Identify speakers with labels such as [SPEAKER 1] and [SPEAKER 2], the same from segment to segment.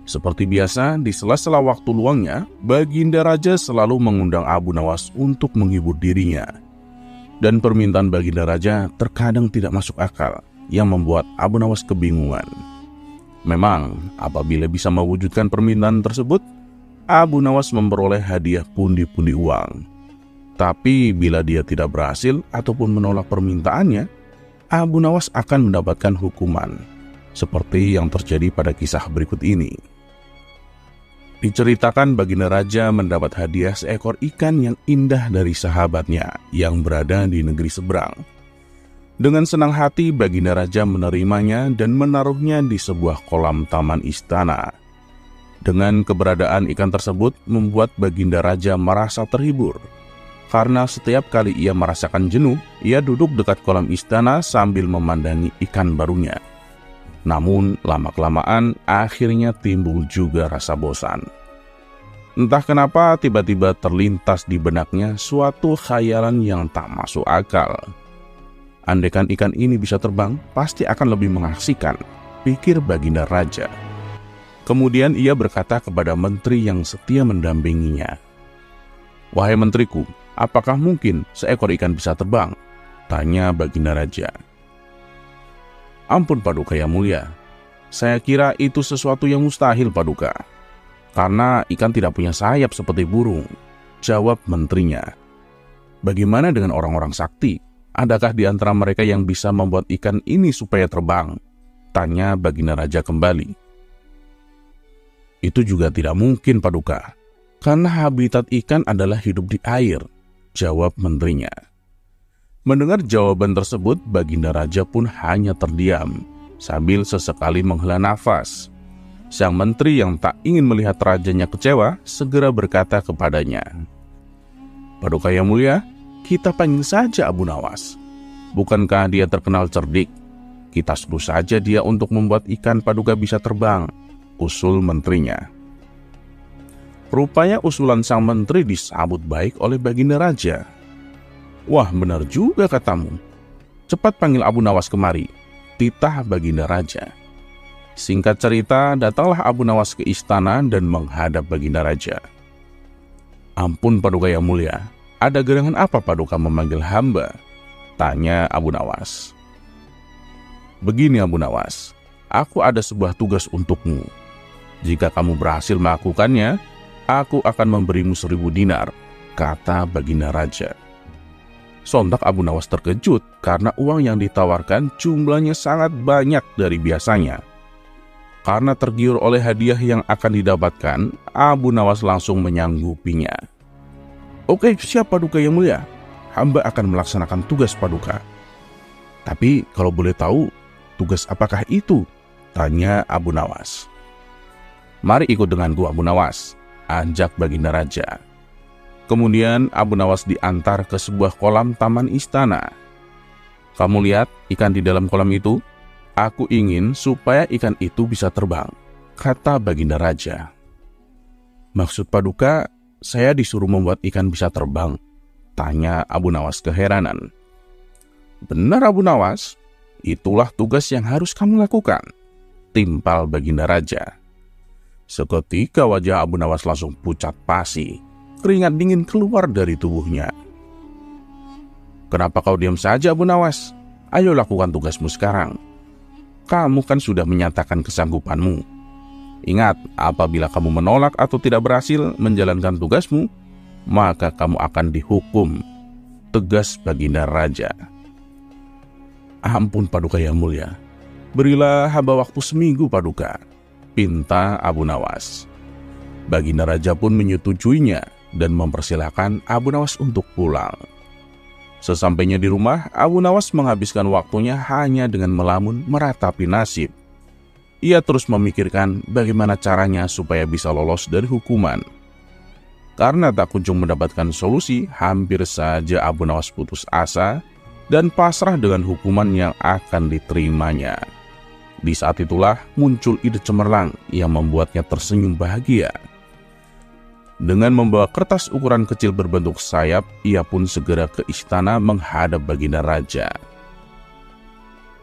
[SPEAKER 1] Seperti biasa, di sela-sela waktu luangnya, Baginda Raja selalu mengundang Abu Nawas untuk menghibur dirinya. Dan permintaan Baginda Raja terkadang tidak masuk akal, yang membuat Abu Nawas kebingungan. Memang, apabila bisa mewujudkan permintaan tersebut, Abu Nawas memperoleh hadiah pundi-pundi uang. Tapi bila dia tidak berhasil ataupun menolak permintaannya, Abu Nawas akan mendapatkan hukuman, seperti yang terjadi pada kisah berikut ini. Diceritakan Baginda Raja mendapat hadiah seekor ikan yang indah dari sahabatnya yang berada di negeri seberang. Dengan senang hati Baginda Raja menerimanya dan menaruhnya di sebuah kolam taman istana. Dengan keberadaan ikan tersebut membuat Baginda Raja merasa terhibur. Karena setiap kali ia merasakan jenuh, ia duduk dekat kolam istana sambil memandangi ikan barunya. Namun, lama-kelamaan akhirnya timbul juga rasa bosan. Entah kenapa tiba-tiba terlintas di benaknya suatu khayalan yang tak masuk akal. Andaikan ikan ini bisa terbang, pasti akan lebih mengasihkan, pikir Baginda Raja. Kemudian ia berkata kepada menteri yang setia mendampinginya. "Wahai menteriku, apakah mungkin seekor ikan bisa terbang?" tanya Baginda Raja. "Ampun Paduka yang mulia, saya kira itu sesuatu yang mustahil Paduka. Karena ikan tidak punya sayap seperti burung," jawab menterinya. "Bagaimana dengan orang-orang sakti? Adakah di antara mereka yang bisa membuat ikan ini supaya terbang?" tanya Baginda Raja kembali. "Itu juga tidak mungkin Paduka, karena habitat ikan adalah hidup di air," jawab menterinya. Mendengar jawaban tersebut, Baginda Raja pun hanya terdiam, sambil sesekali menghela nafas. Sang menteri yang tak ingin melihat rajanya kecewa, segera berkata kepadanya, "Paduka yang mulia, kita panggil saja Abu Nawas. Bukankah dia terkenal cerdik? Kita suruh saja dia untuk membuat ikan Paduka bisa terbang," usul menterinya. Rupanya usulan sang menteri disambut baik oleh Baginda Raja. "Wah, benar juga katamu. Cepat panggil Abu Nawas kemari," titah Baginda Raja. Singkat cerita, datanglah Abu Nawas ke istana dan menghadap Baginda Raja. "Ampun Paduka yang mulia, ada gerangan apa Paduka memanggil hamba?" tanya Abu Nawas. "Begini Abu Nawas, aku ada sebuah tugas untukmu. Jika kamu berhasil melakukannya, aku akan memberimu 1000 dinar, kata Baginda Raja. Sontak Abu Nawas terkejut karena uang yang ditawarkan jumlahnya sangat banyak dari biasanya. Karena tergiur oleh hadiah yang akan didapatkan, Abu Nawas langsung menyanggupinya. "Oke, siap Paduka yang mulia. Hamba akan melaksanakan tugas Paduka." "Tapi kalau boleh tahu, tugas apakah itu?" tanya Abu Nawas. "Mari ikut denganku Abu Nawas," ajak Baginda Raja. Kemudian Abu Nawas diantar ke sebuah kolam taman istana. "Kamu lihat ikan di dalam kolam itu? Aku ingin supaya ikan itu bisa terbang," kata Baginda Raja. "Maksud Paduka, saya disuruh membuat ikan bisa terbang?" tanya Abu Nawas keheranan. "Benar Abu Nawas, itulah tugas yang harus kamu lakukan," timpal Baginda Raja. Seketika wajah Abu Nawas langsung pucat pasi. Keringat dingin keluar dari tubuhnya. "Kenapa kau diam saja Abu Nawas? Ayo lakukan tugasmu sekarang. Kamu kan sudah menyatakan kesanggupanmu. Ingat, apabila kamu menolak atau tidak berhasil menjalankan tugasmu, maka kamu akan dihukum," tegas Baginda Raja. "Ampun Paduka yang mulia, berilah hamba waktu seminggu Paduka," pinta Abu Nawas. Baginda Raja pun menyetujuinya dan mempersilahkan Abu Nawas untuk pulang. Sesampainya di rumah, Abu Nawas menghabiskan waktunya hanya dengan melamun meratapi nasib. Ia terus memikirkan bagaimana caranya supaya bisa lolos dari hukuman. Karena tak kunjung mendapatkan solusi, hampir saja Abu Nawas putus asa dan pasrah dengan hukuman yang akan diterimanya. Di saat itulah muncul ide cemerlang yang membuatnya tersenyum bahagia. Dengan membawa kertas ukuran kecil berbentuk sayap, ia pun segera ke istana menghadap Baginda Raja.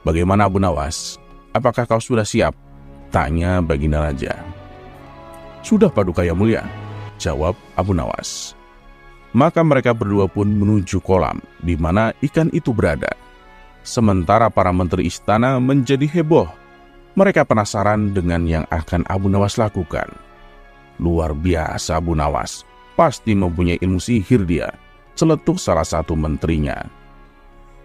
[SPEAKER 1] "Bagaimana Abu Nawas? Apakah kau sudah siap?" tanya Baginda Raja. "Sudah Paduka yang mulia," jawab Abu Nawas. Maka mereka berdua pun menuju kolam di mana ikan itu berada. Sementara para menteri istana menjadi heboh. Mereka penasaran dengan yang akan Abu Nawas lakukan. "Luar biasa Abu Nawas, pasti mempunyai ilmu sihir dia," celetuk salah satu menterinya.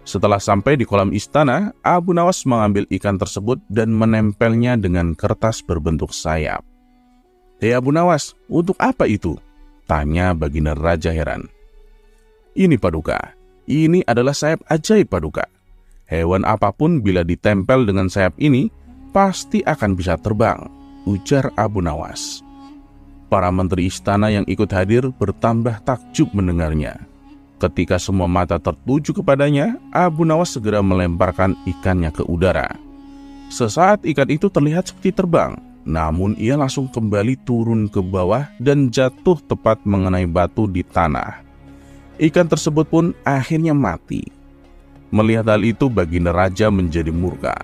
[SPEAKER 1] Setelah sampai di kolam istana, Abu Nawas mengambil ikan tersebut dan menempelnya dengan kertas berbentuk sayap. "Hei Abu Nawas, untuk apa itu?" tanya Baginda Raja heran. "Ini Paduka, ini adalah sayap ajaib Paduka. Hewan apapun bila ditempel dengan sayap ini, pasti akan bisa terbang," ujar Abu Nawas. Para menteri istana yang ikut hadir bertambah takjub mendengarnya. Ketika semua mata tertuju kepadanya, Abu Nawas segera melemparkan ikannya ke udara. Sesaat ikan itu terlihat seperti terbang, namun ia langsung kembali turun ke bawah dan jatuh tepat mengenai batu di tanah. Ikan tersebut pun akhirnya mati. Melihat hal itu, Baginda Raja menjadi murka.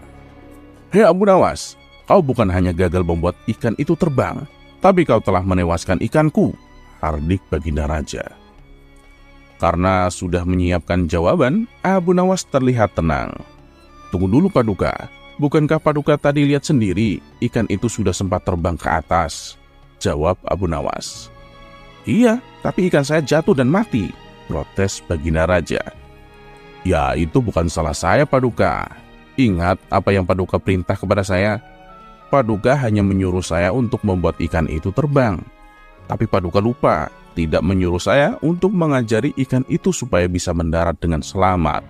[SPEAKER 1] "Hei Abu Nawas, kau bukan hanya gagal membuat ikan itu terbang, tapi kau telah menewaskan ikanku," hardik Baginda Raja. Karena sudah menyiapkan jawaban, Abu Nawas terlihat tenang. "Tunggu dulu Paduka, bukankah Paduka tadi lihat sendiri ikan itu sudah sempat terbang ke atas?" jawab Abu Nawas. "Iya, tapi ikan saya jatuh dan mati," protes Baginda Raja. "Ya, itu bukan salah saya Paduka. Ingat apa yang Paduka perintah kepada saya. Paduka hanya menyuruh saya untuk membuat ikan itu terbang. Tapi Paduka lupa, tidak menyuruh saya untuk mengajari ikan itu supaya bisa mendarat dengan selamat,"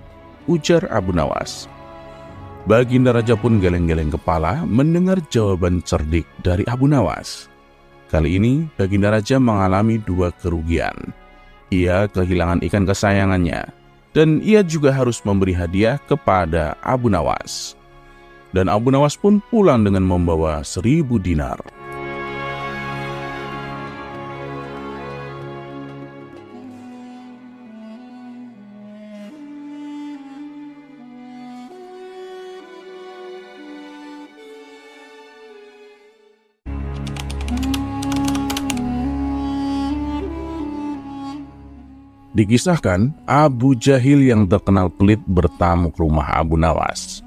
[SPEAKER 1] ujar Abu Nawas. Baginda Raja pun geleng-geleng kepala mendengar jawaban cerdik dari Abu Nawas. Kali ini Baginda Raja mengalami dua kerugian. Ia kehilangan ikan kesayangannya, dan ia juga harus memberi hadiah kepada Abu Nawas. Dan Abu Nawas pun pulang dengan membawa 1000 dinar. Dikisahkan, Abu Jahil yang terkenal pelit bertamu ke rumah Abu Nawas.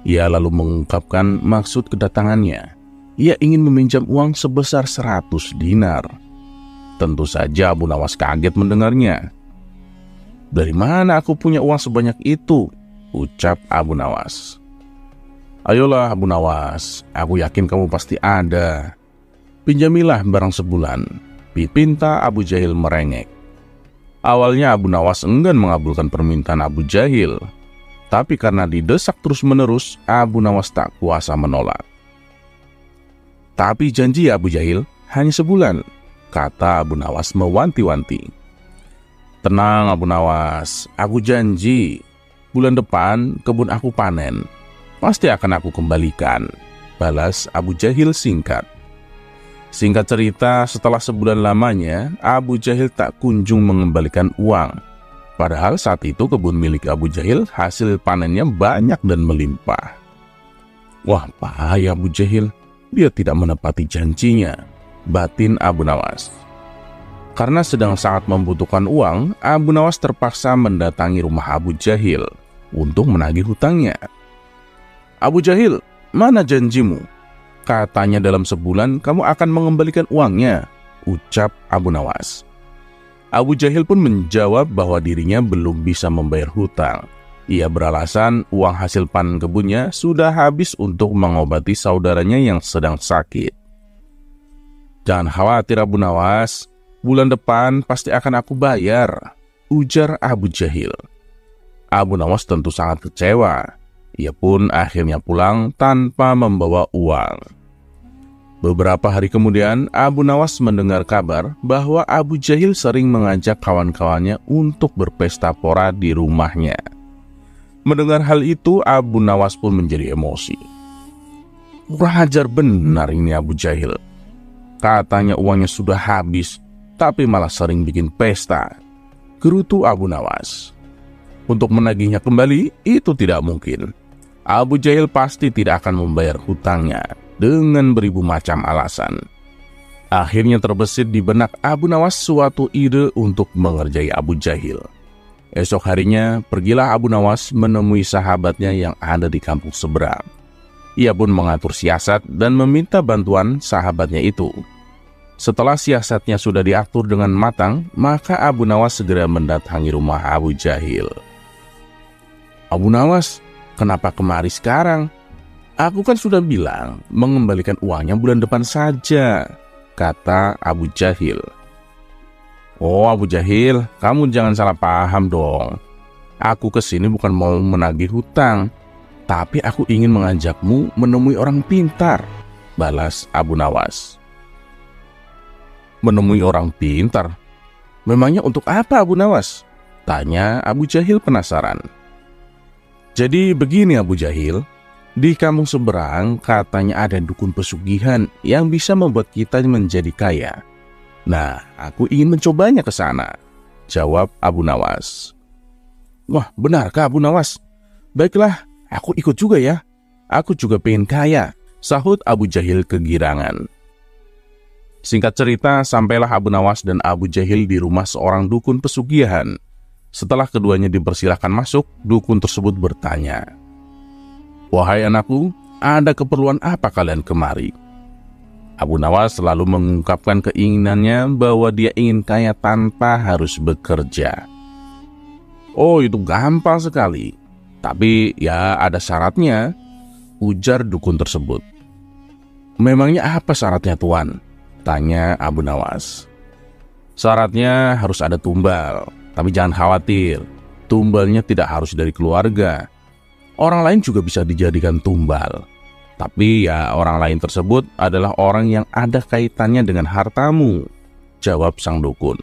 [SPEAKER 1] Ia lalu mengungkapkan maksud kedatangannya. Ia ingin meminjam uang sebesar 100 dinar. Tentu saja Abu Nawas kaget mendengarnya. "Dari mana aku punya uang sebanyak itu?" ucap Abu Nawas. "Ayolah Abu Nawas, aku yakin kamu pasti ada. Pinjamilah barang sebulan," pinta Abu Jahil merengek. Awalnya Abu Nawas enggan mengabulkan permintaan Abu Jahil, tapi karena didesak terus-menerus, Abu Nawas tak kuasa menolak. "Tapi janji ya Abu Jahil, hanya sebulan," kata Abu Nawas mewanti-wanti. "Tenang Abu Nawas, aku janji, bulan depan kebun aku panen, pasti akan aku kembalikan," balas Abu Jahil singkat. Singkat cerita, setelah sebulan lamanya, Abu Jahil tak kunjung mengembalikan uang. Padahal saat itu kebun milik Abu Jahil hasil panennya banyak dan melimpah. Wah, bahaya Abu Jahil, dia tidak menepati janjinya, batin Abu Nawas. Karena sedang sangat membutuhkan uang, Abu Nawas terpaksa mendatangi rumah Abu Jahil untuk menagih hutangnya. "Abu Jahil, mana janjimu? Katanya dalam sebulan kamu akan mengembalikan uangnya," ucap Abu Nawas. Abu Jahil pun menjawab bahwa dirinya belum bisa membayar hutang. Ia beralasan uang hasil panen kebunnya sudah habis untuk mengobati saudaranya yang sedang sakit. "Jangan khawatir Abu Nawas, bulan depan pasti akan aku bayar," ujar Abu Jahil. Abu Nawas tentu sangat kecewa. Ia pun akhirnya pulang tanpa membawa uang. Beberapa hari kemudian, Abu Nawas mendengar kabar bahwa Abu Jahil sering mengajak kawan-kawannya untuk berpesta pora di rumahnya. Mendengar hal itu, Abu Nawas pun menjadi emosi. Kurang ajar benar ini Abu Jahil. Katanya uangnya sudah habis, tapi malah sering bikin pesta, gerutu Abu Nawas. Untuk menagihnya kembali, itu tidak mungkin. Abu Jahil pasti tidak akan membayar hutangnya dengan beribu macam alasan. Akhirnya terbesit di benak Abu Nawas suatu ide untuk mengerjai Abu Jahil. Esok harinya, pergilah Abu Nawas menemui sahabatnya yang ada di kampung seberang. Ia pun mengatur siasat dan meminta bantuan sahabatnya itu. Setelah siasatnya sudah diatur dengan matang, maka Abu Nawas segera mendatangi rumah Abu Jahil. "Abu Nawas, kenapa kemari sekarang? Aku kan sudah bilang mengembalikan uangnya bulan depan saja," kata Abu Jahil. "Oh Abu Jahil, kamu jangan salah paham dong. Aku kesini bukan mau menagih hutang, tapi aku ingin mengajakmu menemui orang pintar," balas Abu Nawas. "Menemui orang pintar? Memangnya untuk apa Abu Nawas?" tanya Abu Jahil penasaran. "Jadi begini Abu Jahil, di kampung seberang katanya ada dukun pesugihan yang bisa membuat kita menjadi kaya. Nah, aku ingin mencobanya ke sana," jawab Abu Nawas. "Wah, benarkah Abu Nawas? Baiklah, aku ikut juga ya. Aku juga pengen kaya," sahut Abu Jahil kegirangan. Singkat cerita, sampailah Abu Nawas dan Abu Jahil di rumah seorang dukun pesugihan. Setelah keduanya dipersilahkan masuk, dukun tersebut bertanya, "Wahai anakku, ada keperluan apa kalian kemari?" Abu Nawas selalu mengungkapkan keinginannya bahwa dia ingin kaya tanpa harus bekerja. "Oh, itu gampang sekali. Tapi ya ada syaratnya," ujar dukun tersebut. "Memangnya apa syaratnya Tuan?" tanya Abu Nawas. "Syaratnya harus ada tumbal, tapi jangan khawatir. Tumbalnya tidak harus dari keluarga. Orang lain juga bisa dijadikan tumbal. Tapi ya orang lain tersebut adalah orang yang ada kaitannya dengan hartamu," jawab sang dukun.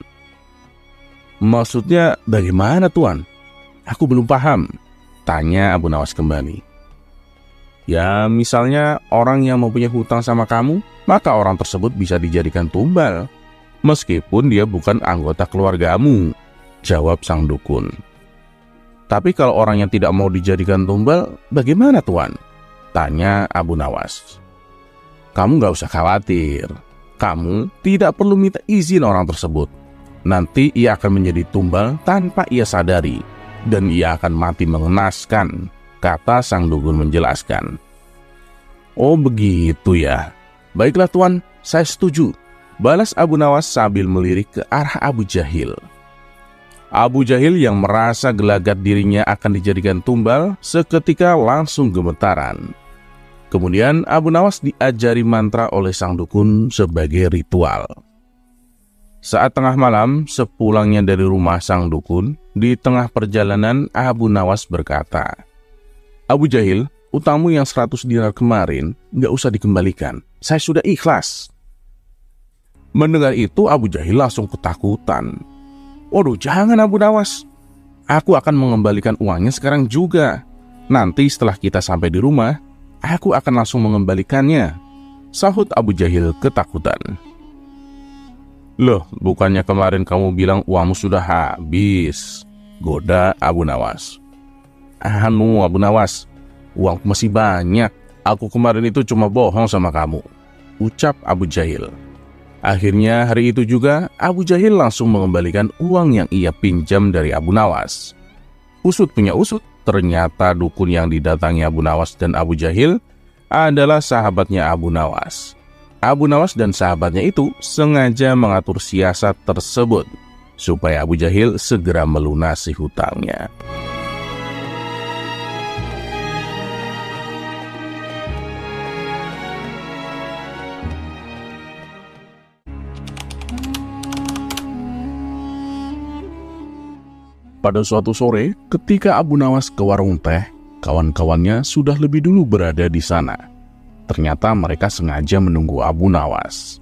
[SPEAKER 1] "Maksudnya bagaimana Tuan? Aku belum paham," tanya Abu Nawas kembali. "Ya misalnya orang yang mempunyai hutang sama kamu, maka orang tersebut bisa dijadikan tumbal, meskipun dia bukan anggota keluargamu," jawab sang dukun. "Tapi kalau orang yang tidak mau dijadikan tumbal, bagaimana Tuan?" tanya Abu Nawas. "Kamu gak usah khawatir. Kamu tidak perlu minta izin orang tersebut. Nanti ia akan menjadi tumbal tanpa ia sadari, dan ia akan mati mengenaskan," kata sang dukun menjelaskan. "Oh begitu ya. Baiklah Tuan, saya setuju," balas Abu Nawas sambil melirik ke arah Abu Jahil. Abu Jahil yang merasa gelagat dirinya akan dijadikan tumbal seketika langsung gemetaran. Kemudian Abu Nawas diajari mantra oleh sang dukun sebagai ritual. Saat tengah malam, sepulangnya dari rumah sang dukun, di tengah perjalanan Abu Nawas berkata, "Abu Jahil, utangmu yang 100 dinar kemarin nggak usah dikembalikan. Saya sudah ikhlas." Mendengar itu Abu Jahil langsung ketakutan. "Waduh, jangan Abu Nawas. Aku akan mengembalikan uangnya sekarang juga. Nanti setelah kita sampai di rumah, aku akan langsung mengembalikannya," sahut Abu Jahil ketakutan. "Loh, bukannya kemarin kamu bilang uangmu sudah habis?" goda Abu Nawas. "Anu Abu Nawas, uang masih banyak. Aku kemarin itu cuma bohong sama kamu," ucap Abu Jahil. Akhirnya hari itu juga Abu Jahil langsung mengembalikan uang yang ia pinjam dari Abu Nawas. Usut punya usut, ternyata dukun yang didatangi Abu Nawas dan Abu Jahil adalah sahabatnya Abu Nawas. Abu Nawas dan sahabatnya itu sengaja mengatur siasat tersebut supaya Abu Jahil segera melunasi hutangnya. Pada suatu sore, ketika Abu Nawas ke warung teh, kawan-kawannya sudah lebih dulu berada di sana. Ternyata mereka sengaja menunggu Abu Nawas.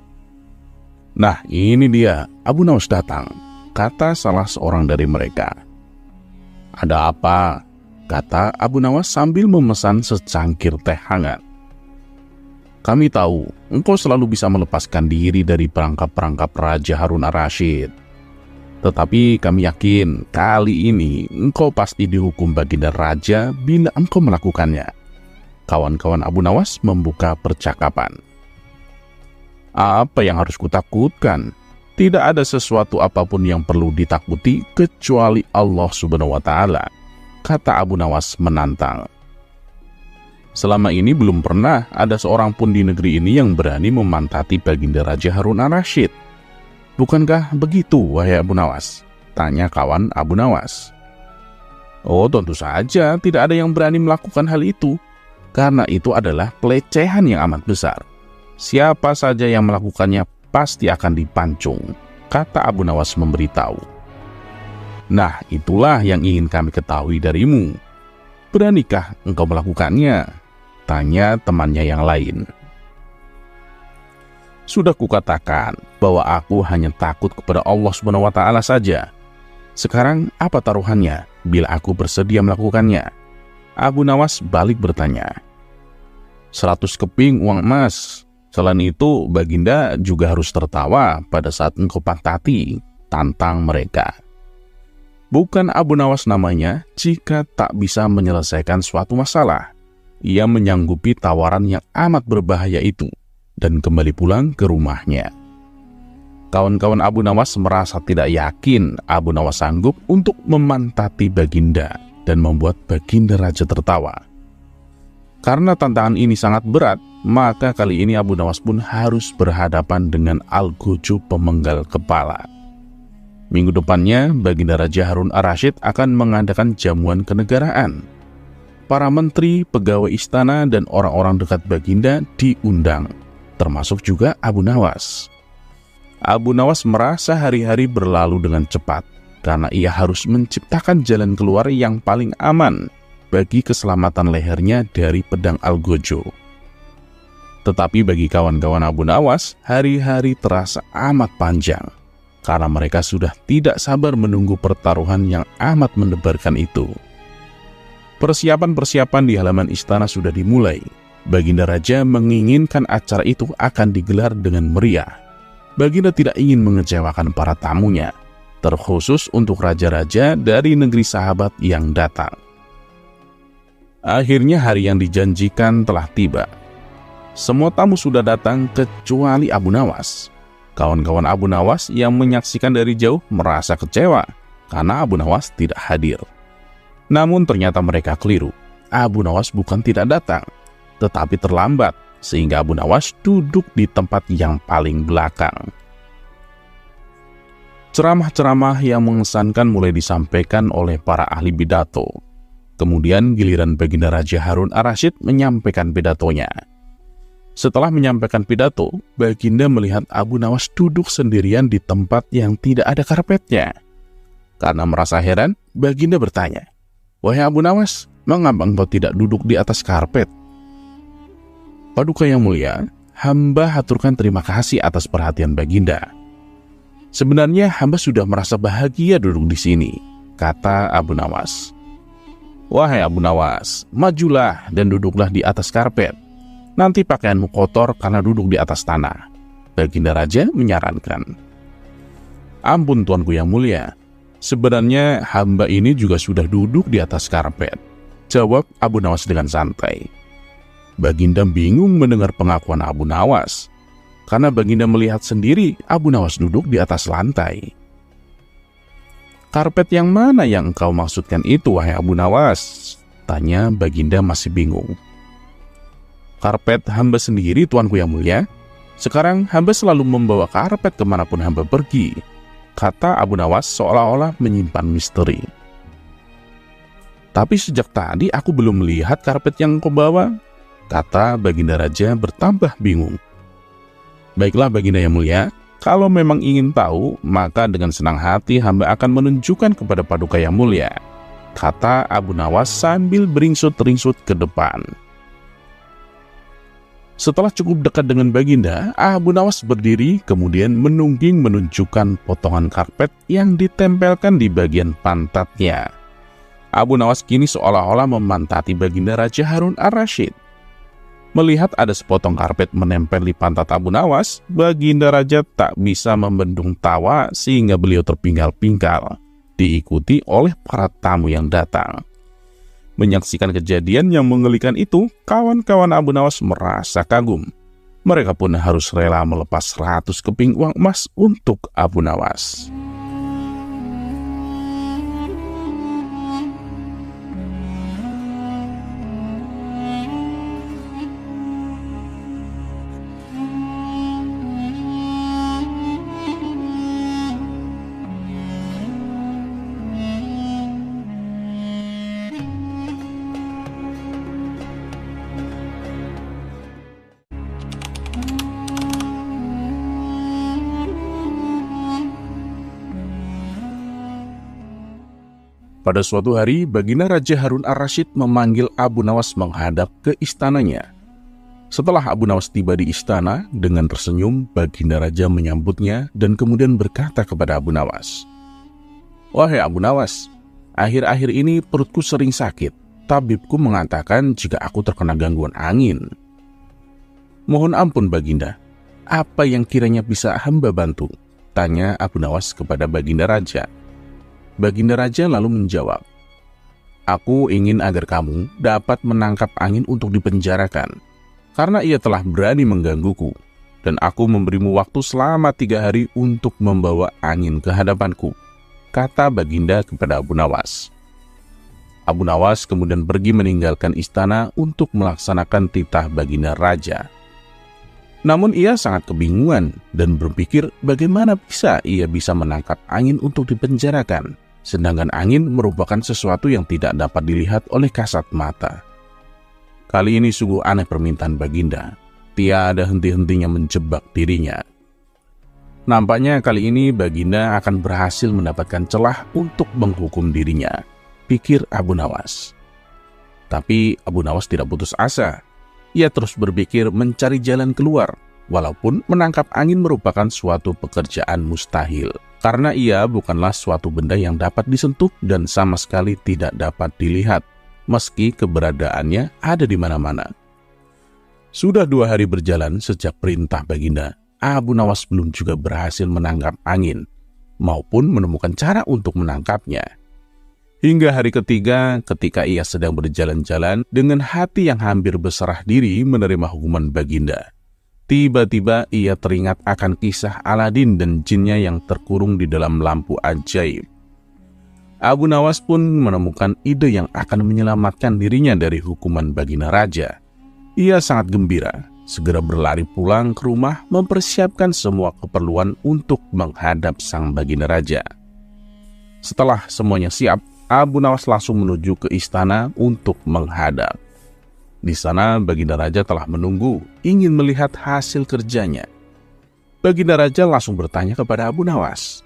[SPEAKER 1] "Nah, ini dia, Abu Nawas datang," kata salah seorang dari mereka. "Ada apa?" kata Abu Nawas sambil memesan secangkir teh hangat. "Kami tahu engkau selalu bisa melepaskan diri dari perangkap-perangkap Raja Harun ar-Rasyid. Tetapi kami yakin kali ini engkau pasti dihukum baginda raja bila engkau melakukannya." Kawan-kawan Abu Nawas membuka percakapan. Apa yang harus kutakutkan? Tidak ada sesuatu apapun yang perlu ditakuti kecuali Allah Subhanahu wa Ta'ala, kata Abu Nawas menantang. Selama ini belum pernah ada seorang pun di negeri ini yang berani memantati Baginda Raja Harun ar-Rasyid. Bukankah begitu, wahai Abu Nawas? Tanya kawan Abu Nawas. Oh, tentu saja tidak ada yang berani melakukan hal itu, karena itu adalah pelecehan yang amat besar. Siapa saja yang melakukannya pasti akan dipancung, kata Abu Nawas memberitahu. Nah, itulah yang ingin kami ketahui darimu. Beranikah engkau melakukannya? Tanya temannya yang lain. Sudah kukatakan bahwa aku hanya takut kepada Allah Subhanahu wa Ta'ala saja. Sekarang apa taruhannya bila aku bersedia melakukannya? Abu Nawas balik bertanya. 100 keping uang emas. Selain itu, Baginda juga harus tertawa pada saat engkau pantati, tantang mereka. Bukan Abu Nawas namanya jika tak bisa menyelesaikan suatu masalah. Ia menyanggupi tawaran yang amat berbahaya itu dan kembali pulang ke rumahnya. Kawan-kawan Abu Nawas merasa tidak yakin Abu Nawas sanggup untuk memantati Baginda dan membuat Baginda Raja tertawa. Karena tantangan ini sangat berat, maka kali ini Abu Nawas pun harus berhadapan dengan Al-Gojo pemenggal kepala. Minggu depannya, Baginda Raja Harun ar-Rasyid akan mengadakan jamuan kenegaraan. Para menteri, pegawai istana, dan orang-orang dekat Baginda diundang, termasuk juga Abu Nawas. Abu Nawas merasa hari-hari berlalu dengan cepat, karena ia harus menciptakan jalan keluar yang paling aman bagi keselamatan lehernya dari pedang Al-Gojo. Tetapi bagi kawan-kawan Abu Nawas, hari-hari terasa amat panjang, karena mereka sudah tidak sabar menunggu pertaruhan yang amat mendebarkan itu. Persiapan-persiapan di halaman istana sudah dimulai. Baginda Raja menginginkan acara itu akan digelar dengan meriah. Baginda tidak ingin mengecewakan para tamunya, terkhusus untuk raja-raja dari negeri sahabat yang datang. Akhirnya hari yang dijanjikan telah tiba. Semua tamu sudah datang kecuali Abu Nawas. Kawan-kawan Abu Nawas yang menyaksikan dari jauh merasa kecewa karena Abu Nawas tidak hadir. Namun ternyata mereka keliru. Abu Nawas bukan tidak datang, tetapi terlambat sehingga Abu Nawas duduk di tempat yang paling belakang. Ceramah-ceramah yang mengesankan mulai disampaikan oleh para ahli pidato. Kemudian giliran Baginda Raja Harun ar-Rasyid menyampaikan pidatonya. Setelah menyampaikan pidato, Baginda melihat Abu Nawas duduk sendirian di tempat yang tidak ada karpetnya. Karena merasa heran, Baginda bertanya, "Wahai Abu Nawas, mengapa engkau tidak duduk di atas karpet?" Paduka yang mulia, hamba haturkan terima kasih atas perhatian Baginda. Sebenarnya hamba sudah merasa bahagia duduk di sini, kata Abu Nawas. Wahai Abu Nawas, majulah dan duduklah di atas karpet. Nanti pakaianmu kotor karena duduk di atas tanah, Baginda Raja menyarankan. Ampun tuanku yang mulia, sebenarnya hamba ini juga sudah duduk di atas karpet, jawab Abu Nawas dengan santai. Baginda bingung mendengar pengakuan Abu Nawas, karena Baginda melihat sendiri Abu Nawas duduk di atas lantai. Karpet yang mana yang engkau maksudkan itu, wahai Abu Nawas? Tanya Baginda masih bingung. Karpet hamba sendiri, tuanku yang mulia. Sekarang hamba selalu membawa karpet kemanapun hamba pergi, kata Abu Nawas seolah-olah menyimpan misteri. Tapi sejak tadi aku belum melihat karpet yang kau bawa, kata Baginda Raja bertambah bingung. Baiklah Baginda yang mulia, kalau memang ingin tahu, maka dengan senang hati hamba akan menunjukkan kepada Paduka yang mulia, kata Abu Nawas sambil beringsut-ringsut ke depan. Setelah cukup dekat dengan Baginda, Abu Nawas berdiri kemudian menungging menunjukkan potongan karpet yang ditempelkan di bagian pantatnya. Abu Nawas kini seolah-olah memantati Baginda Raja Harun ar-Rasyid. Melihat ada sepotong karpet menempel di pantat Abu Nawas, Baginda Raja tak bisa membendung tawa sehingga beliau terpinggal-pinggal, diikuti oleh para tamu yang datang. Menyaksikan kejadian yang mengerikan itu, kawan-kawan Abu Nawas merasa kagum. Mereka pun harus rela melepas 100 keping uang emas untuk Abu Nawas. Pada suatu hari, Baginda Raja Harun ar-Rasyid memanggil Abu Nawas menghadap ke istananya. Setelah Abu Nawas tiba di istana, dengan tersenyum, Baginda Raja menyambutnya dan kemudian berkata kepada Abu Nawas, "Wahai Abu Nawas, akhir-akhir ini perutku sering sakit. Tabibku mengatakan jika aku terkena gangguan angin." "Mohon ampun Baginda, apa yang kiranya bisa hamba bantu?" tanya Abu Nawas kepada Baginda Raja. Baginda Raja lalu menjawab, "Aku ingin agar kamu dapat menangkap angin untuk dipenjarakan, karena ia telah berani menggangguku, dan aku memberimu waktu selama 3 hari untuk membawa angin ke hadapanku," kata Baginda kepada Abu Nawas. Abu Nawas kemudian pergi meninggalkan istana untuk melaksanakan titah Baginda Raja. Namun ia sangat kebingungan dan berpikir bagaimana ia bisa menangkap angin untuk dipenjarakan, sedangkan angin merupakan sesuatu yang tidak dapat dilihat oleh kasat mata. Kali ini sungguh aneh permintaan Baginda, tiada henti-hentinya menjebak dirinya. Nampaknya kali ini Baginda akan berhasil mendapatkan celah untuk menghukum dirinya, pikir Abu Nawas. Tapi Abu Nawas tidak putus asa. Ia terus berpikir mencari jalan keluar, walaupun menangkap angin merupakan suatu pekerjaan mustahil, karena ia bukanlah suatu benda yang dapat disentuh dan sama sekali tidak dapat dilihat, meski keberadaannya ada di mana-mana. Sudah 2 hari berjalan sejak perintah Baginda, Abu Nawas belum juga berhasil menangkap angin, maupun menemukan cara untuk menangkapnya. Hingga hari ketiga, ketika ia sedang berjalan-jalan dengan hati yang hampir berserah diri menerima hukuman Baginda, tiba-tiba ia teringat akan kisah Aladin dan jinnya yang terkurung di dalam lampu ajaib. Abu Nawas pun menemukan ide yang akan menyelamatkan dirinya dari hukuman Baginda Raja. Ia sangat gembira, segera berlari pulang ke rumah mempersiapkan semua keperluan untuk menghadap sang Baginda Raja. Setelah semuanya siap, Abu Nawas langsung menuju ke istana untuk menghadap. Di sana Baginda Raja telah menunggu, ingin melihat hasil kerjanya. Baginda Raja langsung bertanya kepada Abu Nawas,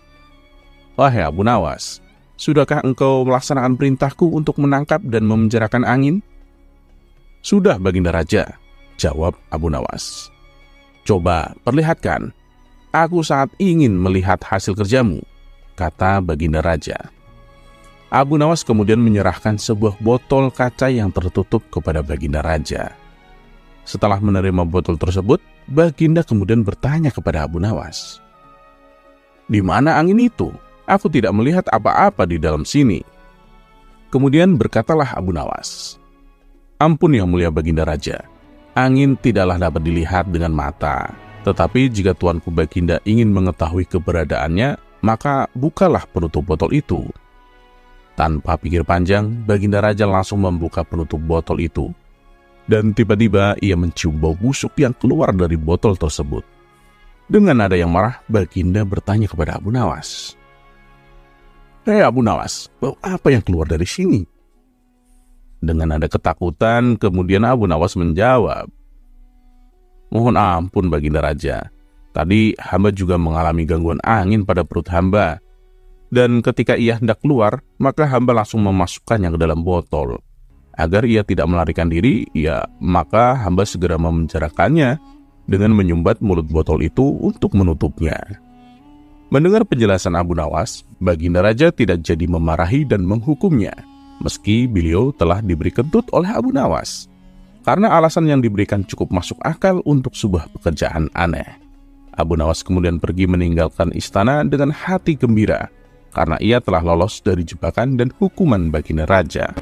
[SPEAKER 1] "Wahai Abu Nawas, sudahkah engkau melaksanakan perintahku untuk menangkap dan memenjarakan angin?" "Sudah Baginda Raja," jawab Abu Nawas. "Coba perlihatkan, aku sangat ingin melihat hasil kerjamu," kata Baginda Raja. Abu Nawas kemudian menyerahkan sebuah botol kaca yang tertutup kepada Baginda Raja. Setelah menerima botol tersebut, Baginda kemudian bertanya kepada Abu Nawas, "Di mana angin itu? Aku tidak melihat apa-apa di dalam sini." Kemudian berkatalah Abu Nawas, "Ampun yang mulia Baginda Raja, angin tidaklah dapat dilihat dengan mata. Tetapi jika Tuanku Baginda ingin mengetahui keberadaannya, maka bukalah penutup botol itu." Tanpa pikir panjang, Baginda Raja langsung membuka penutup botol itu. Dan tiba-tiba ia mencium bau busuk yang keluar dari botol tersebut. Dengan nada yang marah, Baginda bertanya kepada Abu Nawas, "Hei Abu Nawas, bau apa yang keluar dari sini?" Dengan nada ketakutan, kemudian Abu Nawas menjawab, "Mohon ampun Baginda Raja, tadi hamba juga mengalami gangguan angin pada perut hamba. Dan ketika ia hendak keluar, maka hamba langsung memasukkannya ke dalam botol. Agar ia tidak melarikan diri, maka hamba segera memenjarakannya dengan menyumbat mulut botol itu untuk menutupnya." Mendengar penjelasan Abu Nawas, Baginda Raja tidak jadi memarahi dan menghukumnya, meski beliau telah diberi kentut oleh Abu Nawas, karena alasan yang diberikan cukup masuk akal untuk sebuah pekerjaan aneh. Abu Nawas kemudian pergi meninggalkan istana dengan hati gembira, karena ia telah lolos dari jebakan dan hukuman Baginda Raja.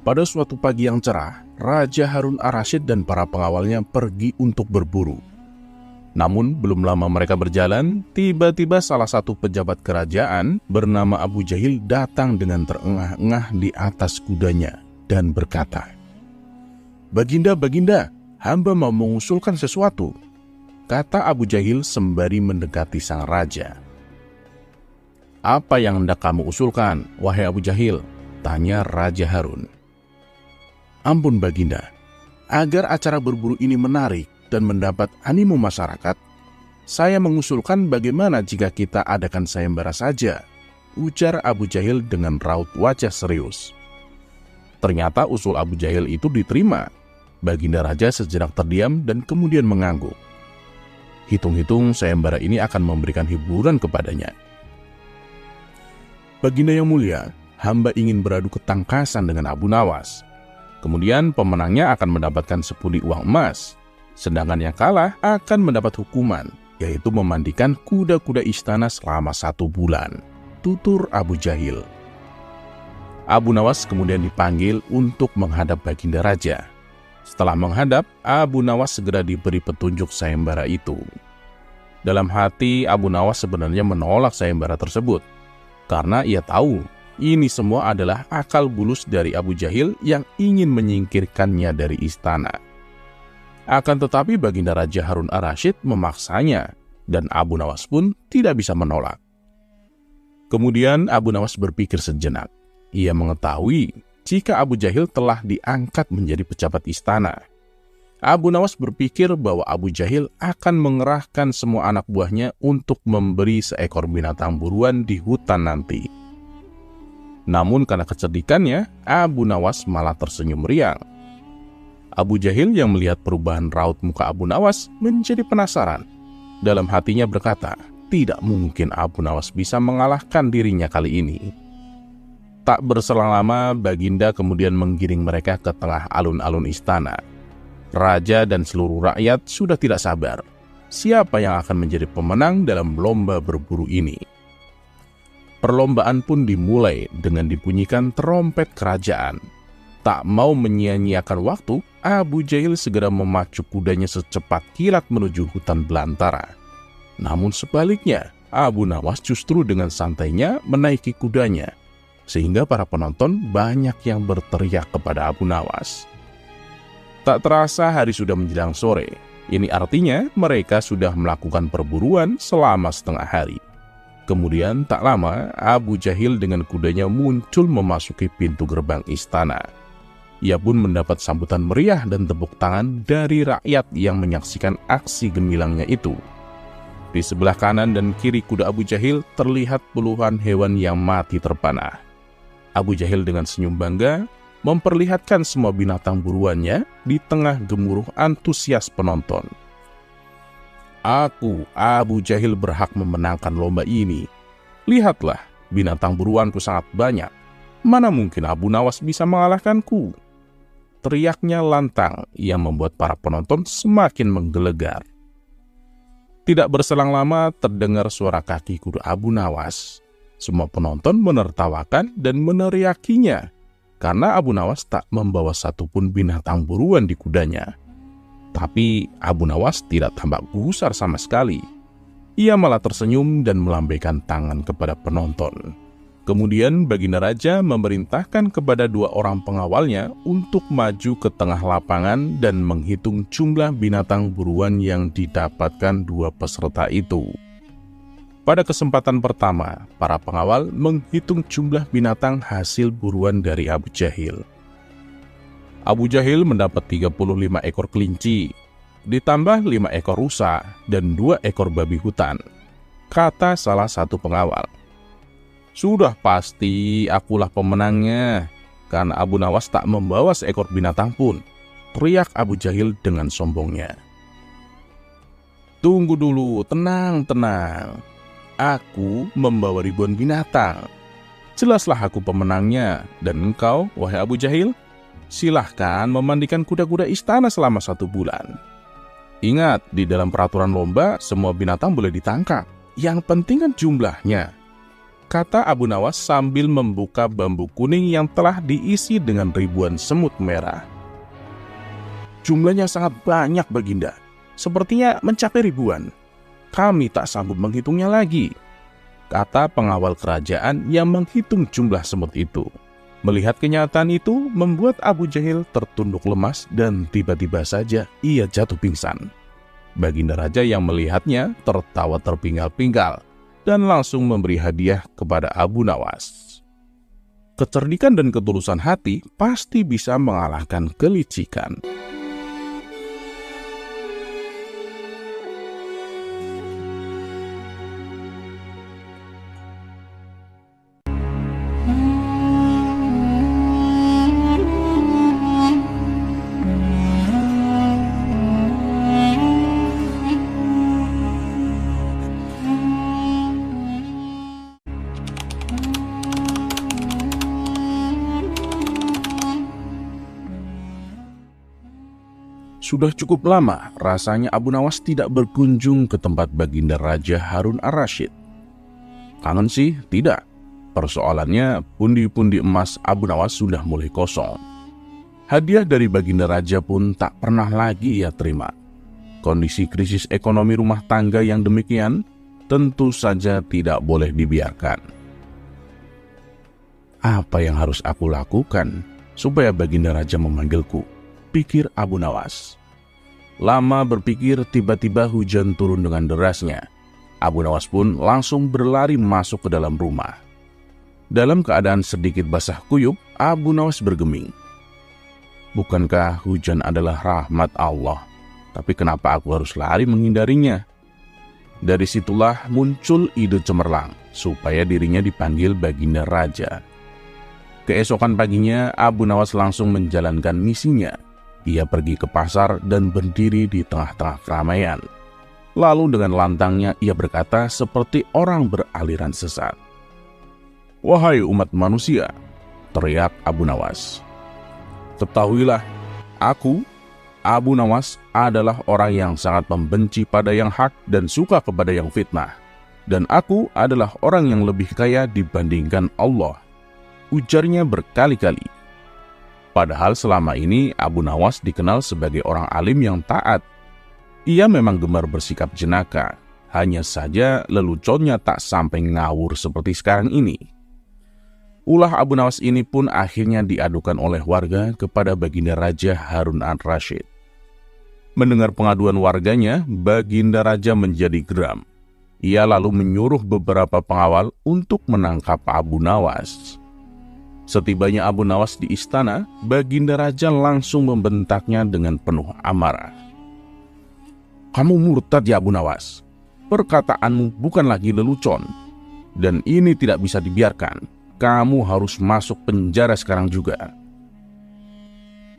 [SPEAKER 1] Pada suatu pagi yang cerah, Raja Harun ar-Rasyid dan para pengawalnya pergi untuk berburu. Namun belum lama mereka berjalan, tiba-tiba salah satu pejabat kerajaan bernama Abu Jahil datang dengan terengah-engah di atas kudanya dan berkata, "Baginda, Baginda, hamba mau mengusulkan sesuatu," kata Abu Jahil sembari mendekati sang raja. "Apa yang hendak kamu usulkan, wahai Abu Jahil?" tanya Raja Harun. "Ampun Baginda, agar acara berburu ini menarik dan mendapat animo masyarakat, saya mengusulkan bagaimana jika kita adakan sayembara saja," ujar Abu Jahil dengan raut wajah serius. Ternyata usul Abu Jahil itu diterima. Baginda Raja sejenak terdiam dan kemudian mengangguk. Hitung-hitung sayembara ini akan memberikan hiburan kepadanya. "Baginda yang mulia, hamba ingin beradu ketangkasan dengan Abu Nawas. Kemudian pemenangnya akan mendapatkan 10 uang emas, sedangkan yang kalah akan mendapat hukuman, yaitu memandikan kuda-kuda istana selama 1 bulan, tutur Abu Jahil. Abu Nawas kemudian dipanggil untuk menghadap Baginda Raja. Setelah menghadap, Abu Nawas segera diberi petunjuk sayembara itu. Dalam hati, Abu Nawas sebenarnya menolak sayembara tersebut, karena ia tahu ini semua adalah akal bulus dari Abu Jahil yang ingin menyingkirkannya dari istana. Akan tetapi Baginda Raja Harun ar-Rasyid memaksanya, dan Abu Nawas pun tidak bisa menolak. Kemudian Abu Nawas berpikir sejenak. Ia mengetahui jika Abu Jahil telah diangkat menjadi pejabat istana. Abu Nawas berpikir bahwa Abu Jahil akan mengerahkan semua anak buahnya untuk memberi seekor binatang buruan di hutan nanti. Namun karena kecerdikannya, Abu Nawas malah tersenyum riang. Abu Jahil yang melihat perubahan raut muka Abu Nawas menjadi penasaran. Dalam hatinya berkata, tidak mungkin Abu Nawas bisa mengalahkan dirinya kali ini. Tak berselang lama, Baginda kemudian menggiring mereka ke tengah alun-alun istana. Raja dan seluruh rakyat sudah tidak sabar. Siapa yang akan menjadi pemenang dalam lomba berburu ini? Perlombaan pun dimulai dengan dibunyikan trompet kerajaan. Tak mau menyia-nyiakan waktu, Abu Jahil segera memacu kudanya secepat kilat menuju hutan belantara. Namun sebaliknya, Abu Nawas justru dengan santainya menaiki kudanya, sehingga para penonton banyak yang berteriak kepada Abu Nawas. Tak terasa hari sudah menjelang sore. Ini artinya mereka sudah melakukan perburuan selama setengah hari. Kemudian tak lama, Abu Jahil dengan kudanya muncul memasuki pintu gerbang istana. Ia pun mendapat sambutan meriah dan tepuk tangan dari rakyat yang menyaksikan aksi gemilangnya itu. Di sebelah kanan dan kiri kuda Abu Jahil terlihat puluhan hewan yang mati terpanah. Abu Jahil dengan senyum bangga memperlihatkan semua binatang buruannya di tengah gemuruh antusias penonton. "Aku, Abu Jahil, berhak memenangkan lomba ini. Lihatlah, binatang buruanku sangat banyak. Mana mungkin Abu Nawas bisa mengalahkanku?" Teriaknya lantang yang membuat para penonton semakin menggelegar. Tidak berselang lama terdengar suara kaki kuda Abu Nawas. Semua penonton menertawakan dan meneriakinya, karena Abu Nawas tak membawa satupun binatang buruan di kudanya. Tapi Abu Nawas tidak tampak gusar sama sekali. Ia malah tersenyum dan melambaikan tangan kepada penonton. Kemudian Baginda Raja memerintahkan kepada 2 orang pengawalnya untuk maju ke tengah lapangan dan menghitung jumlah binatang buruan yang didapatkan 2 peserta itu. Pada kesempatan pertama, para pengawal menghitung jumlah binatang hasil buruan dari Abu Jahil. Abu Jahil mendapat 35 ekor kelinci, ditambah 5 ekor rusa dan 2 ekor babi hutan, kata salah satu pengawal. "Sudah pasti akulah pemenangnya, karena Abu Nawas tak membawa seekor binatang pun," teriak Abu Jahil dengan sombongnya. "Tunggu dulu, tenang. Aku membawa ribuan binatang. Jelaslah aku pemenangnya, dan engkau, wahai Abu Jahil, silahkan memandikan kuda-kuda istana selama 1 bulan. Ingat, di dalam peraturan lomba, semua binatang boleh ditangkap. Yang penting kan jumlahnya." kata Abu Nawas sambil membuka bambu kuning yang telah diisi dengan ribuan semut merah. Jumlahnya sangat banyak, Baginda. Sepertinya mencapai ribuan. Kami tak sanggup menghitungnya lagi, kata pengawal kerajaan yang menghitung jumlah semut itu. Melihat kenyataan itu membuat Abu Jahil tertunduk lemas dan tiba-tiba saja ia jatuh pingsan. Baginda Raja yang melihatnya tertawa terpinggal-pinggal dan langsung memberi hadiah kepada Abu Nawas. Kecerdikan dan ketulusan hati pasti bisa mengalahkan kelicikan. Sudah cukup lama rasanya Abu Nawas tidak berkunjung ke tempat Baginda Raja Harun ar-Rasyid. Kangen sih? Tidak. Persoalannya pundi-pundi emas Abu Nawas sudah mulai kosong. Hadiah dari Baginda Raja pun tak pernah lagi ia terima. Kondisi krisis ekonomi rumah tangga yang demikian tentu saja tidak boleh dibiarkan. Apa yang harus aku lakukan supaya Baginda Raja memanggilku? Pikir Abu Nawas. Lama berpikir, tiba-tiba hujan turun dengan derasnya. Abu Nawas pun langsung berlari masuk ke dalam rumah. Dalam keadaan sedikit basah kuyup, Abu Nawas bergeming. Bukankah hujan adalah rahmat Allah? Tapi kenapa aku harus lari menghindarinya? Dari situlah muncul ide cemerlang supaya dirinya dipanggil Baginda Raja. Keesokan paginya, Abu Nawas langsung menjalankan misinya. Ia pergi ke pasar dan berdiri di tengah-tengah keramaian. Lalu dengan lantangnya ia berkata seperti orang beraliran sesat. "Wahai umat manusia," teriak Abu Nawas. "Ketahuilah, aku, Abu Nawas, adalah orang yang sangat membenci pada yang hak dan suka kepada yang fitnah. Dan aku adalah orang yang lebih kaya dibandingkan Allah," ujarnya berkali-kali. Padahal selama ini Abu Nawas dikenal sebagai orang alim yang taat. Ia memang gemar bersikap jenaka, hanya saja leluconnya tak sampai ngawur seperti sekarang ini. Ulah Abu Nawas ini pun akhirnya diadukan oleh warga kepada Baginda Raja Harun ar-Rasyid. Mendengar pengaduan warganya, Baginda Raja menjadi geram. Ia lalu menyuruh beberapa pengawal untuk menangkap Abu Nawas. Setibanya Abu Nawas di istana, Baginda Raja langsung membentaknya dengan penuh amarah. "Kamu murtad ya Abu Nawas. Perkataanmu bukan lagi lelucon. Dan ini tidak bisa dibiarkan. Kamu harus masuk penjara sekarang juga."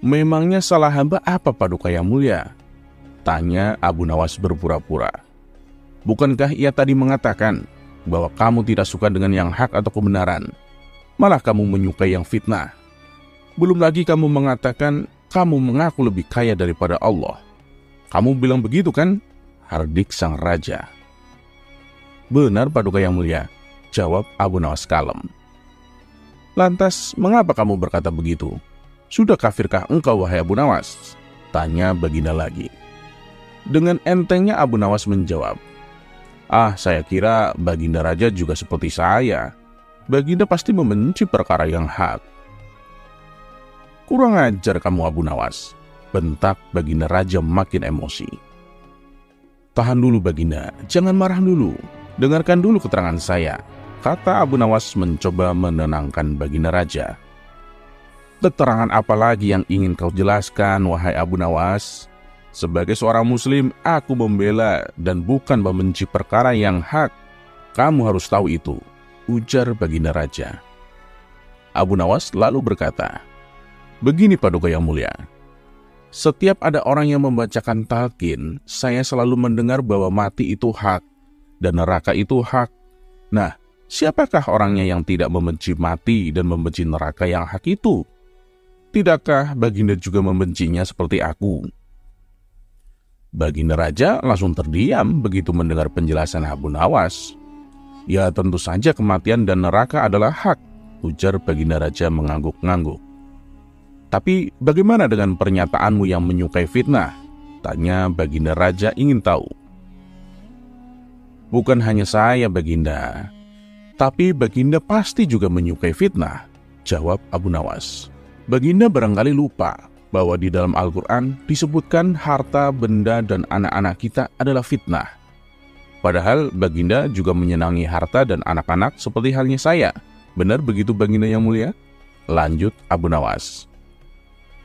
[SPEAKER 1] "Memangnya salah hamba apa Paduka Yang Mulia?" tanya Abu Nawas berpura-pura. "Bukankah ia tadi mengatakan bahwa kamu tidak suka dengan yang hak atau kebenaran? Malah kamu menyukai yang fitnah. Belum lagi kamu mengatakan kamu mengaku lebih kaya daripada Allah. Kamu bilang begitu kan?" hardik sang raja. "Benar Paduka Yang Mulia," jawab Abu Nawas kalem. "Lantas mengapa kamu berkata begitu? Sudah kafirkah engkau wahai Abu Nawas?" tanya Baginda lagi. Dengan entengnya Abu Nawas menjawab, Saya kira Baginda Raja juga seperti saya. Baginda pasti membenci perkara yang hak." "Kurang ajar kamu Abu Nawas," bentak Baginda Raja makin emosi. "Tahan dulu Baginda, jangan marah dulu. Dengarkan dulu keterangan saya," kata Abu Nawas mencoba menenangkan Baginda Raja. "Keterangan apa lagi yang ingin kau jelaskan wahai Abu Nawas? Sebagai seorang muslim, aku membela dan bukan membenci perkara yang hak. Kamu harus tahu itu," ujar Baginda Raja. Abu Nawas lalu berkata, "Begini Paduka Yang Mulia, setiap ada orang yang membacakan talqin, saya selalu mendengar bahwa mati itu hak dan neraka itu hak. Nah, siapakah orangnya yang tidak membenci mati dan membenci neraka yang hak itu? Tidakkah Baginda juga membencinya seperti aku?" Baginda Raja langsung terdiam begitu mendengar penjelasan Abu Nawas. Ya tentu saja kematian dan neraka adalah hak, ujar Baginda Raja mengangguk-ngangguk. Tapi bagaimana dengan pernyataanmu yang menyukai fitnah? Tanya Baginda Raja ingin tahu. Bukan hanya saya Baginda, tapi Baginda pasti juga menyukai fitnah, jawab Abu Nawas. Baginda barangkali lupa bahwa di dalam Al-Quran disebutkan harta, benda, dan anak-anak kita adalah fitnah. Padahal Baginda juga menyenangi harta dan anak-anak seperti halnya saya. Benar begitu Baginda yang mulia? Lanjut Abu Nawas.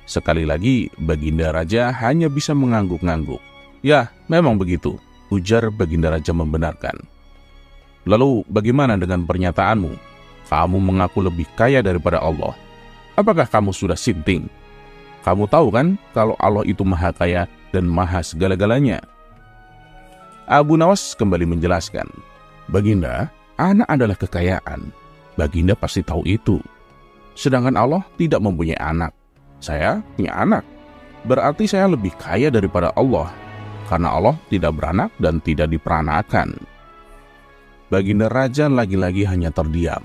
[SPEAKER 1] Sekali lagi Baginda Raja hanya bisa mengangguk-ngangguk. Ya, memang begitu, ujar Baginda Raja membenarkan. Lalu bagaimana dengan pernyataanmu? Kamu mengaku lebih kaya daripada Allah. Apakah kamu sudah sinting? Kamu tahu kan kalau Allah itu maha kaya dan maha segala-galanya? Abu Nawas kembali menjelaskan, Baginda, anak adalah kekayaan. Baginda pasti tahu itu. Sedangkan Allah tidak mempunyai anak. Saya punya anak. Berarti saya lebih kaya daripada Allah. Karena Allah tidak beranak dan tidak diperanakan. Baginda Raja lagi-lagi hanya terdiam.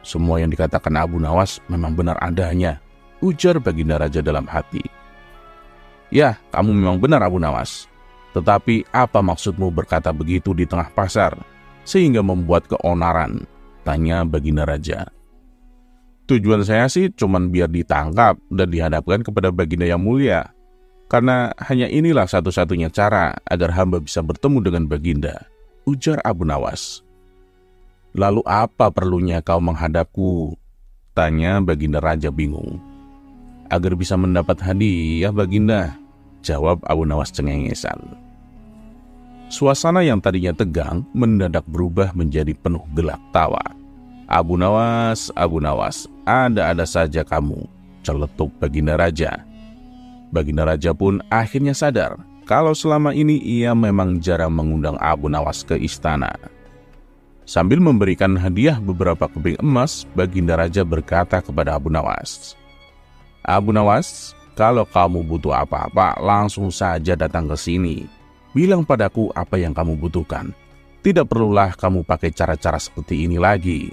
[SPEAKER 1] Semua yang dikatakan Abu Nawas memang benar adanya, ujar Baginda Raja dalam hati. Ya, kamu memang benar Abu Nawas. Tetapi apa maksudmu berkata begitu di tengah pasar, sehingga membuat keonaran? Tanya Baginda Raja. Tujuan saya sih cuman biar ditangkap dan dihadapkan kepada Baginda yang mulia. Karena hanya inilah satu-satunya cara agar hamba bisa bertemu dengan Baginda, ujar Abu Nawas. Lalu apa perlunya kau menghadapku? Tanya Baginda Raja bingung. Agar bisa mendapat hadiah Baginda, jawab Abu Nawas cengengesan. Suasana yang tadinya tegang mendadak berubah menjadi penuh gelak tawa. Abu Nawas, ada-ada saja kamu, celetuk Baginda Raja. Baginda Raja pun akhirnya sadar kalau selama ini ia memang jarang mengundang Abu Nawas ke istana. Sambil memberikan hadiah beberapa keping emas, Baginda Raja berkata kepada Abu Nawas, Abu Nawas, kalau kamu butuh apa-apa, langsung saja datang ke sini. Bilang padaku apa yang kamu butuhkan. Tidak perlulah kamu pakai cara-cara seperti ini lagi.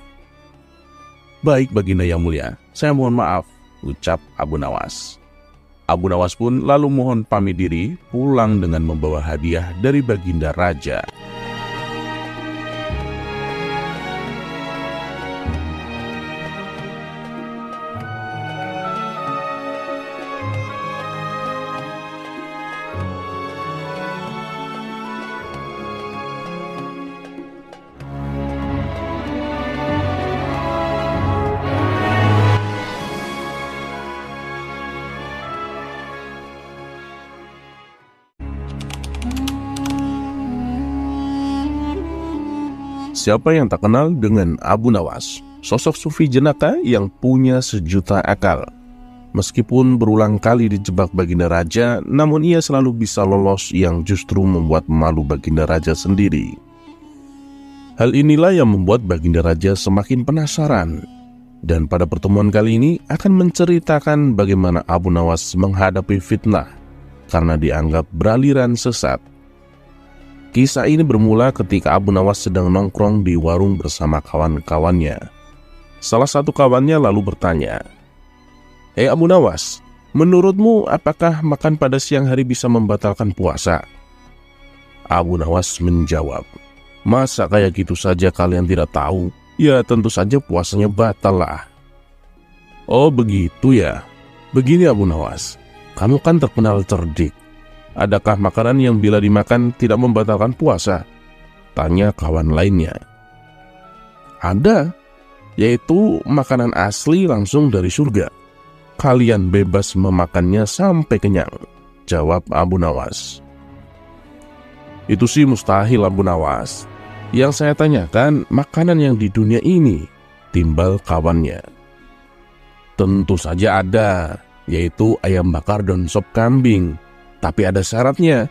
[SPEAKER 1] Baik Baginda yang mulia, saya mohon maaf, ucap Abu Nawas. Abu Nawas pun lalu mohon pamit diri, pulang dengan membawa hadiah dari Baginda Raja. Siapa yang tak kenal dengan Abu Nawas, sosok sufi jenaka yang punya sejuta akal. Meskipun berulang kali dijebak Baginda Raja, namun ia selalu bisa lolos yang justru membuat malu Baginda Raja sendiri. Hal inilah yang membuat Baginda Raja semakin penasaran. Dan pada pertemuan kali ini akan menceritakan bagaimana Abu Nawas menghadapi fitnah karena dianggap beraliran sesat. Kisah ini bermula ketika Abu Nawas sedang nongkrong di warung bersama kawan-kawannya. Salah satu kawannya lalu bertanya, "Hei Abu Nawas, menurutmu apakah makan pada siang hari bisa membatalkan puasa?" Abu Nawas menjawab, "Masa kayak gitu saja kalian tidak tahu? Ya tentu saja puasanya batal lah." "Oh begitu ya. Begini Abu Nawas, kamu kan terkenal cerdik. Adakah makanan yang bila dimakan tidak membatalkan puasa?" tanya kawan lainnya. "Ada, yaitu makanan asli langsung dari surga. Kalian bebas memakannya sampai kenyang," jawab Abu Nawas. "Itu sih mustahil Abu Nawas. Yang saya tanyakan makanan yang di dunia ini," timbal kawannya. "Tentu saja ada, yaitu ayam bakar dan sop kambing. Tapi ada syaratnya,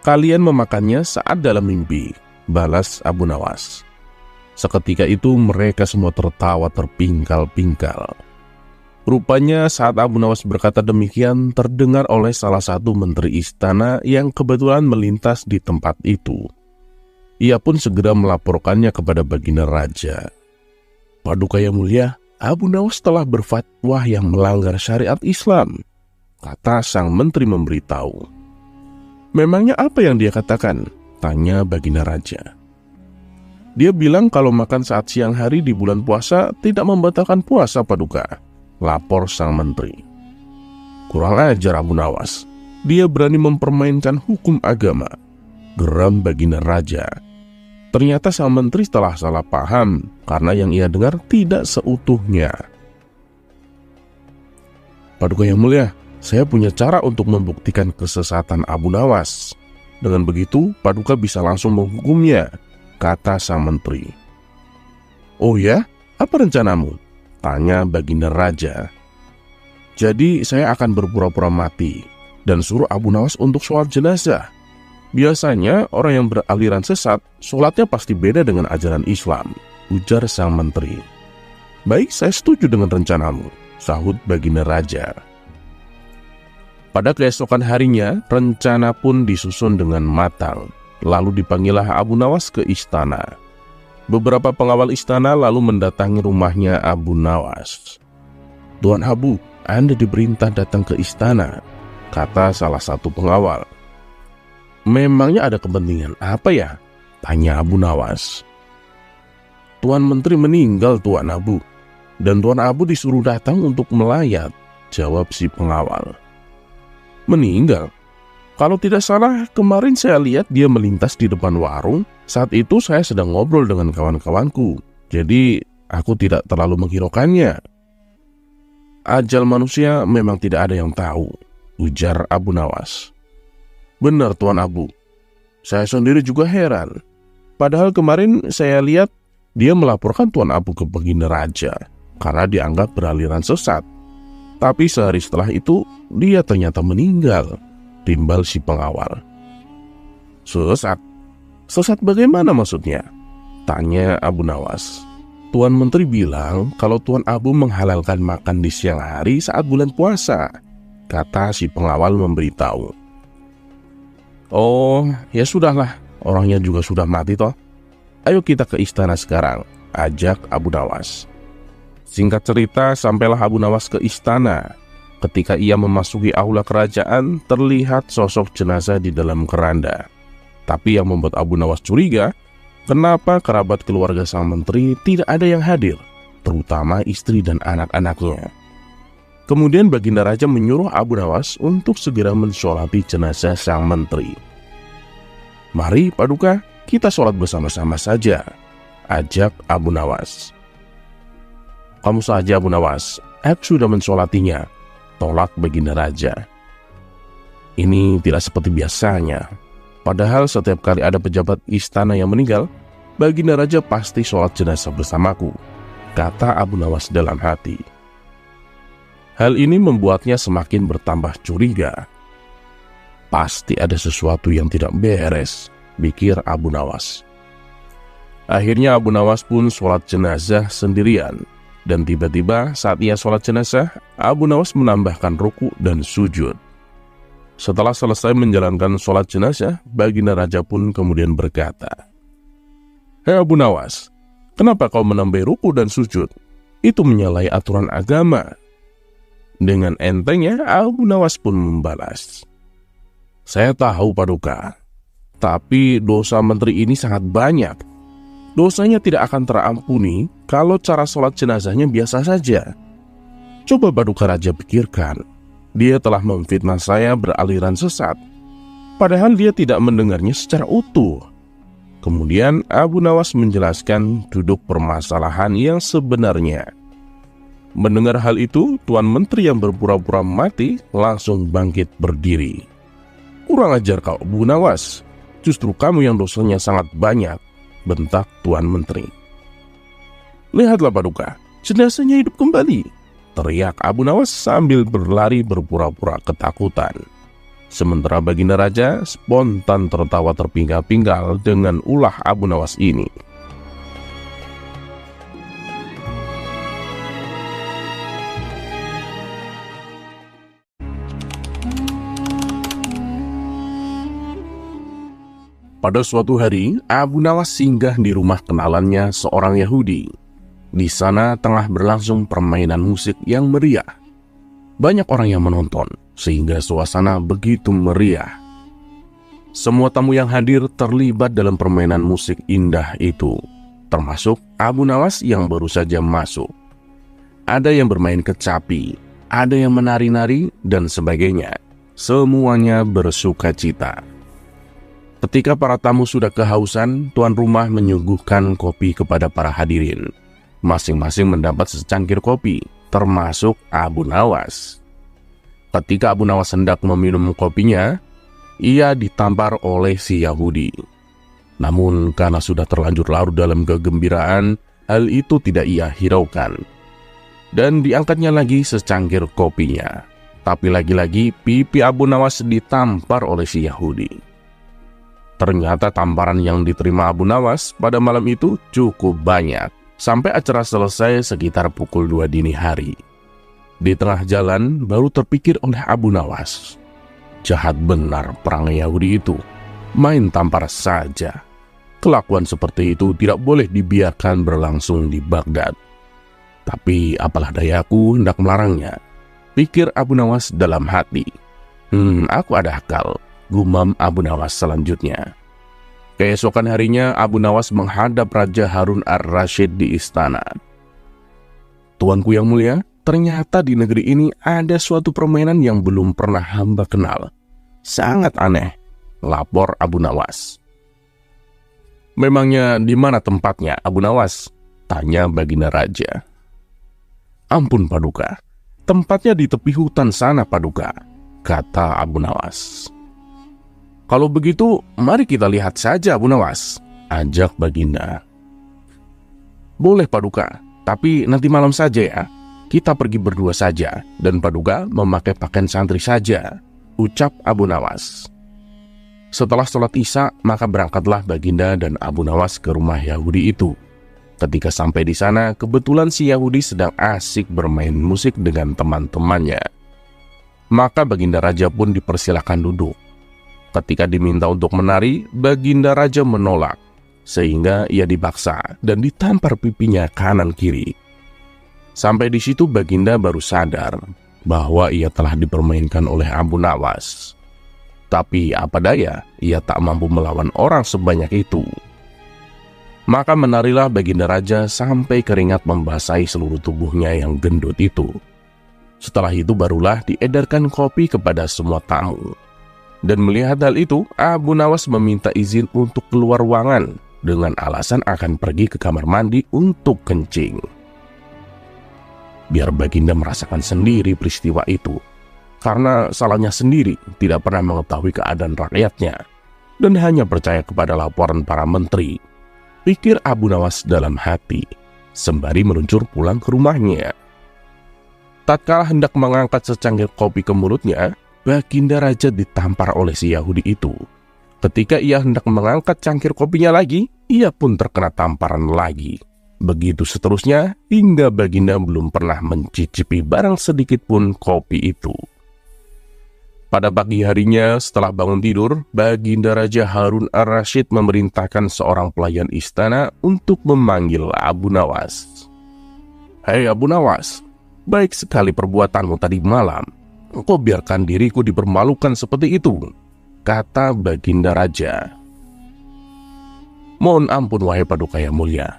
[SPEAKER 1] kalian memakannya saat dalam mimpi," balas Abu Nawas. Seketika itu mereka semua tertawa terpingkal-pingkal. Rupanya saat Abu Nawas berkata demikian terdengar oleh salah satu menteri istana yang kebetulan melintas di tempat itu. Ia pun segera melaporkannya kepada baginda raja. Paduka yang mulia, Abu Nawas telah berfatwa yang melanggar syariat Islam, kata sang menteri memberitahu. Memangnya apa yang dia katakan? Tanya baginda raja. Dia bilang kalau makan saat siang hari di bulan puasa tidak membatalkan puasa, Paduka, lapor sang menteri. Kurang ajar Abu Nawas, dia berani mempermainkan hukum agama, geram baginda raja. Ternyata sang menteri telah salah paham karena yang ia dengar tidak seutuhnya. Paduka yang mulia, saya punya cara untuk membuktikan kesesatan Abu Nawas. Dengan begitu, Paduka bisa langsung menghukumnya, kata sang menteri. Oh ya, apa rencanamu? Tanya baginda raja. Jadi saya akan berpura-pura mati dan suruh Abu Nawas untuk sholat jenazah. Biasanya orang yang beraliran sesat, sholatnya pasti beda dengan ajaran Islam, ujar sang menteri. Baik, saya setuju dengan rencanamu, sahut baginda raja. Pada keesokan harinya, rencana pun disusun dengan matang. Lalu dipanggillah Abu Nawas ke istana. Beberapa pengawal istana lalu mendatangi rumahnya Abu Nawas. Tuan Abu, Anda diperintah datang ke istana, kata salah satu pengawal. Memangnya ada kepentingan apa ya? Tanya Abu Nawas. Tuan Menteri meninggal, Tuan Abu, dan Tuan Abu disuruh datang untuk melayat, jawab si pengawal. Meninggal? Kalau tidak salah, kemarin saya lihat dia melintas di depan warung. Saat itu saya sedang ngobrol dengan kawan-kawanku, jadi aku tidak terlalu menghiraukannya. Ajal manusia memang tidak ada yang tahu, ujar Abu Nawas. Benar, Tuan Abu. Saya sendiri juga heran. Padahal kemarin saya lihat dia melaporkan Tuan Abu ke baginda raja karena dianggap beraliran sesat. Tapi sehari setelah itu, dia ternyata meninggal, timbal si pengawal. Sesat? Sesat bagaimana maksudnya? Tanya Abu Nawas. Tuan Menteri bilang kalau Tuan Abu menghalalkan makan di siang hari saat bulan puasa, kata si pengawal memberitahu. Oh, ya sudahlah, orangnya juga sudah mati toh. Ayo kita ke istana sekarang, ajak Abu Nawas. Singkat cerita, sampailah Abu Nawas ke istana. Ketika ia memasuki aula kerajaan, terlihat sosok jenazah di dalam keranda. Tapi yang membuat Abu Nawas curiga, kenapa kerabat keluarga sang menteri tidak ada yang hadir, terutama istri dan anak-anaknya. Kemudian baginda raja menyuruh Abu Nawas untuk segera mensolati jenazah sang menteri. Mari Paduka, kita sholat bersama-sama saja, ajak Abu Nawas. Kamu saja Abu Nawas, aku sudah mensolatinya, tolak baginda raja. Ini tidak seperti biasanya. Padahal setiap kali ada pejabat istana yang meninggal, baginda raja pasti sholat jenazah bersamaku, kata Abu Nawas dalam hati. Hal ini membuatnya semakin bertambah curiga. Pasti ada sesuatu yang tidak beres, pikir Abu Nawas. Akhirnya Abu Nawas pun sholat jenazah sendirian. Dan tiba-tiba saat ia sholat jenazah, Abu Nawas menambahkan ruku dan sujud. Setelah selesai menjalankan sholat jenazah, baginda raja pun kemudian berkata, Hei Abu Nawas, kenapa kau menambah ruku dan sujud? Itu menyalahi aturan agama. Dengan entengnya, Abu Nawas pun membalas, saya tahu Paduka, tapi dosa menteri ini sangat banyak. Dosanya tidak akan terampuni kalau cara sholat jenazahnya biasa saja. Coba Paduka Raja pikirkan, dia telah memfitnah saya beraliran sesat, padahal dia tidak mendengarnya secara utuh. Kemudian Abu Nawas menjelaskan duduk permasalahan yang sebenarnya. Mendengar hal itu, Tuan Menteri yang berpura-pura mati langsung bangkit berdiri. Kurang ajar kau, Abu Nawas. Justru kamu yang dosanya sangat banyak, bentak Tuan Menteri. Lihatlah Paduka, jenazahnya hidup kembali, teriak Abu Nawas sambil berlari berpura-pura ketakutan. Sementara baginda raja spontan tertawa terpinggal-pinggal dengan ulah Abu Nawas ini. Pada suatu hari, Abu Nawas singgah di rumah kenalannya seorang Yahudi. Di sana tengah berlangsung permainan musik yang meriah. Banyak orang yang menonton, sehingga suasana begitu meriah. Semua tamu yang hadir terlibat dalam permainan musik indah itu, termasuk Abu Nawas yang baru saja masuk. Ada yang bermain kecapi, ada yang menari-nari, dan sebagainya. Semuanya bersuka cita. Ketika para tamu sudah kehausan, tuan rumah menyuguhkan kopi kepada para hadirin. Masing-masing mendapat secangkir kopi, termasuk Abu Nawas. Ketika Abu Nawas hendak meminum kopinya, ia ditampar oleh si Yahudi. Namun karena sudah terlanjur larut dalam kegembiraan, hal itu tidak ia hiraukan. Dan diangkatnya lagi secangkir kopinya. Tapi lagi-lagi pipi Abu Nawas ditampar oleh si Yahudi. Ternyata tamparan yang diterima Abu Nawas pada malam itu cukup banyak, sampai acara selesai sekitar pukul 2 dini hari. Di tengah jalan baru terpikir oleh Abu Nawas, jahat benar perangai Yahudi itu, main tampar saja. Kelakuan seperti itu tidak boleh dibiarkan berlangsung di Baghdad. Tapi apalah dayaku hendak melarangnya, pikir Abu Nawas dalam hati. Aku ada akal, gumam Abu Nawas selanjutnya. Keesokan harinya Abu Nawas menghadap Raja Harun ar-Rasyid di istana. Tuanku yang mulia, ternyata di negeri ini ada suatu permainan yang belum pernah hamba kenal. Sangat aneh, lapor Abu Nawas. Memangnya di mana tempatnya, Abu Nawas? Tanya baginda raja. Ampun Paduka, tempatnya di tepi hutan sana Paduka, kata Abu Nawas. Kalau begitu, mari kita lihat saja Abu Nawas, ajak baginda. Boleh Paduka, tapi nanti malam saja ya. Kita pergi berdua saja, dan Paduka memakai pakaian santri saja, ucap Abu Nawas. Setelah sholat Isya, maka berangkatlah baginda dan Abu Nawas ke rumah Yahudi itu. Ketika sampai di sana, kebetulan si Yahudi sedang asik bermain musik dengan teman-temannya. Maka baginda raja pun dipersilakan duduk. Ketika diminta untuk menari, baginda raja menolak, sehingga ia dipaksa dan ditampar pipinya kanan kiri. Sampai di situ baginda baru sadar bahwa ia telah dipermainkan oleh Abu Nawas. Tapi apa daya, ia tak mampu melawan orang sebanyak itu. Maka menarilah baginda raja sampai keringat membasahi seluruh tubuhnya yang gendut itu. Setelah itu barulah diedarkan kopi kepada semua tamu. Dan melihat hal itu, Abu Nawas meminta izin untuk keluar ruangan dengan alasan akan pergi ke kamar mandi untuk kencing. Biar baginda merasakan sendiri peristiwa itu, karena salahnya sendiri tidak pernah mengetahui keadaan rakyatnya dan hanya percaya kepada laporan para menteri, pikir Abu Nawas dalam hati, sembari meluncur pulang ke rumahnya. Tatkala hendak mengangkat secangkir kopi ke mulutnya, baginda raja ditampar oleh si Yahudi itu. Ketika ia hendak mengangkat cangkir kopinya lagi, ia pun terkena tamparan lagi. Begitu seterusnya, hingga baginda belum pernah mencicipi barang sedikit pun kopi itu. Pada pagi harinya, setelah bangun tidur, baginda Raja Harun ar-Rasyid memerintahkan seorang pelayan istana untuk memanggil Abu Nawas. Hei Abu Nawas, baik sekali perbuatanmu tadi malam. Engkau biarkan diriku dipermalukan seperti itu, kata baginda raja. Mohon ampun wahai Paduka yang mulia.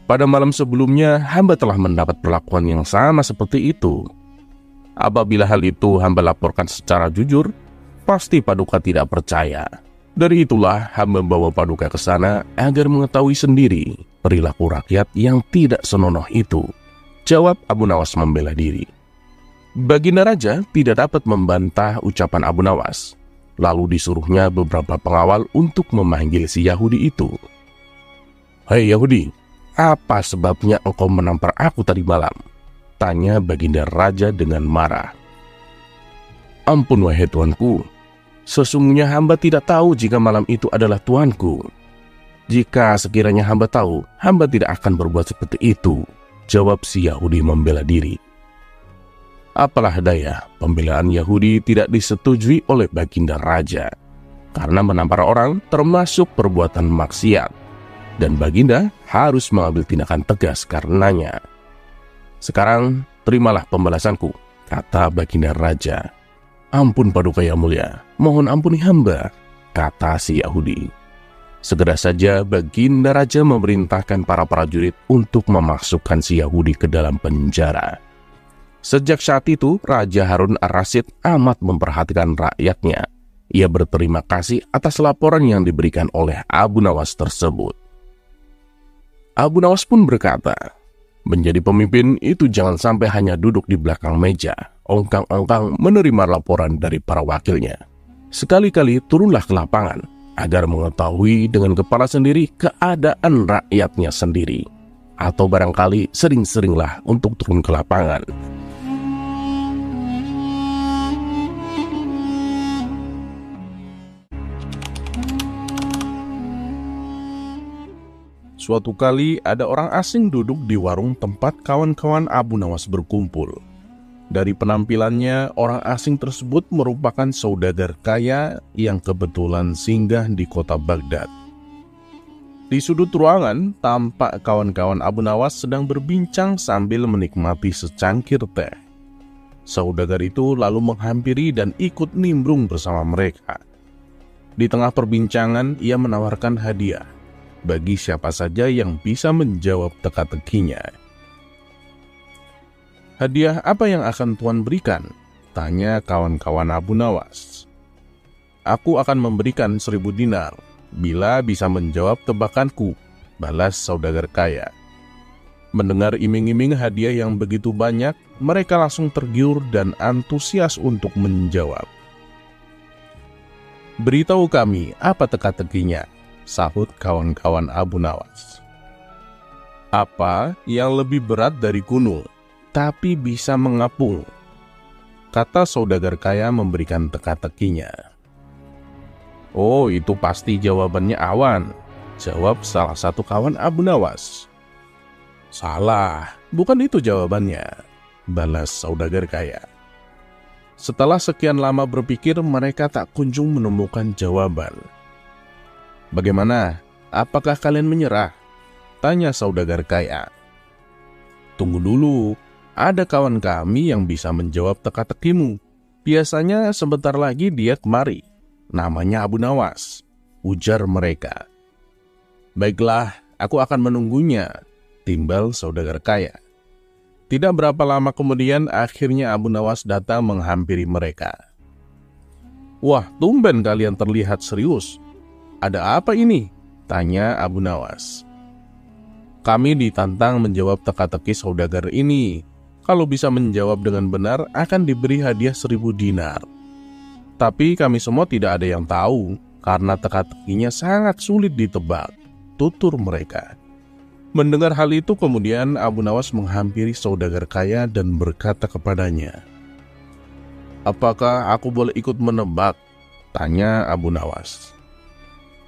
[SPEAKER 1] Pada malam sebelumnya hamba telah mendapat perlakuan yang sama seperti itu. Apabila hal itu hamba laporkan secara jujur, pasti Paduka tidak percaya. Dari itulah hamba membawa Paduka ke sana agar mengetahui sendiri perilaku rakyat yang tidak senonoh itu, jawab Abu Nawas membela diri. Baginda raja tidak dapat membantah ucapan Abu Nawas. Lalu disuruhnya beberapa pengawal untuk memanggil si Yahudi itu. Hei Yahudi, apa sebabnya engkau menampar aku tadi malam? Tanya baginda raja dengan marah. Ampun wahai tuanku, sesungguhnya hamba tidak tahu jika malam itu adalah tuanku. Jika sekiranya hamba tahu, hamba tidak akan berbuat seperti itu, jawab si Yahudi membela diri. Apalah daya, pembelaan Yahudi tidak disetujui oleh baginda raja. karena menampar orang termasuk perbuatan maksiat, dan Baginda harus mengambil tindakan tegas karenanya. Sekarang terimalah pembalasanku, kata Baginda Raja. Ampun Paduka yang mulia, mohon ampuni hamba, kata si Yahudi. Segera saja Baginda Raja memerintahkan para prajurit untuk memasukkan si Yahudi ke dalam penjara. Sejak saat itu, Raja Harun ar-Rasyid amat memperhatikan rakyatnya. Ia berterima kasih atas laporan yang diberikan oleh Abu Nawas tersebut. Abu Nawas pun berkata, menjadi pemimpin itu jangan sampai hanya duduk di belakang meja, ongkang-ongkang menerima laporan dari para wakilnya. Sekali-kali turunlah ke lapangan, agar mengetahui dengan kepala sendiri keadaan rakyatnya sendiri. Atau barangkali sering-seringlah untuk turun ke lapangan. Suatu kali ada orang asing duduk di warung tempat kawan-kawan Abu Nawas berkumpul. Dari penampilannya, orang asing tersebut merupakan saudagar kaya yang kebetulan singgah di kota Baghdad. Di sudut ruangan, tampak kawan-kawan Abu Nawas sedang berbincang sambil menikmati secangkir teh. Saudagar itu lalu menghampiri dan ikut nimbrung bersama mereka. Di tengah perbincangan, ia menawarkan hadiah bagi siapa saja yang bisa menjawab teka-tekinya. Hadiah apa yang akan Tuan berikan? Tanya kawan-kawan Abu Nawas. Aku akan memberikan 1.000 dinar bila bisa menjawab tebakanku, balas saudagar kaya. Mendengar iming-iming hadiah yang begitu banyak, mereka langsung tergiur dan antusias untuk menjawab. Beritahu kami apa teka-tekinya, sahut kawan-kawan Abu Nawas. Apa yang lebih berat dari gunung, tapi bisa mengapung? Kata saudagar kaya memberikan teka-tekinya. Oh, itu pasti jawabannya awan, jawab salah satu kawan Abu Nawas. Salah, bukan itu jawabannya, balas saudagar kaya. Setelah sekian lama berpikir, mereka tak kunjung menemukan jawaban. Bagaimana? Apakah kalian menyerah? Tanya saudagar kaya. Tunggu dulu, ada kawan kami yang bisa menjawab teka-tekimu. Biasanya sebentar lagi dia kemari. Namanya Abu Nawas, ujar mereka. Baiklah, aku akan menunggunya, timbal saudagar kaya. Tidak berapa lama kemudian, akhirnya Abu Nawas datang menghampiri mereka. Wah, tumben kalian terlihat serius. Ada apa ini? Tanya Abu Nawas. Kami ditantang menjawab teka-teki saudagar ini. Kalau bisa menjawab dengan benar, akan diberi hadiah 1.000 dinar. Tapi kami semua tidak ada yang tahu, karena teka-tekinya sangat sulit ditebak, tutur mereka. Mendengar hal itu, kemudian Abu Nawas menghampiri saudagar kaya dan berkata kepadanya. Apakah aku boleh ikut menebak? Tanya Abu Nawas.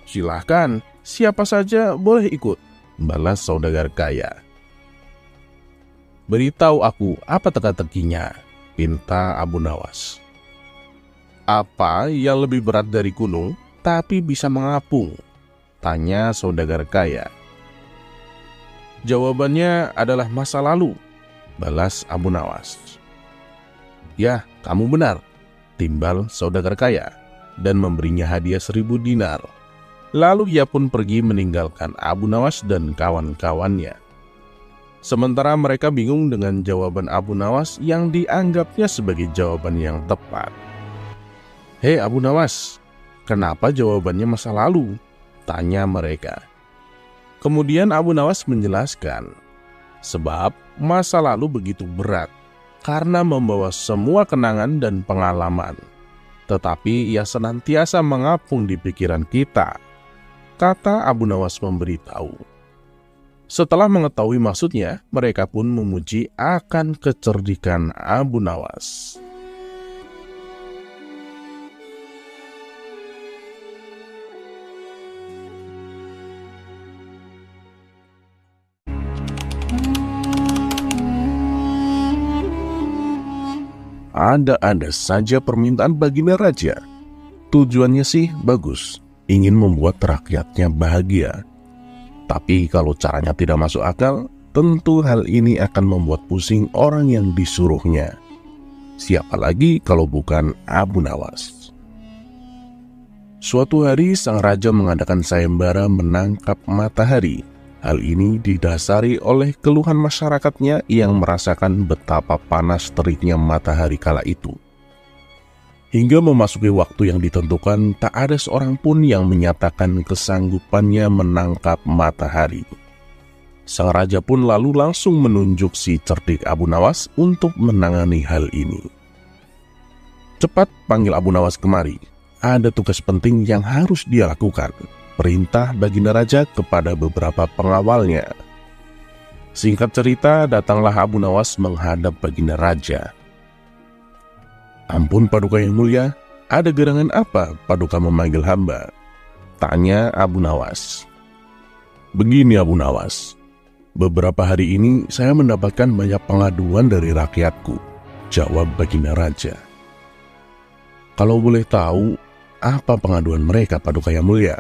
[SPEAKER 1] Silahkan, siapa saja boleh ikut, balas saudagar kaya. Beritahu aku apa teka-tekinya, pinta Abu Nawas. Apa yang lebih berat dari gunung, tapi bisa mengapung? Tanya saudagar kaya. Jawabannya adalah masa lalu, balas Abu Nawas. Ya, kamu benar, timbal saudagar kaya, dan memberinya hadiah 1.000 dinar. Lalu ia pun pergi meninggalkan Abu Nawas dan kawan-kawannya. Sementara mereka bingung dengan jawaban Abu Nawas yang dianggapnya sebagai jawaban yang tepat. Hei Abu Nawas, kenapa jawabannya masa lalu? Tanya mereka. Kemudian Abu Nawas menjelaskan, sebab masa lalu begitu berat karena membawa semua kenangan dan pengalaman. Tetapi ia senantiasa mengapung di pikiran kita, kata Abu Nawas memberitahu. Setelah mengetahui maksudnya, mereka pun memuji akan kecerdikan Abu Nawas. Ada-ada saja permintaan Baginda Raja. Tujuannya sih bagus, ingin membuat rakyatnya bahagia. Tapi kalau caranya tidak masuk akal, tentu hal ini akan membuat pusing orang yang disuruhnya. Siapa lagi kalau bukan Abu Nawas. Suatu hari sang raja mengadakan sayembara menangkap matahari. Hal ini didasari oleh keluhan masyarakatnya yang merasakan betapa panas teriknya matahari kala itu. Hingga memasuki waktu yang ditentukan, tak ada seorang pun yang menyatakan kesanggupannya menangkap matahari. Sang raja pun lalu langsung menunjuk si cerdik Abu Nawas untuk menangani hal ini. Cepat panggil Abu Nawas kemari, ada tugas penting yang harus dia lakukan. Perintah baginda raja kepada beberapa pengawalnya. Singkat cerita, datanglah Abu Nawas menghadap baginda raja. "Ampun Paduka yang mulia, ada gerangan apa Paduka memanggil hamba?" tanya Abu Nawas. "Begini Abu Nawas, beberapa hari ini saya mendapatkan banyak pengaduan dari rakyatku," jawab baginda raja. "Kalau boleh tahu, apa pengaduan mereka Paduka yang mulia?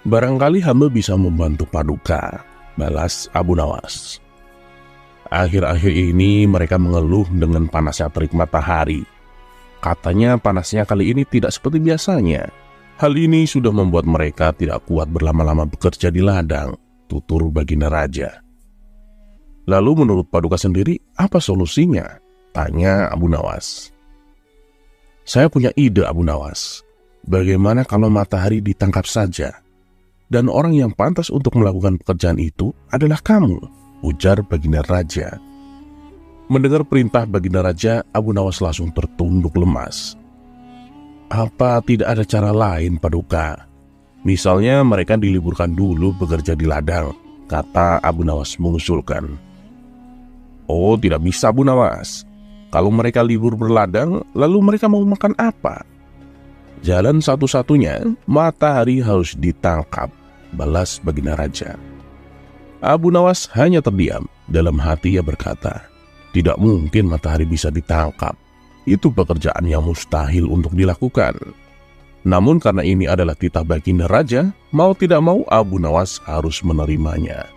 [SPEAKER 1] Barangkali hamba bisa membantu Paduka," balas Abu Nawas. "Akhir-akhir ini mereka mengeluh dengan panasnya terik matahari. Katanya panasnya kali ini tidak seperti biasanya. Hal ini sudah membuat mereka tidak kuat berlama-lama bekerja di ladang," tutur baginda raja. "Lalu menurut Paduka sendiri, apa solusinya?" tanya Abu Nawas. "Saya punya ide Abu Nawas. Bagaimana kalau matahari ditangkap saja? Dan orang yang pantas untuk melakukan pekerjaan itu adalah kamu," ujar baginda raja. Mendengar perintah baginda raja, Abu Nawas langsung tertunduk lemas. "Apa tidak ada cara lain Paduka? Misalnya mereka diliburkan dulu bekerja di ladang," kata Abu Nawas mengusulkan. "Oh, tidak bisa Abu Nawas. Kalau mereka libur berladang, lalu mereka mau makan apa? Jalan satu-satunya, matahari harus ditangkap," balas baginda raja. Abu Nawas hanya terdiam. Dalam hati ia berkata, "Tidak mungkin matahari bisa ditangkap. Itu pekerjaan yang mustahil untuk dilakukan." Namun karena ini adalah titah baginda raja, mau tidak mau Abu Nawas harus menerimanya.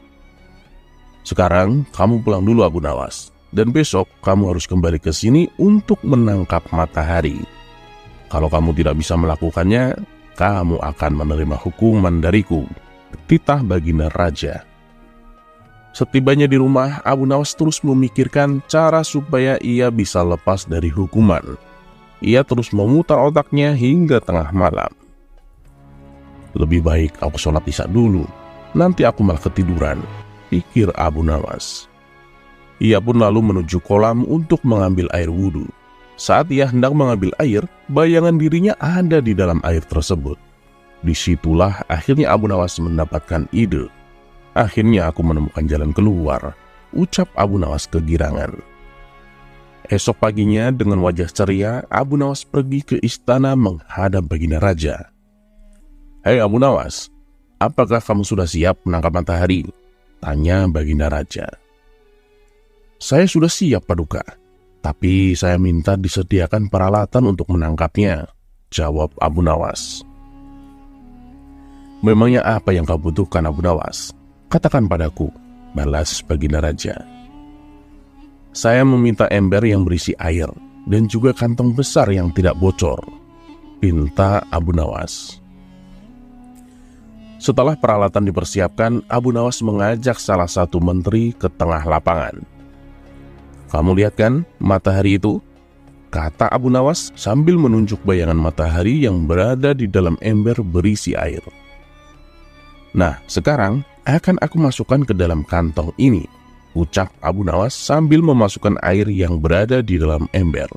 [SPEAKER 1] "Sekarang kamu pulang dulu Abu Nawas, dan besok kamu harus kembali ke sini untuk menangkap matahari. Kalau kamu tidak bisa melakukannya, kamu akan menerima hukuman dariku," titah baginda raja. Setibanya di rumah, Abu Nawas terus memikirkan cara supaya ia bisa lepas dari hukuman. Ia terus memutar otaknya hingga tengah malam. "Lebih baik aku sholat isya dulu, nanti aku malah ketiduran," pikir Abu Nawas. Ia pun lalu menuju kolam untuk mengambil air wudhu. Saat ia hendak mengambil air, bayangan dirinya ada di dalam air tersebut. Disitulah akhirnya Abu Nawas mendapatkan ide. "Akhirnya aku menemukan jalan keluar," ucap Abu Nawas kegirangan. Esok paginya dengan wajah ceria, Abu Nawas pergi ke istana menghadap baginda raja. "Hei Abu Nawas, apakah kamu sudah siap menangkap matahari?" tanya baginda raja. "Saya sudah siap Paduka, tapi saya minta disediakan peralatan untuk menangkapnya," jawab Abu Nawas. "Memangnya apa yang kau butuhkan Abu Nawas? Katakan padaku," balas baginda raja. "Saya meminta ember yang berisi air dan juga kantong besar yang tidak bocor," pinta Abu Nawas. Setelah peralatan dipersiapkan, Abu Nawas mengajak salah satu menteri ke tengah lapangan. "Kamu lihat kan matahari itu?" kata Abu Nawas sambil menunjuk bayangan matahari yang berada di dalam ember berisi air. "Nah, sekarang akan aku masukkan ke dalam kantong ini," ucap Abu Nawas sambil memasukkan air yang berada di dalam ember.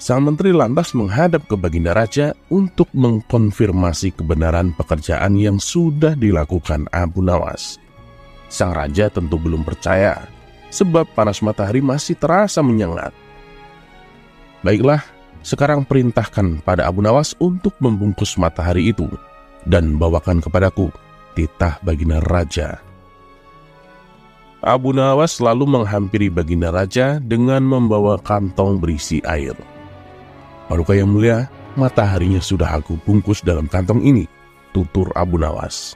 [SPEAKER 1] Sang menteri lantas menghadap ke baginda raja untuk mengkonfirmasi kebenaran pekerjaan yang sudah dilakukan Abu Nawas. Sang raja tentu belum percaya, sebab panas matahari masih terasa menyengat. "Baiklah, sekarang perintahkan pada Abu Nawas untuk membungkus matahari itu dan bawakan kepadaku," titah baginda raja. Abu Nawas lalu menghampiri baginda raja dengan membawa kantong berisi air. "Paduka yang mulia, Mataharinya sudah aku bungkus dalam kantong ini, tutur Abu Nawas.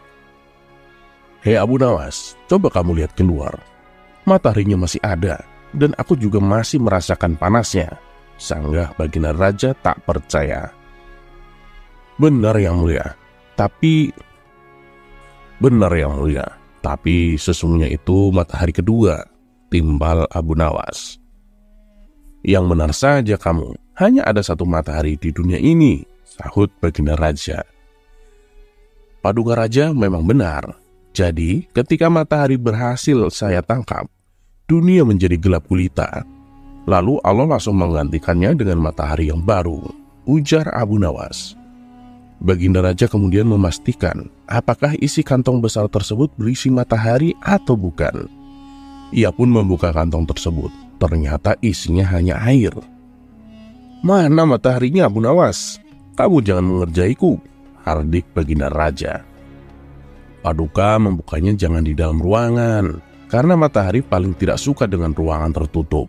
[SPEAKER 1] Hei Abu Nawas, coba kamu lihat keluar. Mataharinya masih ada, dan aku juga masih merasakan panasnya, sanggah Baginda Raja tak percaya. Benar yang mulia, tapi sesungguhnya itu matahari kedua, timbal Abu Nawas. Yang benar saja kamu, hanya ada satu matahari di dunia ini, sahut Baginda Raja. Paduka Raja memang benar. Jadi, ketika matahari berhasil saya tangkap, dunia menjadi gelap gulita. Lalu Allah langsung menggantikannya dengan matahari yang baru, ujar Abu Nawas. Baginda Raja kemudian memastikan apakah isi kantong besar tersebut berisi matahari atau bukan. Ia pun membuka kantong tersebut. Ternyata isinya hanya air. Mana mataharinya Abu Nawas? Kamu jangan mengerjaiku, hardik Baginda Raja. Paduka membukanya jangan di dalam ruangan, karena matahari paling tidak suka dengan ruangan tertutup.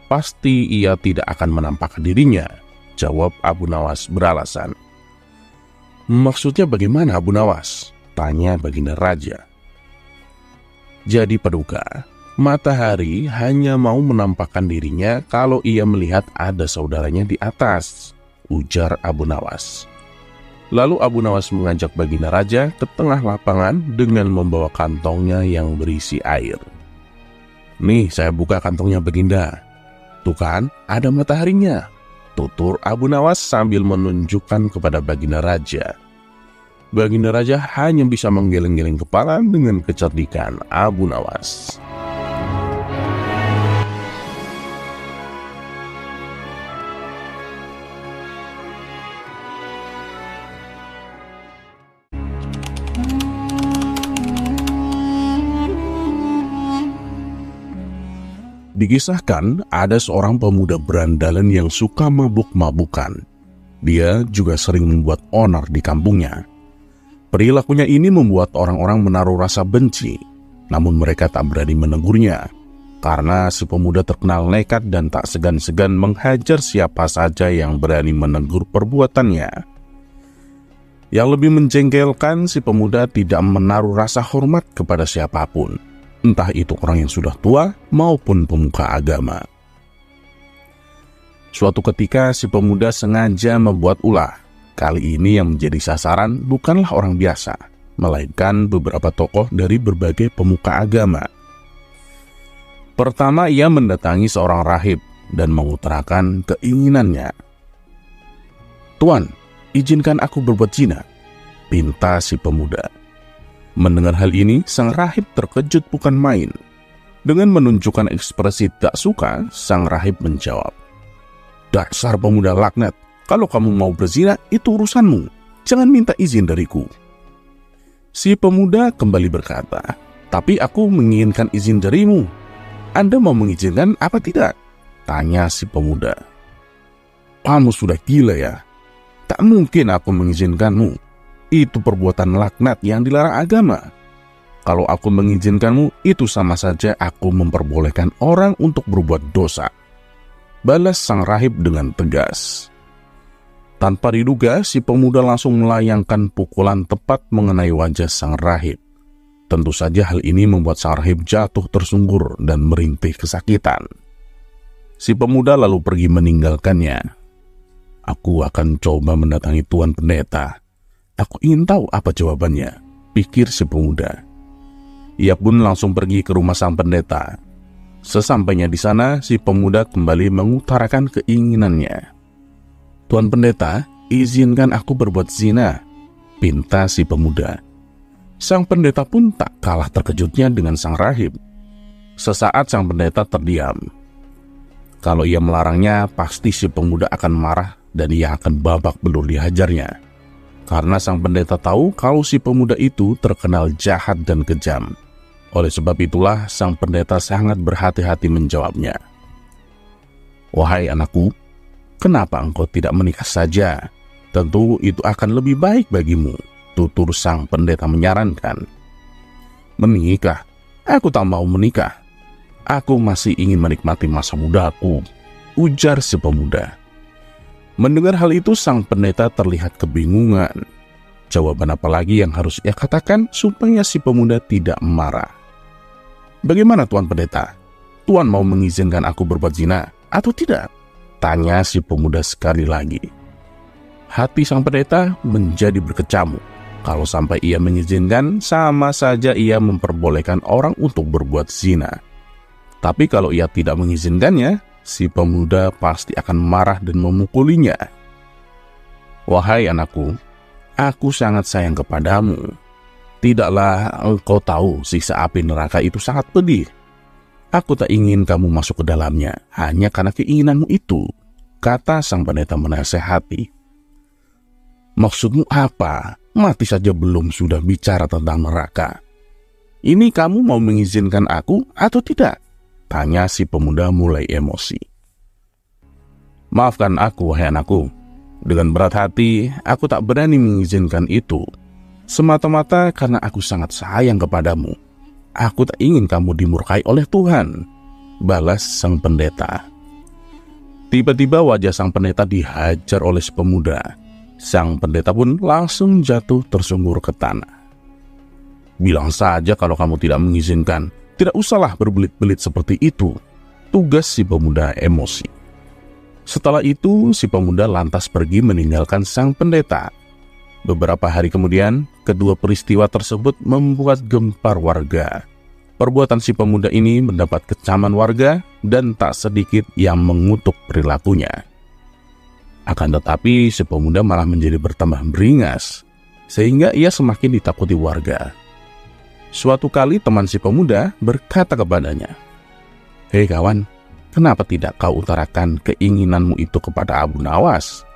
[SPEAKER 1] Pasti ia tidak akan menampakkan dirinya, jawab Abu Nawas beralasan. Maksudnya bagaimana Abu Nawas? Tanya Baginda Raja. Jadi Paduka, matahari hanya mau menampakkan dirinya kalau ia melihat ada saudaranya di atas, ujar Abu Nawas. Lalu Abu Nawas mengajak Baginda Raja ke tengah lapangan dengan membawa kantongnya yang berisi air. Nih saya buka kantongnya Baginda. Tuh kan, ada mataharinya, tutur Abu Nawas sambil menunjukkan kepada Baginda Raja. Baginda Raja hanya bisa menggeleng-geleng kepala dengan kecerdikan Abu Nawas. Dikisahkan ada seorang pemuda berandalan yang suka mabuk-mabukan. Dia juga sering membuat onar di kampungnya. Perilakunya ini membuat orang-orang menaruh rasa benci, namun mereka tak berani menegurnya, karena si pemuda terkenal nekat dan tak segan-segan menghajar siapa saja yang berani menegur perbuatannya. Yang lebih menjengkelkan, si pemuda tidak menaruh rasa hormat kepada siapapun, entah itu orang yang sudah tua maupun pemuka agama. Suatu ketika si pemuda sengaja membuat ulah. Kali ini yang menjadi sasaran bukanlah orang biasa, melainkan beberapa tokoh dari berbagai pemuka agama. Pertama ia mendatangi seorang rahib dan mengutarakan keinginannya. Tuan, izinkan aku berbuat zina, pinta si pemuda. Mendengar hal ini, sang rahib terkejut bukan main. Dengan menunjukkan ekspresi tak suka, sang rahib menjawab, dasar pemuda laknat, kalau kamu mau berzina, itu urusanmu. Jangan minta izin dariku. Si pemuda kembali berkata, tapi aku menginginkan izin darimu. Anda mau mengizinkan apa tidak? Tanya si pemuda. Kamu sudah gila ya? Tak mungkin aku mengizinkanmu. Itu perbuatan laknat yang dilarang agama. Kalau aku mengizinkanmu, itu sama saja aku memperbolehkan orang untuk berbuat dosa. Balas sang rahib dengan tegas. Tanpa diduga, si pemuda langsung melayangkan pukulan tepat mengenai wajah sang rahib. Tentu saja hal ini membuat sang rahib jatuh tersungkur dan merintih kesakitan. Si pemuda lalu pergi meninggalkannya. Aku akan coba mendatangi Tuan Pendeta. Aku ingin tahu apa jawabannya, pikir si pemuda. Ia pun langsung pergi ke rumah sang pendeta. Sesampainya di sana, si pemuda kembali mengutarakan keinginannya. Tuan Pendeta, izinkan aku berbuat zina, pinta si pemuda. Sang pendeta pun tak kalah terkejutnya dengan sang rahib. Sesaat sang pendeta terdiam. Kalau ia melarangnya, pasti si pemuda akan marah dan ia akan babak belur dihajarnya. Karena sang pendeta tahu kalau si pemuda itu terkenal jahat dan kejam. Oleh sebab itulah sang pendeta sangat berhati-hati menjawabnya. Wahai anakku, kenapa engkau tidak menikah saja? Tentu itu akan lebih baik bagimu, tutur sang pendeta menyarankan. Menikah? Aku tak mau menikah. Aku masih ingin menikmati masa mudaku, ujar si pemuda. Mendengar hal itu, sang pendeta terlihat kebingungan. Jawaban apa lagi yang harus ia katakan supaya si pemuda tidak marah? "Bagaimana Tuan Pendeta? Tuan mau mengizinkan aku berbuat zina atau tidak?" tanya si pemuda sekali lagi. Hati sang pendeta menjadi berkecamuk. Kalau sampai ia mengizinkan, sama saja ia memperbolehkan orang untuk berbuat zina. Tapi kalau ia tidak mengizinkannya, si pemuda pasti akan marah dan memukulinya. "Wahai anakku, aku sangat sayang kepadamu. Tidaklah engkau tahu siksa api neraka itu sangat pedih. Aku tak ingin kamu masuk ke dalamnya hanya karena keinginanmu itu," kata sang pendeta menasehati. "Maksudmu apa? Mati saja belum sudah bicara tentang neraka. Ini kamu mau mengizinkan aku atau tidak?" tanya si pemuda mulai emosi. "Maafkan aku, wahai anakku. Dengan berat hati, aku tak berani mengizinkan itu. Semata-mata karena aku sangat sayang kepadamu. Aku tak ingin kamu dimurkai oleh Tuhan," balas sang pendeta. Tiba-tiba wajah sang pendeta dihajar oleh si pemuda. Sang pendeta pun langsung jatuh tersungkur ke tanah. "Bilang saja kalau kamu tidak mengizinkan. Tidak usahlah berbelit-belit seperti itu," tugas si pemuda emosi. Setelah itu, si pemuda lantas pergi meninggalkan sang pendeta. Beberapa hari kemudian, kedua peristiwa tersebut membuat gempar warga. Perbuatan si pemuda ini mendapat kecaman warga dan tak sedikit yang mengutuk perilakunya. Akan tetapi, si pemuda malah menjadi bertambah beringas, sehingga ia semakin ditakuti warga. Suatu kali teman si pemuda berkata kepadanya, "Hei kawan, kenapa tidak kau utarakan keinginanmu itu kepada Abu Nawas?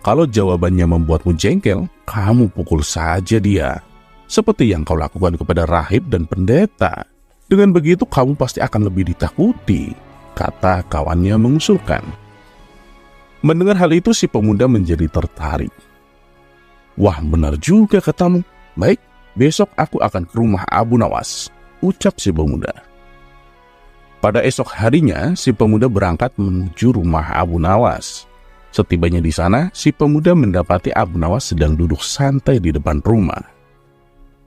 [SPEAKER 1] Kalau jawabannya membuatmu jengkel, kamu pukul saja dia, seperti yang kau lakukan kepada rahib dan pendeta. Dengan begitu kamu pasti akan lebih ditakuti," kata kawannya mengusulkan. Mendengar hal itu, si pemuda menjadi tertarik. "Wah, benar juga katamu. Baik, besok aku akan ke rumah Abu Nawas," ucap si pemuda. Pada esok harinya, si pemuda berangkat menuju rumah Abu Nawas. Setibanya di sana, si pemuda mendapati Abu Nawas sedang duduk santai di depan rumah.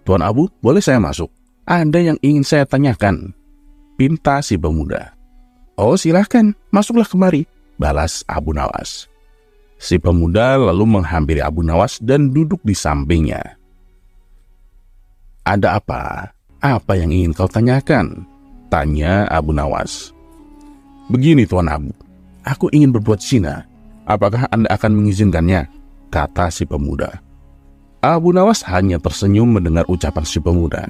[SPEAKER 1] "Tuan Abu, boleh saya masuk? Ada yang ingin saya tanyakan," pinta si pemuda. "Oh, silahkan, masuklah kemari," balas Abu Nawas. Si pemuda lalu menghampiri Abu Nawas dan duduk di sampingnya. "Ada apa? Apa yang ingin kau tanyakan?" tanya Abu Nawas. "Begini Tuan Abu, aku ingin berbuat zina. Apakah Anda akan mengizinkannya?" kata si pemuda. Abu Nawas hanya tersenyum mendengar ucapan si pemuda.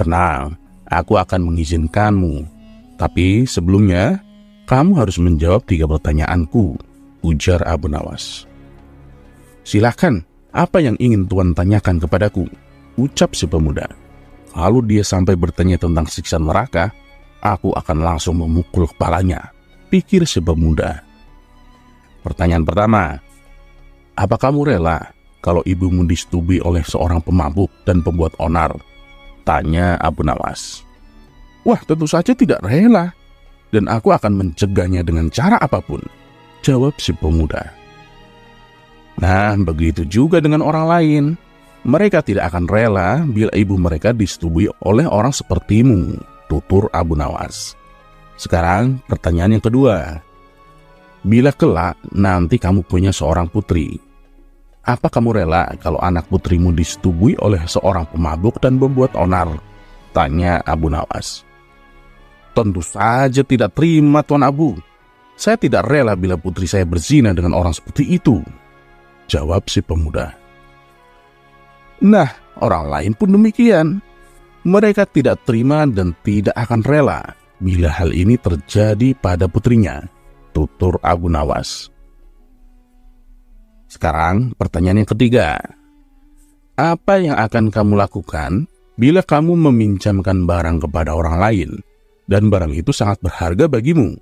[SPEAKER 1] "Tenang, aku akan mengizinkanmu. Tapi sebelumnya, kamu harus menjawab 3 pertanyaanku," ujar Abu Nawas. "Silahkan, apa yang ingin Tuan tanyakan kepadaku?" ucap si pemuda. "Kalau dia sampai bertanya tentang siksa neraka, aku akan langsung memukul kepalanya," pikir si pemuda. Pertanyaan pertama, "Apa kamu rela kalau ibumu disetubui oleh seorang pemabuk dan pembuat onar?" tanya Abu Nawas. "Wah, tentu saja tidak rela. Dan aku akan mencegahnya dengan cara apapun," jawab si pemuda. "Nah, begitu juga dengan orang lain. Mereka tidak akan rela bila ibu mereka disetubui oleh orang sepertimu," tutur Abu Nawas. "Sekarang pertanyaan yang kedua. Bila kelak nanti kamu punya seorang putri, apa kamu rela kalau anak putrimu disetubui oleh seorang pemabuk dan pembuat onar?" tanya Abu Nawas. "Tentu saja tidak terima, Tuan Abu. Saya tidak rela bila putri saya berzina dengan orang seperti itu," jawab si pemuda. Nah, orang lain pun demikian. Mereka tidak terima dan tidak akan rela bila hal ini terjadi pada putrinya, tutur Abu Nawas. Sekarang pertanyaan yang ketiga. Apa yang akan kamu lakukan bila kamu meminjamkan barang kepada orang lain dan barang itu sangat berharga bagimu?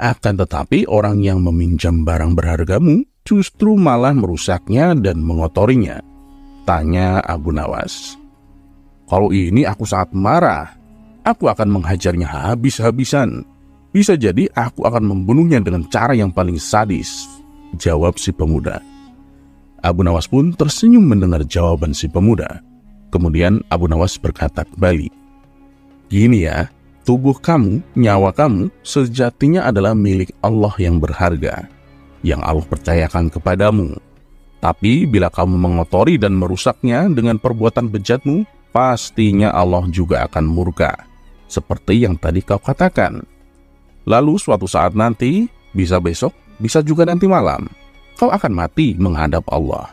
[SPEAKER 1] Akan tetapi orang yang meminjam barang berhargamu justru malah merusaknya dan mengotorinya, tanya Abu Nawas. Kalau ini aku sangat marah. Aku akan menghajarnya habis-habisan. Bisa jadi aku akan membunuhnya dengan cara yang paling sadis, jawab si pemuda. Abu Nawas pun tersenyum mendengar jawaban si pemuda. Kemudian Abu Nawas berkata kembali, "Gini ya, tubuh kamu, nyawa kamu, sejatinya adalah milik Allah yang berharga, yang Allah percayakan kepadamu. Tapi bila kamu mengotori dan merusaknya dengan perbuatan bejatmu, pastinya Allah juga akan murka, seperti yang tadi kau katakan. Lalu suatu saat nanti, bisa besok, bisa juga nanti malam, kau akan mati menghadap Allah.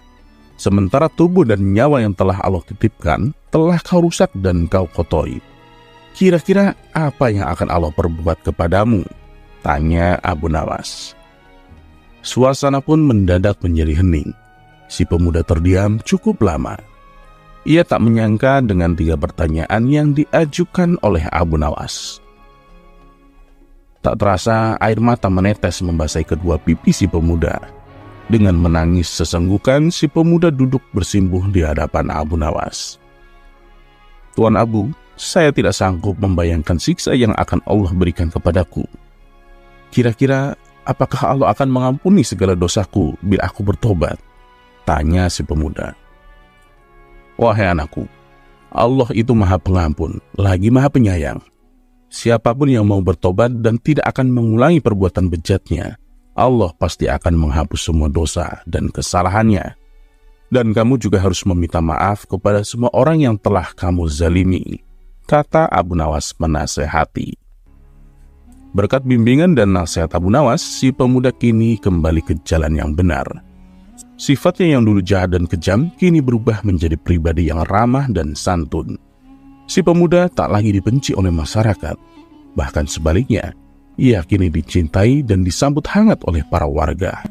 [SPEAKER 1] Sementara tubuh dan nyawa yang telah Allah titipkan, telah kau rusak dan kau kotori. Kira-kira apa yang akan Allah perbuat kepadamu?" tanya Abu Nawas. Suasana pun mendadak menjadi hening. Si pemuda terdiam cukup lama. Ia tak menyangka dengan 3 pertanyaan yang diajukan oleh Abu Nawas. Tak terasa air mata menetes membasahi kedua pipi si pemuda. Dengan menangis sesenggukan, si pemuda duduk bersimpuh di hadapan Abu Nawas. "Tuan Abu, saya tidak sanggup membayangkan siksa yang akan Allah berikan kepadaku. Kira-kira apakah Allah akan mengampuni segala dosaku bila aku bertobat?" tanya si pemuda. "Wahai anakku, Allah itu Maha Pengampun, lagi Maha Penyayang. Siapapun yang mau bertobat dan tidak akan mengulangi perbuatan bejatnya, Allah pasti akan menghapus semua dosa dan kesalahannya. Dan kamu juga harus meminta maaf kepada semua orang yang telah kamu zalimi," kata Abu Nawas menasehati. Berkat bimbingan dan nasihat Abu Nawas, si pemuda kini kembali ke jalan yang benar. Sifatnya yang dulu jahat dan kejam kini berubah menjadi pribadi yang ramah dan santun. Si pemuda tak lagi dibenci oleh masyarakat. Bahkan sebaliknya, ia kini dicintai dan disambut hangat oleh para warga.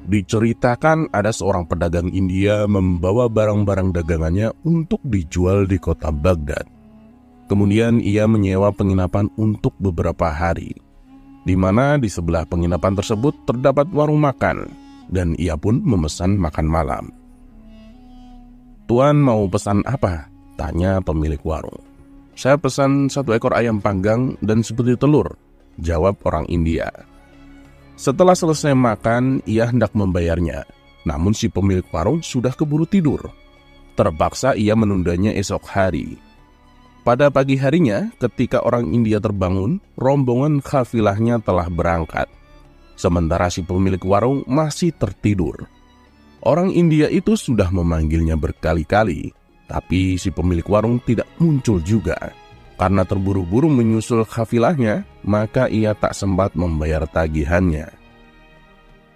[SPEAKER 1] Diceritakan ada seorang pedagang India membawa barang-barang dagangannya untuk dijual di kota Baghdad. Kemudian ia menyewa penginapan untuk beberapa hari, di mana di sebelah penginapan tersebut terdapat warung makan, dan ia pun memesan makan malam. "Tuan mau pesan apa?" tanya pemilik warung. "Saya pesan 1 ekor ayam panggang dan sebutir telur," jawab orang India. Setelah selesai makan, ia hendak membayarnya. Namun si pemilik warung sudah keburu tidur. Terpaksa ia menundanya esok hari. Pada pagi harinya, ketika orang India terbangun, rombongan kafilahnya telah berangkat. Sementara si pemilik warung masih tertidur. Orang India itu sudah memanggilnya berkali-kali, tapi si pemilik warung tidak muncul juga. Karena terburu-buru menyusul kafilahnya, maka ia tak sempat membayar tagihannya.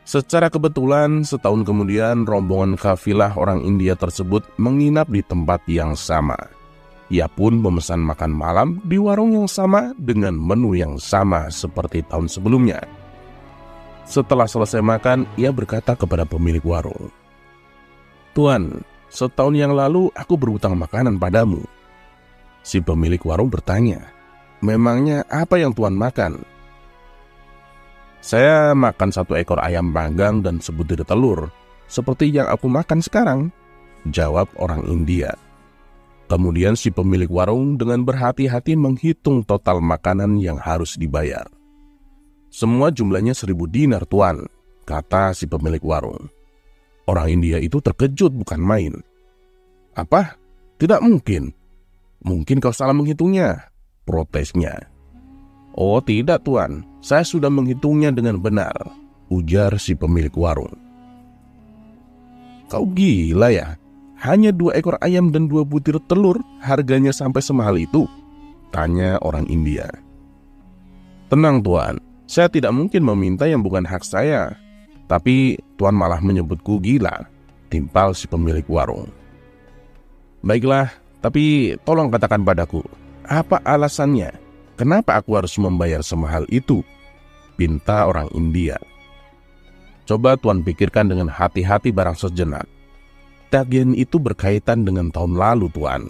[SPEAKER 1] Secara kebetulan, setahun kemudian rombongan kafilah orang India tersebut menginap di tempat yang sama. Ia pun memesan makan malam di warung yang sama dengan menu yang sama seperti tahun sebelumnya. Setelah selesai makan, ia berkata kepada pemilik warung, "Tuan, setahun yang lalu aku berhutang makanan padamu." Si pemilik warung bertanya, "Memangnya apa yang Tuan makan?" "Saya makan 1 ekor ayam panggang dan sebutir telur, seperti yang aku makan sekarang," jawab orang India. Kemudian si pemilik warung dengan berhati-hati menghitung total makanan yang harus dibayar. "Semua jumlahnya 1000 dinar, Tuan," kata si pemilik warung. Orang India itu terkejut bukan main. "Apa? Tidak mungkin. Mungkin kau salah menghitungnya," protesnya. "Oh tidak, Tuan, saya sudah menghitungnya dengan benar," ujar si pemilik warung. "Kau gila ya? Hanya 2 ekor ayam dan 2 butir telur harganya sampai semahal itu?" tanya orang India. "Tenang Tuan, saya tidak mungkin meminta yang bukan hak saya. Tapi Tuan malah menyebutku gila," timpal si pemilik warung. "Baiklah, tapi tolong katakan padaku, apa alasannya? Kenapa aku harus membayar semahal itu?" pinta orang India. "Coba Tuan pikirkan dengan hati-hati barang sejenak. Tagihan itu berkaitan dengan tahun lalu, Tuan.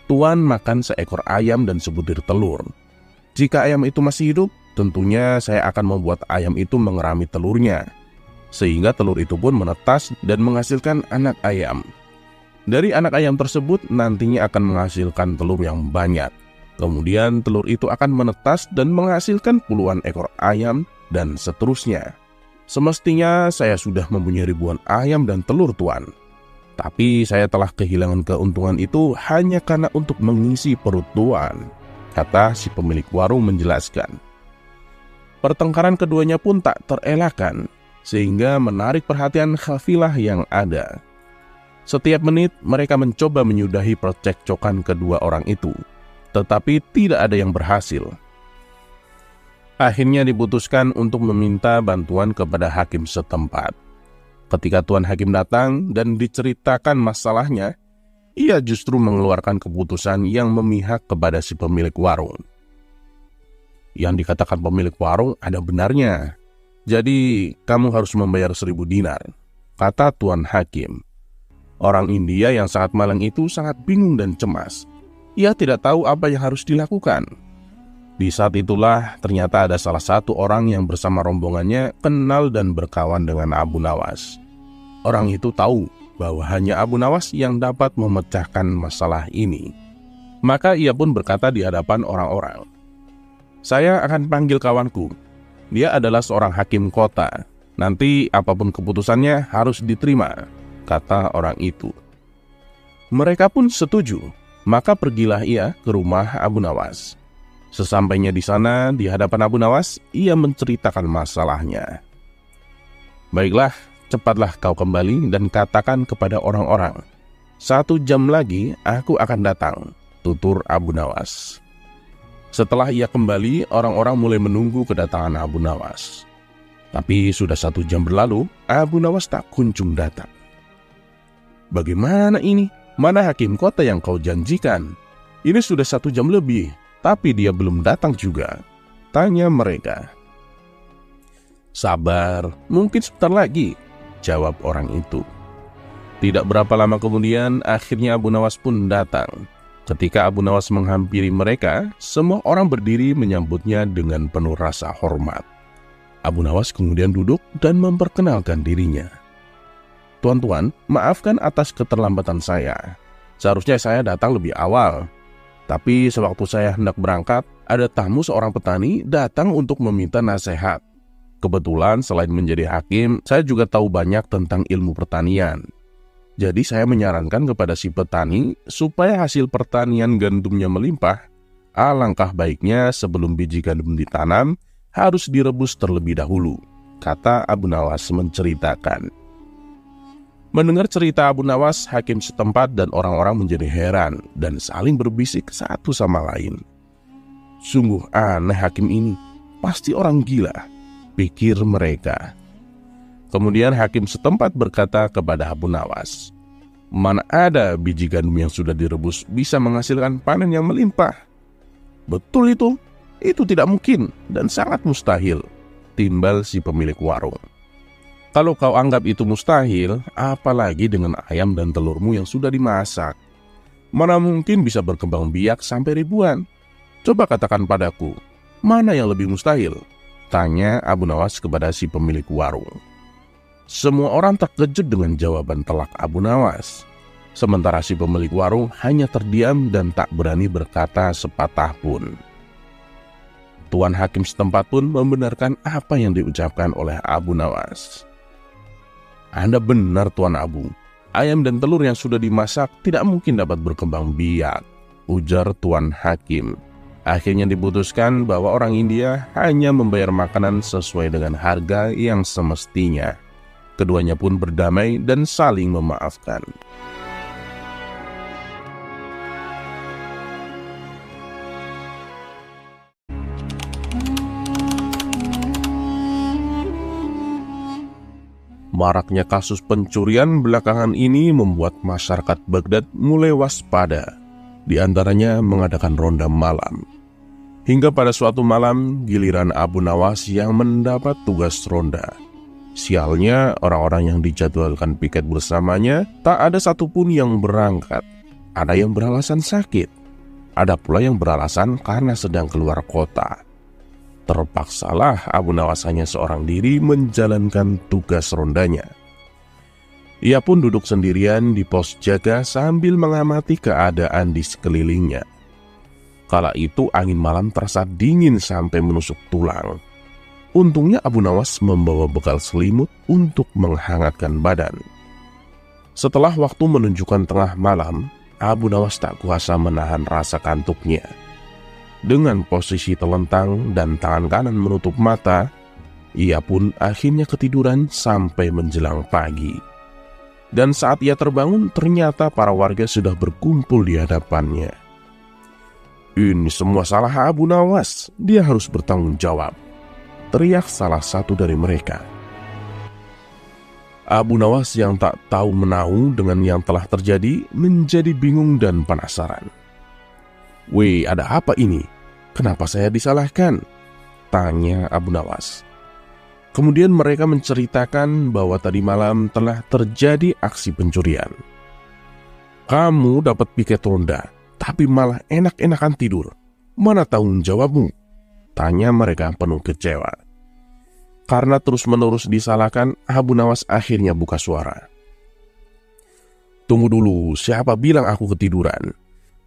[SPEAKER 1] Tuan makan seekor ayam dan sebutir telur. Jika ayam itu masih hidup, tentunya saya akan membuat ayam itu mengerami telurnya, sehingga telur itu pun menetas dan menghasilkan anak ayam. Dari anak ayam tersebut nantinya akan menghasilkan telur yang banyak. Kemudian telur itu akan menetas dan menghasilkan puluhan ekor ayam dan seterusnya. Semestinya saya sudah mempunyai ribuan ayam dan telur, Tuan. Tapi saya telah kehilangan keuntungan itu hanya karena untuk mengisi perut Tuan, kata si pemilik warung menjelaskan. Pertengkaran keduanya pun tak terelakkan, sehingga menarik perhatian kafilah yang ada. Setiap menit mereka mencoba menyudahi percekcokan kedua orang itu, tetapi tidak ada yang berhasil. Akhirnya diputuskan untuk meminta bantuan kepada hakim setempat. Ketika Tuan Hakim datang dan diceritakan masalahnya, ia justru mengeluarkan keputusan yang memihak kepada si pemilik warung. Yang dikatakan pemilik warung ada benarnya. Jadi kamu harus membayar 1.000 dinar, kata Tuan Hakim. Orang India yang sangat malang itu sangat bingung dan cemas. Ia tidak tahu apa yang harus dilakukan. Di saat itulah ternyata ada salah satu orang yang bersama rombongannya kenal dan berkawan dengan Abu Nawas. Orang itu tahu bahwa hanya Abu Nawas yang dapat memecahkan masalah ini. Maka ia pun berkata di hadapan orang-orang, "Saya akan panggil kawanku. Dia adalah seorang hakim kota. Nanti apapun keputusannya harus diterima," kata orang itu. Mereka pun setuju. Maka pergilah ia ke rumah Abu Nawas. Sesampainya di sana, di hadapan Abu Nawas, ia menceritakan masalahnya. "Baiklah, cepatlah kau kembali dan katakan kepada orang-orang, 1 jam lagi aku akan datang," tutur Abu Nawas. Setelah ia kembali, orang-orang mulai menunggu kedatangan Abu Nawas. Tapi sudah 1 jam berlalu, Abu Nawas tak kunjung datang. "Bagaimana ini? Mana hakim kota yang kau janjikan? Ini sudah 1 jam lebih, tapi dia belum datang juga," tanya mereka. "Sabar, mungkin sebentar lagi," jawab orang itu. Tidak berapa lama kemudian, akhirnya Abu Nawas pun datang. Ketika Abu Nawas menghampiri mereka, semua orang berdiri menyambutnya dengan penuh rasa hormat. Abu Nawas kemudian duduk dan memperkenalkan dirinya. "Tuan-tuan, maafkan atas keterlambatan saya. Seharusnya saya datang lebih awal. Tapi sewaktu saya hendak berangkat, ada tamu seorang petani datang untuk meminta nasihat. Kebetulan selain menjadi hakim, saya juga tahu banyak tentang ilmu pertanian. Jadi saya menyarankan kepada si petani supaya hasil pertanian gandumnya melimpah, alangkah baiknya sebelum biji gandum ditanam harus direbus terlebih dahulu," kata Abu Nawas menceritakan. Mendengar cerita Abu Nawas, hakim setempat dan orang-orang menjadi heran dan saling berbisik satu sama lain. "Sungguh aneh hakim ini, pasti orang gila," pikir mereka. Kemudian hakim setempat berkata kepada Abu Nawas, "Mana ada biji gandum yang sudah direbus bisa menghasilkan panen yang melimpah?" "Betul itu tidak mungkin dan sangat mustahil," timbal si pemilik warung. "Kalau kau anggap itu mustahil, apalagi dengan ayam dan telurmu yang sudah dimasak. Mana mungkin bisa berkembang biak sampai ribuan? Coba katakan padaku, mana yang lebih mustahil?" tanya Abu Nawas kepada si pemilik warung. Semua orang terkejut dengan jawaban telak Abu Nawas. Sementara si pemilik warung hanya terdiam dan tak berani berkata sepatah pun. Tuan Hakim setempat pun membenarkan apa yang diucapkan oleh Abu Nawas. "Anda benar, Tuan Abu. Ayam dan telur yang sudah dimasak tidak mungkin dapat berkembang biak," ujar Tuan Hakim. Akhirnya diputuskan bahwa orang India hanya membayar makanan sesuai dengan harga yang semestinya. Keduanya pun berdamai dan saling memaafkan. Maraknya kasus pencurian belakangan ini membuat masyarakat Baghdad mulai waspada, di antaranya mengadakan ronda malam. Hingga pada suatu malam, giliran Abu Nawas yang mendapat tugas ronda. Sialnya, orang-orang yang dijadwalkan piket bersamanya, tak ada satupun yang berangkat. Ada yang beralasan sakit, Ada pula yang beralasan karena sedang keluar kota. Terpaksalah Abu Nawas hanya seorang diri menjalankan tugas rondanya. Ia pun duduk sendirian di pos jaga sambil mengamati keadaan di sekelilingnya. Kala itu angin malam terasa dingin sampai menusuk tulang. Untungnya Abu Nawas membawa bekal selimut untuk menghangatkan badan. Setelah waktu menunjukkan tengah malam, Abu Nawas tak kuasa menahan rasa kantuknya. Dengan posisi telentang dan tangan kanan menutup mata, ia pun akhirnya ketiduran sampai menjelang pagi. Dan saat ia terbangun, ternyata para warga sudah berkumpul di hadapannya. "Ini semua salah Abu Nawas, dia harus bertanggung jawab," teriak salah satu dari mereka. Abu Nawas yang tak tahu menahu dengan yang telah terjadi menjadi bingung dan penasaran. "Weh, ada apa ini? Kenapa saya disalahkan?" tanya Abu Nawas. Kemudian mereka menceritakan bahwa tadi malam telah terjadi aksi pencurian. "Kamu dapat piket ronda, tapi malah enak-enakan tidur. Mana tanggung jawabmu?" tanya mereka penuh kecewa. Karena terus-menerus disalahkan, Abu Nawas akhirnya buka suara. "Tunggu dulu, siapa bilang aku ketiduran?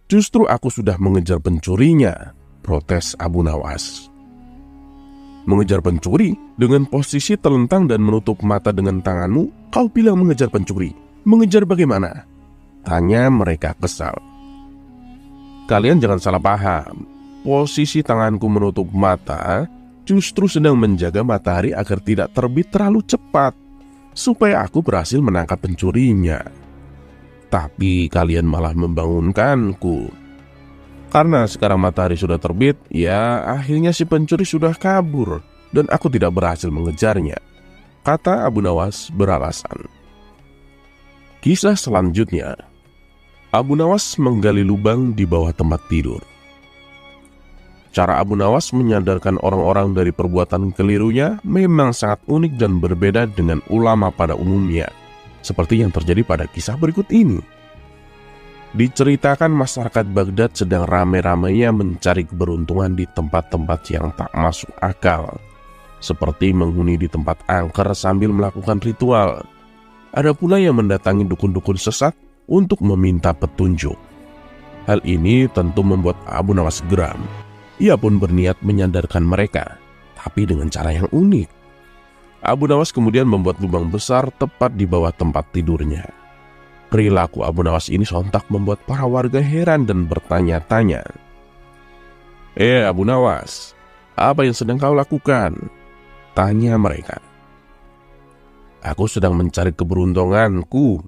[SPEAKER 1] Justru aku sudah mengejar pencurinya," protes Abu Nawas. "Mengejar pencuri? Dengan posisi telentang dan menutup mata dengan tanganmu, kau bilang mengejar pencuri? Mengejar bagaimana?" tanya mereka kesal. "Kalian jangan salah paham. Posisi tanganku menutup mata justru sedang menjaga matahari agar tidak terbit terlalu cepat, supaya aku berhasil menangkap pencurinya. Tapi kalian malah membangunkanku. Karena sekarang matahari sudah terbit, ya akhirnya si pencuri sudah kabur dan aku tidak berhasil mengejarnya," kata Abu Nawas beralasan. Kisah selanjutnya, Abu Nawas menggali lubang di bawah tempat tidur. Cara Abu Nawas menyadarkan orang-orang dari perbuatan kelirunya memang sangat unik dan berbeda dengan ulama pada umumnya, seperti yang terjadi pada kisah berikut ini. Diceritakan masyarakat Baghdad sedang ramai-ramainya mencari keberuntungan di tempat-tempat yang tak masuk akal, seperti menghuni di tempat angker sambil melakukan ritual. Ada pula yang mendatangi dukun-dukun sesat untuk meminta petunjuk. Hal ini tentu membuat Abu Nawas geram. Ia pun berniat menyadarkan mereka, tapi dengan cara yang unik. Abu Nawas kemudian membuat lubang besar tepat di bawah tempat tidurnya. Perilaku Abu Nawas ini sontak membuat para warga heran dan bertanya-tanya. Abu Nawas, apa yang sedang kau lakukan?" tanya mereka. "Aku sedang mencari keberuntunganku,"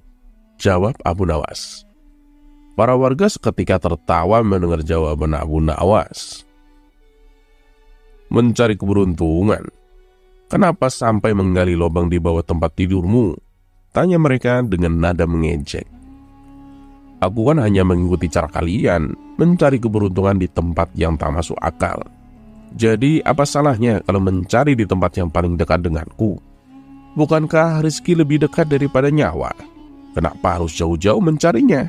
[SPEAKER 1] jawab Abu Nawas. Para warga seketika tertawa mendengar jawaban Abu Nawas. "Mencari keberuntungan? Kenapa sampai menggali lubang di bawah tempat tidurmu?" tanya mereka dengan nada mengejek. "Aku kan hanya mengikuti cara kalian, mencari keberuntungan di tempat yang tak masuk akal. Jadi apa salahnya kalau mencari di tempat yang paling dekat denganku? Bukankah rezeki lebih dekat daripada nyawa? Kenapa harus jauh-jauh mencarinya?"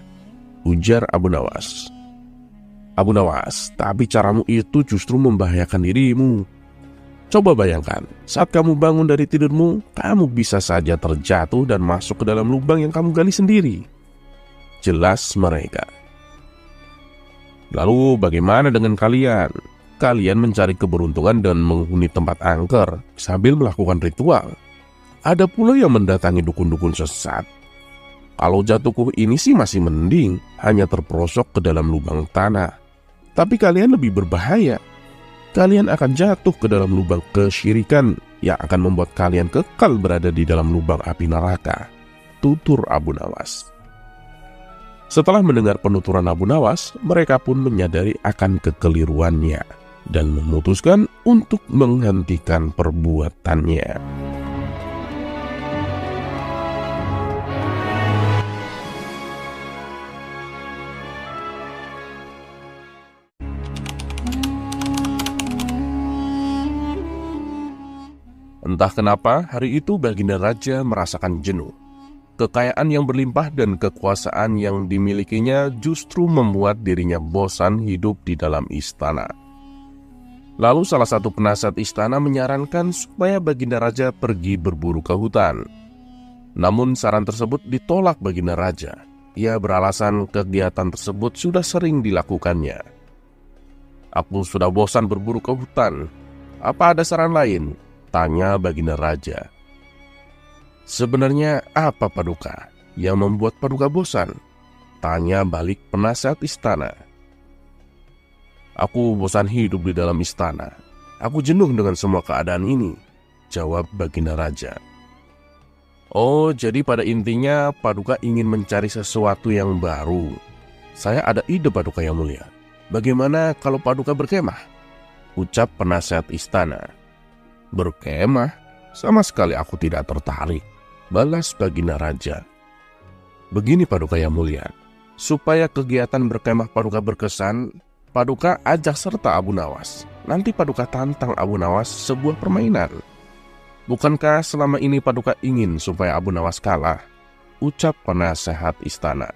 [SPEAKER 1] ujar Abu Nawas. "Abu Nawas, tapi caramu itu justru membahayakan dirimu. Coba bayangkan, saat kamu bangun dari tidurmu, kamu bisa saja terjatuh dan masuk ke dalam lubang yang kamu gali sendiri," jelas mereka. "Lalu bagaimana dengan kalian? Kalian mencari keberuntungan dan menghuni tempat angker sambil melakukan ritual. Ada pula yang mendatangi dukun-dukun sesat. Kalau jatuhku ini sih masih mending, hanya terperosok ke dalam lubang tanah. Tapi kalian lebih berbahaya. Kalian akan jatuh ke dalam lubang kesyirikan yang akan membuat kalian kekal berada di dalam lubang api neraka," tutur Abu Nawas. Setelah mendengar penuturan Abu Nawas, mereka pun menyadari akan kekeliruannya dan memutuskan untuk menghentikan perbuatannya. Entah kenapa hari itu Baginda Raja merasakan jenuh.
[SPEAKER 2] Kekayaan yang berlimpah dan kekuasaan yang dimilikinya justru membuat dirinya bosan hidup di dalam istana. Lalu salah satu penasihat istana menyarankan supaya Baginda Raja pergi berburu ke hutan. Namun saran tersebut ditolak Baginda Raja. Ia beralasan kegiatan tersebut sudah sering dilakukannya. "Aku sudah bosan berburu ke hutan. Apa ada saran lain?" tanya Baginda Raja. "Sebenarnya apa Paduka yang membuat Paduka bosan?" tanya balik penasihat istana. "Aku bosan hidup di dalam istana. Aku jenuh dengan semua keadaan ini," jawab Baginda Raja. "Oh, jadi pada intinya Paduka ingin mencari sesuatu yang baru. Saya ada ide Paduka yang mulia. Bagaimana kalau Paduka berkemah?" ucap penasihat istana. "Berkemah? Sama sekali aku tidak tertarik," balas Baginda Raja. "Begini Paduka yang mulia, supaya kegiatan berkemah Paduka berkesan, Paduka ajak serta Abu Nawas. Nanti Paduka tantang Abu Nawas sebuah permainan. Bukankah selama ini Paduka ingin supaya Abu Nawas kalah?" ucap penasehat istana.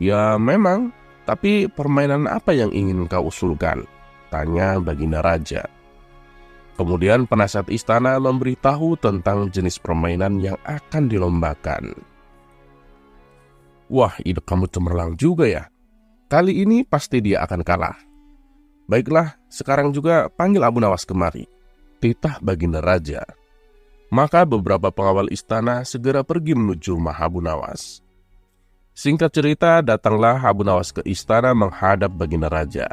[SPEAKER 2] "Ya memang, tapi permainan apa yang ingin kau usulkan?" tanya Baginda Raja. Kemudian penasihat istana memberitahu tentang jenis permainan yang akan dilombakan. "Wah, ide kamu cemerlang juga ya. Kali ini pasti dia akan kalah. Baiklah, sekarang juga panggil Abu Nawas kemari," titah Baginda Raja. Maka beberapa pengawal istana segera pergi menuju rumah Abu Nawas. Singkat cerita, datanglah Abu Nawas ke istana menghadap Baginda Raja.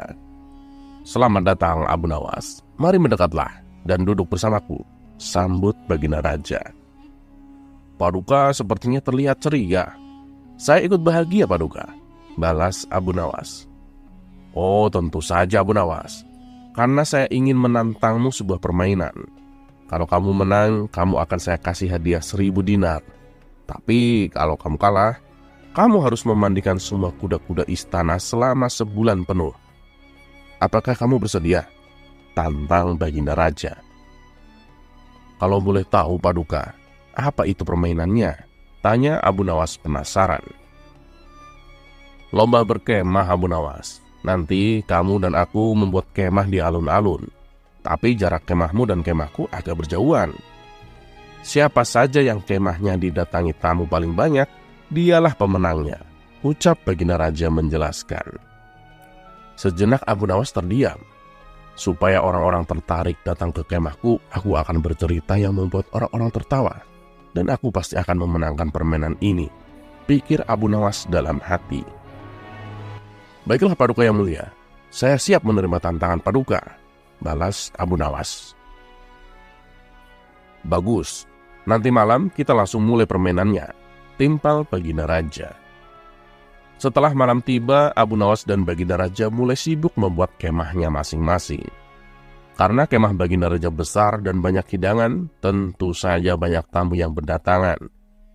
[SPEAKER 2] "Selamat datang Abu Nawas. Mari mendekatlah dan duduk bersamaku," sambut Baginda Raja. "Paduka sepertinya terlihat ceria." "Saya ikut bahagia Paduka," balas Abu Nawas. "Oh, tentu saja Abu Nawas. Karena saya ingin menantangmu sebuah permainan. Kalau kamu menang, kamu akan saya kasih hadiah 1000 dinar. Tapi kalau kamu kalah, kamu harus memandikan semua kuda-kuda istana selama sebulan penuh. Apakah kamu bersedia?" tantang Baginda Raja. "Kalau boleh tahu Paduka, apa itu permainannya?" tanya Abu Nawas penasaran. "Lomba berkemah Abu Nawas. Nanti kamu dan aku membuat kemah di alun-alun. Tapi jarak kemahmu dan kemahku agak berjauhan. Siapa saja yang kemahnya didatangi tamu paling banyak, dialah pemenangnya," ucap Baginda Raja menjelaskan. Sejenak Abu Nawas terdiam. "Supaya orang-orang tertarik datang ke kemahku, aku akan bercerita yang membuat orang-orang tertawa. Dan aku pasti akan memenangkan permainan ini," pikir Abu Nawas dalam hati. "Baiklah Paduka yang mulia, saya siap menerima tantangan Paduka," balas Abu Nawas. "Bagus, nanti malam kita langsung mulai permainannya," timpal Baginda Raja. Setelah malam tiba, Abu Nawas dan Baginda Raja mulai sibuk membuat kemahnya masing-masing. Karena kemah Baginda Raja besar dan banyak hidangan, tentu saja banyak tamu yang berdatangan.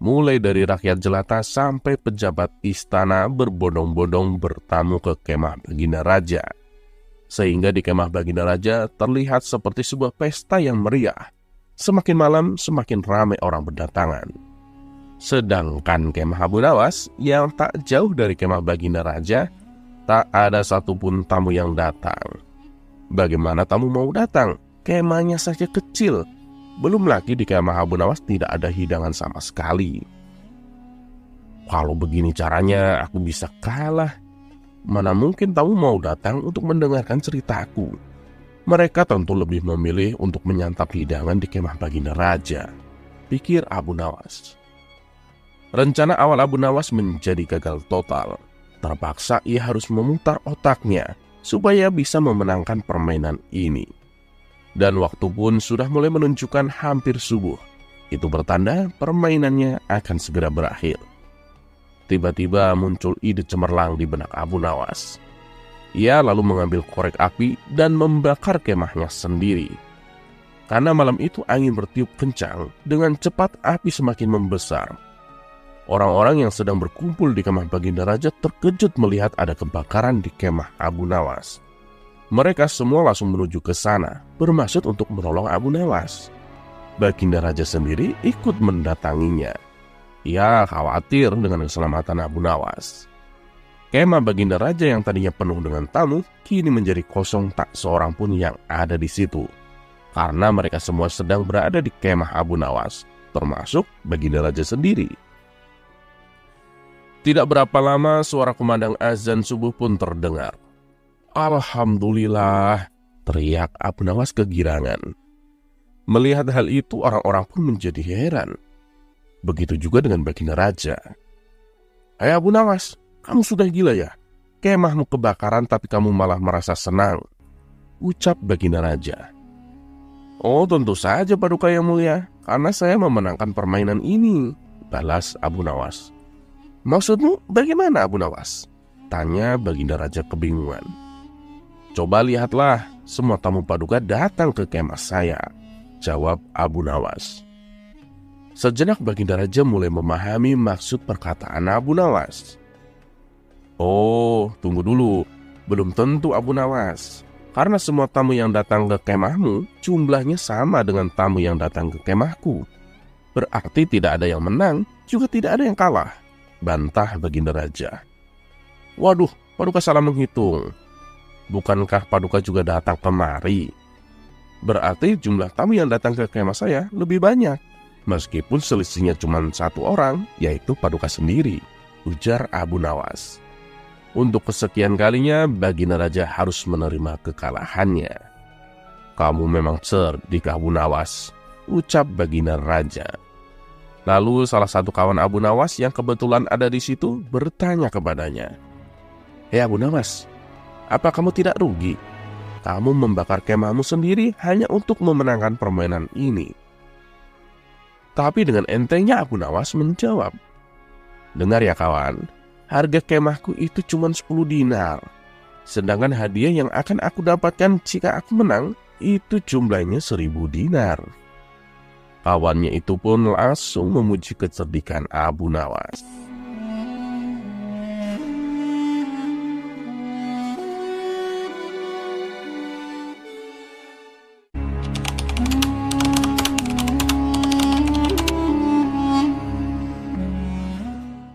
[SPEAKER 2] Mulai dari rakyat jelata sampai pejabat istana berbondong-bondong bertamu ke kemah Baginda Raja. Sehingga di kemah Baginda Raja terlihat seperti sebuah pesta yang meriah. Semakin malam, semakin ramai orang berdatangan. Sedangkan kemah Abu Nawas yang tak jauh dari kemah Baginda Raja, tak ada satupun tamu yang datang. Bagaimana tamu mau datang? Kemahnya saja kecil. Belum lagi di kemah Abu Nawas tidak ada hidangan sama sekali. "Kalau begini caranya aku bisa kalah. Mana mungkin tamu mau datang untuk mendengarkan ceritaku. Mereka tentu lebih memilih untuk menyantap hidangan di kemah Baginda Raja," pikir Abu Nawas. Rencana awal Abu Nawas menjadi gagal total. Terpaksa ia harus memutar otaknya supaya bisa memenangkan permainan ini. Dan waktu pun sudah mulai menunjukkan hampir subuh. Itu bertanda permainannya akan segera berakhir. Tiba-tiba muncul ide cemerlang di benak Abu Nawas. Ia lalu mengambil korek api dan membakar kemahnya sendiri. Karena malam itu angin bertiup kencang, dengan cepat api semakin membesar. Orang-orang yang sedang berkumpul di kemah Baginda Raja terkejut melihat ada kebakaran di kemah Abu Nawas. Mereka semua langsung menuju ke sana, bermaksud untuk menolong Abu Nawas. Baginda Raja sendiri ikut mendatanginya. Ia khawatir dengan keselamatan Abu Nawas. Kemah Baginda Raja yang tadinya penuh dengan tamu, kini menjadi kosong, tak seorang pun yang ada di situ. Karena mereka semua sedang berada di kemah Abu Nawas, termasuk Baginda Raja sendiri. Tidak berapa lama suara kumandang azan subuh pun terdengar. "Alhamdulillah," teriak Abu Nawas kegirangan. Melihat hal itu, orang-orang pun menjadi heran. Begitu juga dengan Baginda Raja. "Hai Abu Nawas, kamu sudah gila ya? Kemahmu kebakaran tapi kamu malah merasa senang," ucap Baginda Raja. "Oh, tentu saja Paduka yang mulia, karena saya memenangkan permainan ini," balas Abu Nawas. "Maksudmu bagaimana Abu Nawas?" tanya Baginda Raja kebingungan. "Coba lihatlah, semua tamu Paduka datang ke kemah saya," jawab Abu Nawas. Sejenak Baginda Raja mulai memahami maksud perkataan Abu Nawas. "Oh, tunggu dulu, belum tentu Abu Nawas. Karena semua tamu yang datang ke kemahmu jumlahnya sama dengan tamu yang datang ke kemahku. Berarti tidak ada yang menang, juga tidak ada yang kalah," bantah Baginda Raja. "Waduh, Paduka salah menghitung. Bukankah Paduka juga datang kemari? Berarti jumlah tamu yang datang ke kemah saya lebih banyak, meskipun selisihnya cuma satu orang, yaitu Paduka sendiri," ujar Abu Nawas. Untuk kesekian kalinya Baginda Raja harus menerima kekalahannya. "Kamu memang cerdik Abu Nawas," ucap Baginda Raja. Lalu salah satu kawan Abu Nawas yang kebetulan ada di situ bertanya kepadanya, "Hei Abu Nawas, apa kamu tidak rugi? Kamu membakar kemahmu sendiri hanya untuk memenangkan permainan ini." Tapi dengan entengnya Abu Nawas menjawab, "Dengar ya kawan, harga kemahku itu cuma 10 dinar. Sedangkan hadiah yang akan aku dapatkan jika aku menang itu jumlahnya 1000 dinar. Kawannya itu pun langsung memuji kecerdikan Abu Nawas.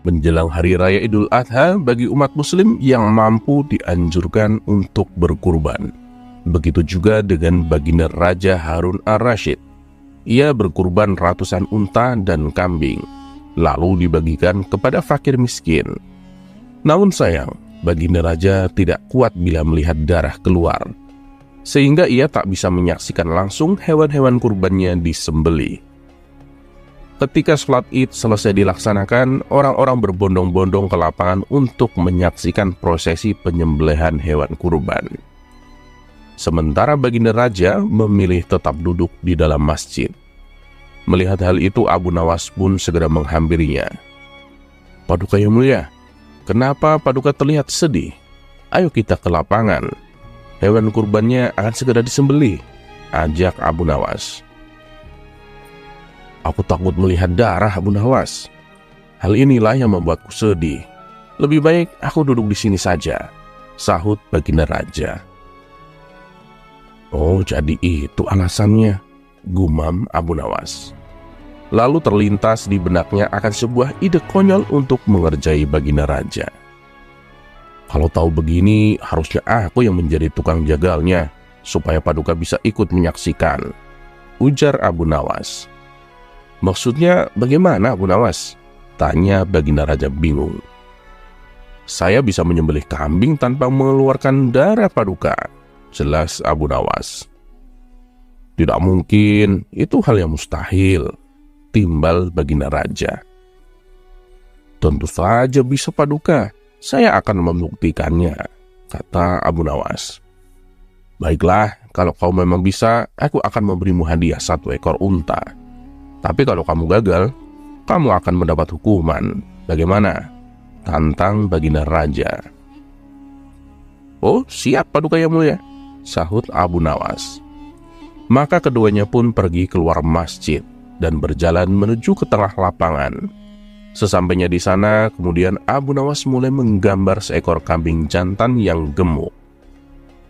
[SPEAKER 2] Menjelang Hari Raya Idul Adha, bagi umat muslim yang mampu dianjurkan untuk berkurban. Begitu juga dengan Baginda Raja Harun ar-Rasyid. Ia berkurban ratusan unta dan kambing, lalu dibagikan kepada fakir miskin. Namun sayang, Baginda Raja tidak kuat bila melihat darah keluar, sehingga ia tak bisa menyaksikan langsung hewan-hewan kurbannya disembelih. Ketika sholat Id selesai dilaksanakan, orang-orang berbondong-bondong ke lapangan untuk menyaksikan prosesi penyembelihan hewan kurban. Sementara Baginda Raja memilih tetap duduk di dalam masjid. Melihat hal itu, Abu Nawas pun segera menghampirinya. "Paduka yang mulia, kenapa Paduka terlihat sedih? Ayo kita ke lapangan. Hewan kurbannya akan segera disembelih," ajak Abu Nawas. "Aku takut melihat darah Abu Nawas. Hal inilah yang membuatku sedih. Lebih baik aku duduk di sini saja," sahut Baginda Raja. "Oh, jadi itu alasannya," gumam Abu Nawas. Lalu terlintas di benaknya akan sebuah ide konyol untuk mengerjai Baginda Raja. "Kalau tahu begini, harusnya aku yang menjadi tukang jagalnya, supaya Paduka bisa ikut menyaksikan," ujar Abu Nawas. "Maksudnya bagaimana Abu Nawas?" tanya Baginda Raja bingung. "Saya bisa menyembelih kambing tanpa mengeluarkan darah Paduka," jelas Abu Nawas. "Tidak mungkin, itu hal yang mustahil," timbal Baginda Raja. "Tentu saja bisa Paduka, saya akan membuktikannya," kata Abu Nawas. "Baiklah, kalau kau memang bisa, aku akan memberimu hadiah 1 ekor unta. Tapi kalau kamu gagal, kamu akan mendapat hukuman. Bagaimana?" tantang Baginda Raja. "Oh, siap Paduka yang mulia," sahut Abu Nawas. Maka keduanya pun pergi keluar masjid dan berjalan menuju ke tengah lapangan. Sesampainya di sana, kemudian Abu Nawas mulai menggambar seekor kambing jantan yang gemuk.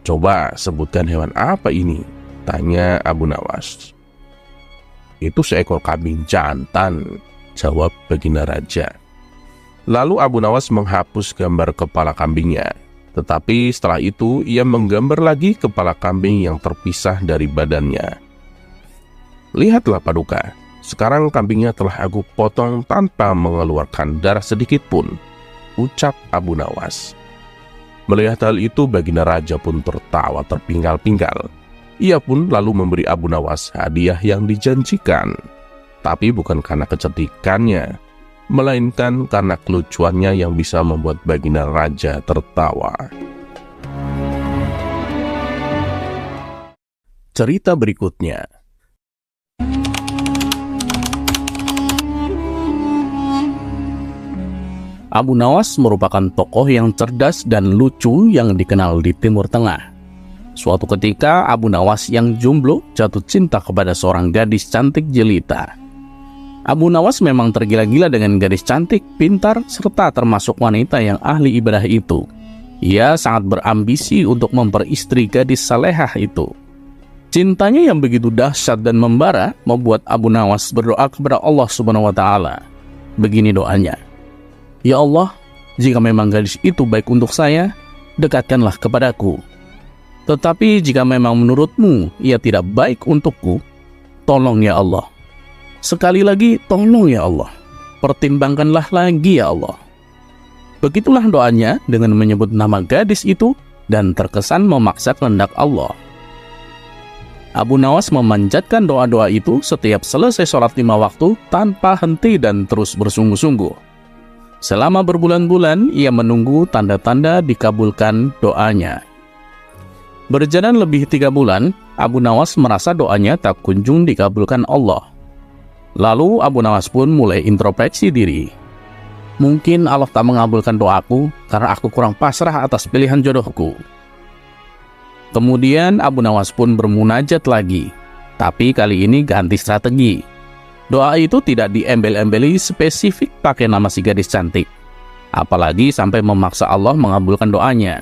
[SPEAKER 2] "Coba sebutkan hewan apa ini?" tanya Abu Nawas. "Itu seekor kambing jantan," jawab Baginda Raja. Lalu Abu Nawas menghapus gambar kepala kambingnya. Tetapi setelah itu ia menggambar lagi kepala kambing yang terpisah dari badannya. Lihatlah Paduka, sekarang kambingnya telah aku potong tanpa mengeluarkan darah sedikit pun, ucap Abu Nawas. Melihat hal itu Baginda Raja pun tertawa terpinggal-pinggal. Ia pun lalu memberi Abu Nawas hadiah yang dijanjikan. Tapi bukan karena kecantikannya, melainkan karena kelucuannya yang bisa membuat Baginda Raja tertawa. Cerita berikutnya.
[SPEAKER 3] Abu Nawas merupakan tokoh yang cerdas dan lucu yang dikenal di Timur Tengah. Suatu ketika Abu Nawas yang jomblo jatuh cinta kepada seorang gadis cantik jelita. Abu Nawas memang tergila-gila dengan gadis cantik, pintar, serta termasuk wanita yang ahli ibadah itu. Ia sangat berambisi untuk memperistri gadis salehah itu. Cintanya yang begitu dahsyat dan membara membuat Abu Nawas berdoa kepada Allah Subhanahu wa Ta'ala. Begini doanya, "Ya Allah, jika memang gadis itu baik untuk saya, dekatkanlah kepadaku. Tetapi jika memang menurutmu ia tidak baik untukku, tolong ya Allah. Sekali lagi, tolong ya Allah. Pertimbangkanlah lagi ya Allah." Begitulah doanya dengan menyebut nama gadis itu dan terkesan memaksa kehendak Allah. Abu Nawas memanjatkan doa-doa itu setiap selesai sholat 5 waktu tanpa henti dan terus bersungguh-sungguh. Selama berbulan-bulan ia menunggu tanda-tanda dikabulkan doanya. Berjalan lebih 3 bulan, Abu Nawas merasa doanya tak kunjung dikabulkan Allah. Lalu Abu Nawas pun mulai introspeksi diri. Mungkin Allah tak mengabulkan doaku karena aku kurang pasrah atas pilihan jodohku. Kemudian Abu Nawas pun bermunajat lagi, tapi kali ini ganti strategi. Doa itu tidak diembel-embeli spesifik pakai nama si gadis cantik, apalagi sampai memaksa Allah mengabulkan doanya.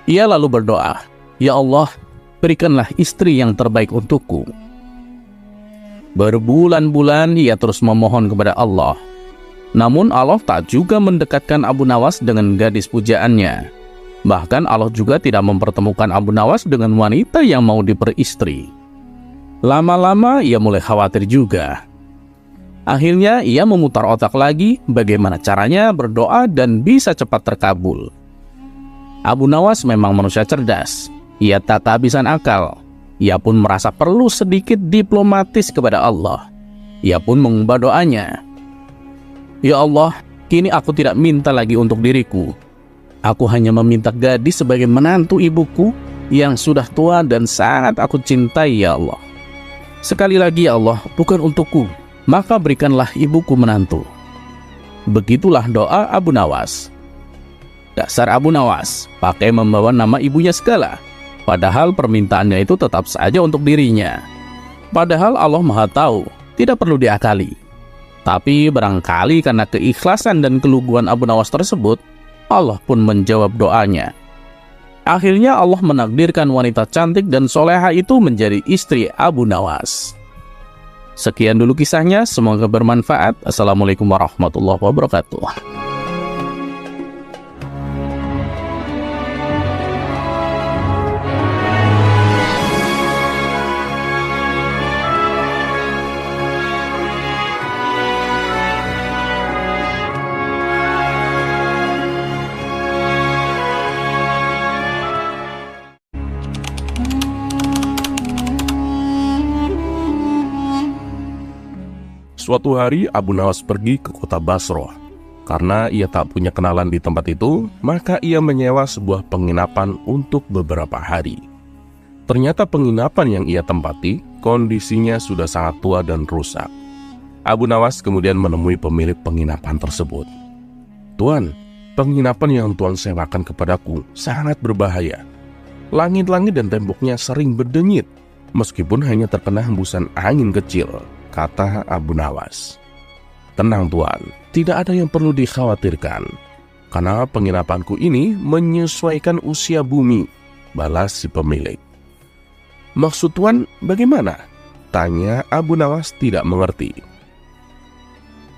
[SPEAKER 3] Ia lalu berdoa, "Ya Allah, berikanlah istri yang terbaik untukku." Berbulan-bulan ia terus memohon kepada Allah. Namun Allah tak juga mendekatkan Abu Nawas dengan gadis pujaannya. Bahkan Allah juga tidak mempertemukan Abu Nawas dengan wanita yang mau diperistri. Lama-lama ia mulai khawatir juga. Akhirnya ia memutar otak lagi bagaimana caranya berdoa dan bisa cepat terkabul. Abu Nawas memang manusia cerdas. Ia tak kehabisan akal. Ia pun merasa perlu sedikit diplomatis kepada Allah. Ia pun mengubah doanya. "Ya Allah, kini aku tidak minta lagi untuk diriku. Aku hanya meminta gadis sebagai menantu ibuku yang sudah tua dan sangat aku cintai ya Allah. Sekali lagi ya Allah, bukan untukku, maka berikanlah ibuku menantu." Begitulah doa Abu Nawas. Dasar Abu Nawas, pakai membawa nama ibunya segala. Padahal permintaannya itu tetap saja untuk dirinya. Padahal Allah Maha Tahu, tidak perlu diakali. Tapi barangkali karena keikhlasan dan keluguan Abu Nawas tersebut, Allah pun menjawab doanya. Akhirnya Allah menakdirkan wanita cantik dan soleha itu menjadi istri Abu Nawas. Sekian dulu kisahnya, semoga bermanfaat. Assalamualaikum warahmatullahi wabarakatuh.
[SPEAKER 2] Suatu hari Abu Nawas pergi ke kota Basrah. Karena ia tak punya kenalan di tempat itu, maka ia menyewa sebuah penginapan untuk beberapa hari. Ternyata penginapan yang ia tempati, kondisinya sudah sangat tua dan rusak. Abu Nawas kemudian menemui pemilik penginapan tersebut. "Tuan, penginapan yang Tuan sewakan kepadaku sangat berbahaya. Langit-langit dan temboknya sering berdenyit, meskipun hanya terkena hembusan angin kecil," kata Abu Nawas. "Tenang Tuan, tidak ada yang perlu dikhawatirkan, karena penginapanku ini menyesuaikan usia bumi," balas si pemilik. "Maksud Tuan bagaimana?" tanya Abu Nawas tidak mengerti.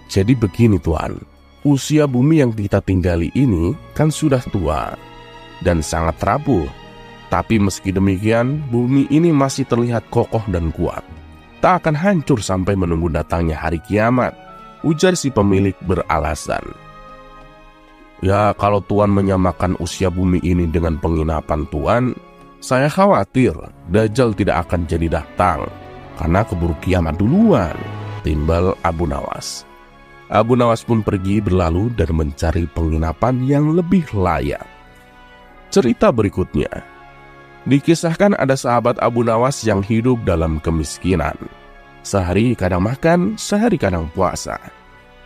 [SPEAKER 2] Jadi begini Tuan, usia bumi yang kita tinggali ini kan sudah tua dan sangat rapuh. Tapi meski demikian, bumi ini masih terlihat kokoh dan kuat. Tak akan hancur sampai menunggu datangnya hari kiamat, ujar si pemilik beralasan. Ya, kalau Tuan menyamakan usia bumi ini dengan penginapan Tuan, saya khawatir Dajjal tidak akan jadi datang, karena keburu kiamat duluan, timbal Abu Nawas. Abu Nawas pun pergi berlalu dan mencari penginapan yang lebih layak. Cerita berikutnya, dikisahkan ada sahabat Abu Nawas yang hidup dalam kemiskinan. Sehari kadang makan, sehari kadang puasa.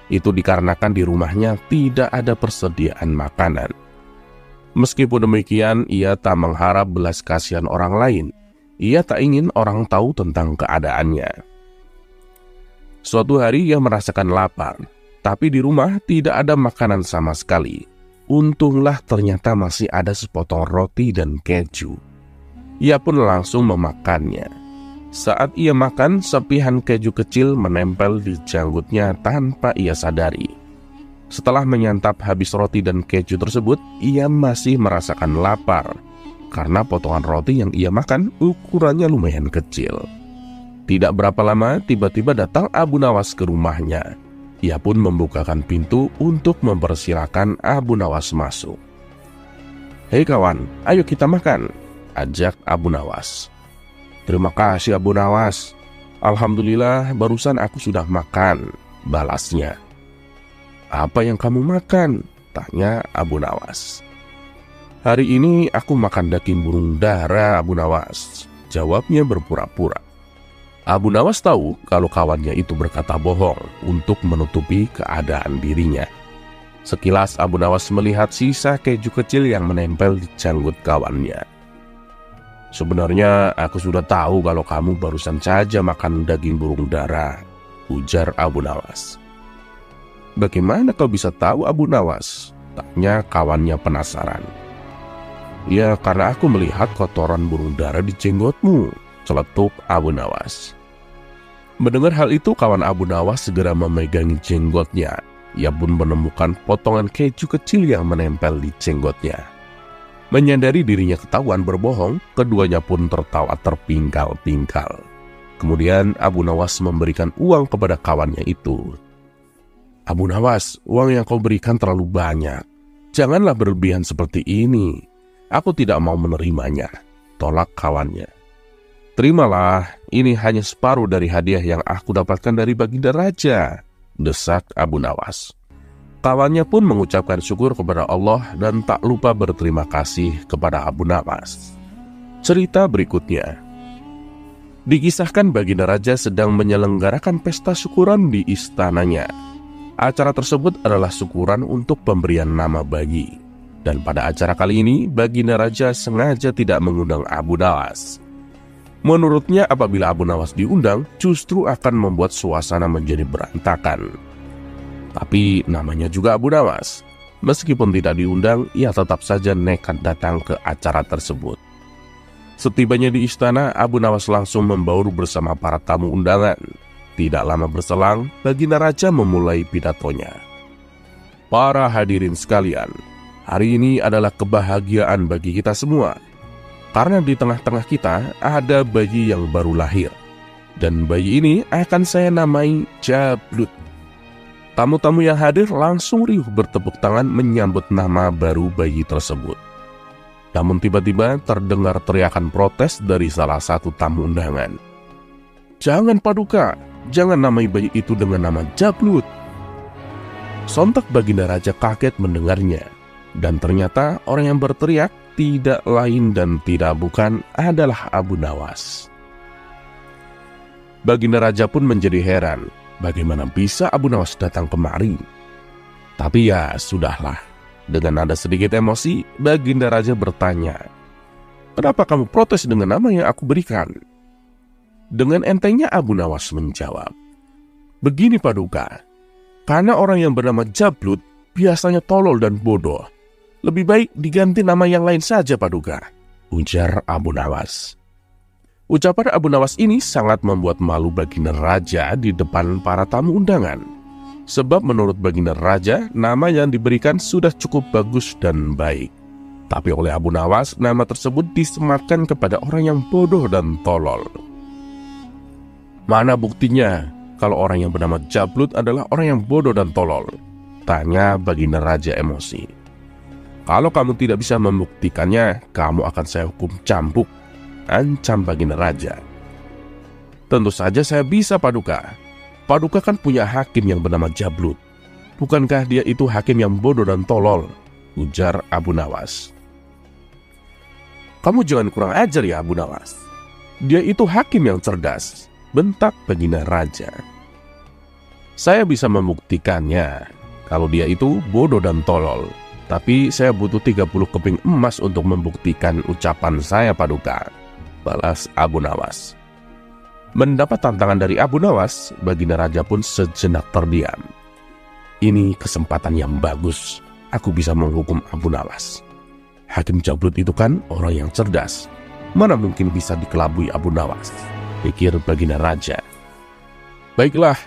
[SPEAKER 2] Itu dikarenakan di rumahnya tidak ada persediaan makanan. Meskipun demikian, ia tak mengharap belas kasihan orang lain. Ia tak ingin orang tahu tentang keadaannya. Suatu hari ia merasakan lapar, tapi di rumah tidak ada makanan sama sekali. Untunglah ternyata masih ada sepotong roti dan keju. Ia pun langsung memakannya. Saat ia makan, sepihan keju kecil menempel di janggutnya tanpa ia sadari. Setelah menyantap habis roti dan keju tersebut, ia masih merasakan lapar, karena potongan roti yang ia makan ukurannya lumayan kecil. Tidak berapa lama, tiba-tiba datang Abu Nawas ke rumahnya. Ia pun membukakan pintu untuk mempersilahkan Abu Nawas masuk. "Hei kawan, ayo kita makan," ajak Abu Nawas. "Terima kasih Abu Nawas. Alhamdulillah barusan aku sudah makan," balasnya. "Apa yang kamu makan?" tanya Abu Nawas. "Hari ini aku makan daging burung dara Abu Nawas," jawabnya berpura-pura. Abu Nawas tahu kalau kawannya itu berkata bohong untuk menutupi keadaan dirinya. Sekilas Abu Nawas melihat sisa keju kecil yang menempel di janggut kawannya. "Sebenarnya aku sudah tahu kalau kamu barusan saja makan daging burung dara," ujar Abu Nawas. "Bagaimana kau bisa tahu Abu Nawas?" tanya kawannya penasaran. "Ya, karena aku melihat kotoran burung dara di jenggotmu," celetuk Abu Nawas. Mendengar hal itu, kawan Abu Nawas segera memegangi jenggotnya. Ia pun menemukan potongan keju kecil yang menempel di jenggotnya. Menyadari dirinya ketahuan berbohong, keduanya pun tertawa terpingkal-pingkal. Kemudian Abu Nawas memberikan uang kepada kawannya itu. "Abu Nawas, uang yang kau berikan terlalu banyak. Janganlah berlebihan seperti ini. Aku tidak mau menerimanya," tolak kawannya. "Terimalah, ini hanya separuh dari hadiah yang aku dapatkan dari Baginda Raja," desak Abu Nawas. Kawannya pun mengucapkan syukur kepada Allah dan tak lupa berterima kasih kepada Abu Nawas. Cerita berikutnya, dikisahkan Baginda Raja sedang menyelenggarakan pesta syukuran di istananya. Acara tersebut adalah syukuran untuk pemberian nama bayi. Dan pada acara kali ini, Baginda Raja sengaja tidak mengundang Abu Nawas. Menurutnya, apabila Abu Nawas diundang, justru akan membuat suasana menjadi berantakan. Tapi namanya juga Abu Nawas. Meskipun tidak diundang, ia tetap saja nekat datang ke acara tersebut. Setibanya di istana, Abu Nawas langsung membaur bersama para tamu undangan. Tidak lama berselang, Baginda Raja memulai pidatonya. "Para hadirin sekalian, hari ini adalah kebahagiaan bagi kita semua. Karena di tengah-tengah kita ada bayi yang baru lahir. Dan bayi ini akan saya namai Jablut." Tamu-tamu yang hadir langsung riuh bertepuk tangan menyambut nama baru bayi tersebut. Namun tiba-tiba terdengar teriakan protes dari salah satu tamu undangan. "Jangan Paduka, jangan namai bayi itu dengan nama Jablut." Sontak Baginda Raja kaget mendengarnya. Dan ternyata orang yang berteriak tidak lain dan tidak bukan adalah Abu Nawas. Baginda Raja pun menjadi heran, bagaimana bisa Abu Nawas datang kemari? Tapi ya sudahlah, dengan nada sedikit emosi, Baginda Raja bertanya, "Kenapa kamu protes dengan nama yang aku berikan?" Dengan entengnya Abu Nawas menjawab, "Begini Paduka, karena orang yang bernama Jablut biasanya tolol dan bodoh. Lebih baik diganti nama yang lain saja Paduka," ujar Abu Nawas. Ucapan Abu Nawas ini sangat membuat malu Baginda Raja di depan para tamu undangan. Sebab menurut Baginda Raja, nama yang diberikan sudah cukup bagus dan baik. Tapi oleh Abu Nawas, nama tersebut disematkan kepada orang yang bodoh dan tolol. Mana buktinya kalau orang yang bernama Jablut adalah orang yang bodoh dan tolol? Tanya Baginda Raja emosi. Kalau kamu tidak bisa membuktikannya, kamu akan saya hukum cambuk, ancam Baginda Raja. Tentu saja saya bisa, Paduka. Paduka kan punya hakim yang bernama Jablut. Bukankah dia itu hakim yang bodoh dan tolol? Ujar Abu Nawas. Kamu jangan kurang ajar ya, Abu Nawas. Dia itu hakim yang cerdas, bentak Baginda Raja. Saya bisa membuktikannya kalau dia itu bodoh dan tolol. Tapi saya butuh 30 keping emas untuk membuktikan ucapan saya, Paduka, balas Abu Nawas. Mendapat tantangan dari Abu Nawas, Baginda Raja pun sejenak terdiam. Ini kesempatan yang bagus, aku bisa menghukum Abu Nawas. Hakim Jablut itu kan orang yang cerdas, mana mungkin bisa dikelabui Abu Nawas, pikir Baginda Raja. Baiklah,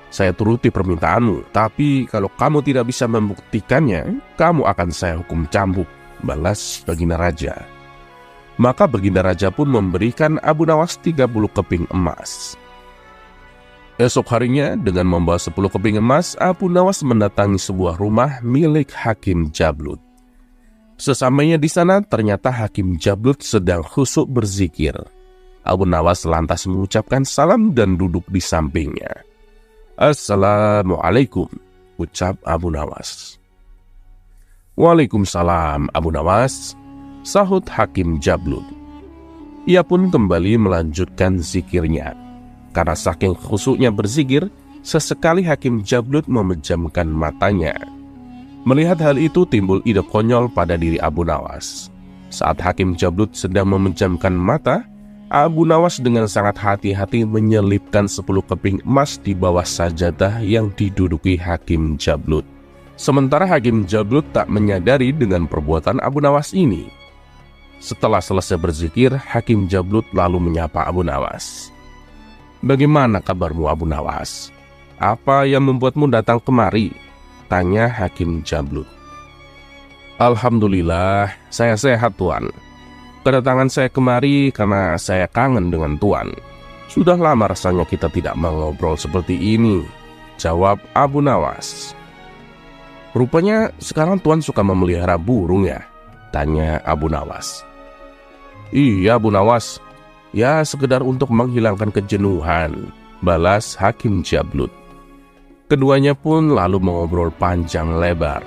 [SPEAKER 2] saya turuti permintaanmu, tapi kalau kamu tidak bisa membuktikannya, kamu akan saya hukum cambuk, balas Baginda Raja. Maka Baginda Raja pun memberikan Abu Nawas 30 keping emas. Esok harinya, dengan membawa 10 keping emas, Abu Nawas mendatangi sebuah rumah milik Hakim Jablut. Sesamanya di sana, ternyata Hakim Jablut sedang khusyuk berzikir. Abu Nawas lantas mengucapkan salam dan duduk di sampingnya. Assalamualaikum, ucap Abu Nawas. Waalaikumsalam, Abu Nawas, sahut Hakim Jablut. Ia pun kembali melanjutkan zikirnya. Karena saking khusyuknya berzikir, sesekali Hakim Jablut memejamkan matanya. Melihat hal itu, timbul ide konyol pada diri Abu Nawas. Saat Hakim Jablut sedang memejamkan mata, Abu Nawas dengan sangat hati-hati menyelipkan 10 keping emas di bawah sajadah yang diduduki Hakim Jablut. Sementara Hakim Jablut tak menyadari dengan perbuatan Abu Nawas ini. Setelah selesai berzikir, Hakim Jablut lalu menyapa Abu Nawas. Bagaimana kabarmu, Abu Nawas? Apa yang membuatmu datang kemari? Tanya Hakim Jablut. Alhamdulillah, saya sehat, Tuan. Kedatangan saya kemari karena saya kangen dengan Tuan. Sudah lama rasanya kita tidak mengobrol seperti ini, jawab Abu Nawas. Rupanya sekarang Tuan suka memelihara burung ya? Tanya Abu Nawas. Iya, Abu Nawas. Ya, sekedar untuk menghilangkan kejenuhan, balas Hakim Jablut. Keduanya pun lalu mengobrol panjang lebar.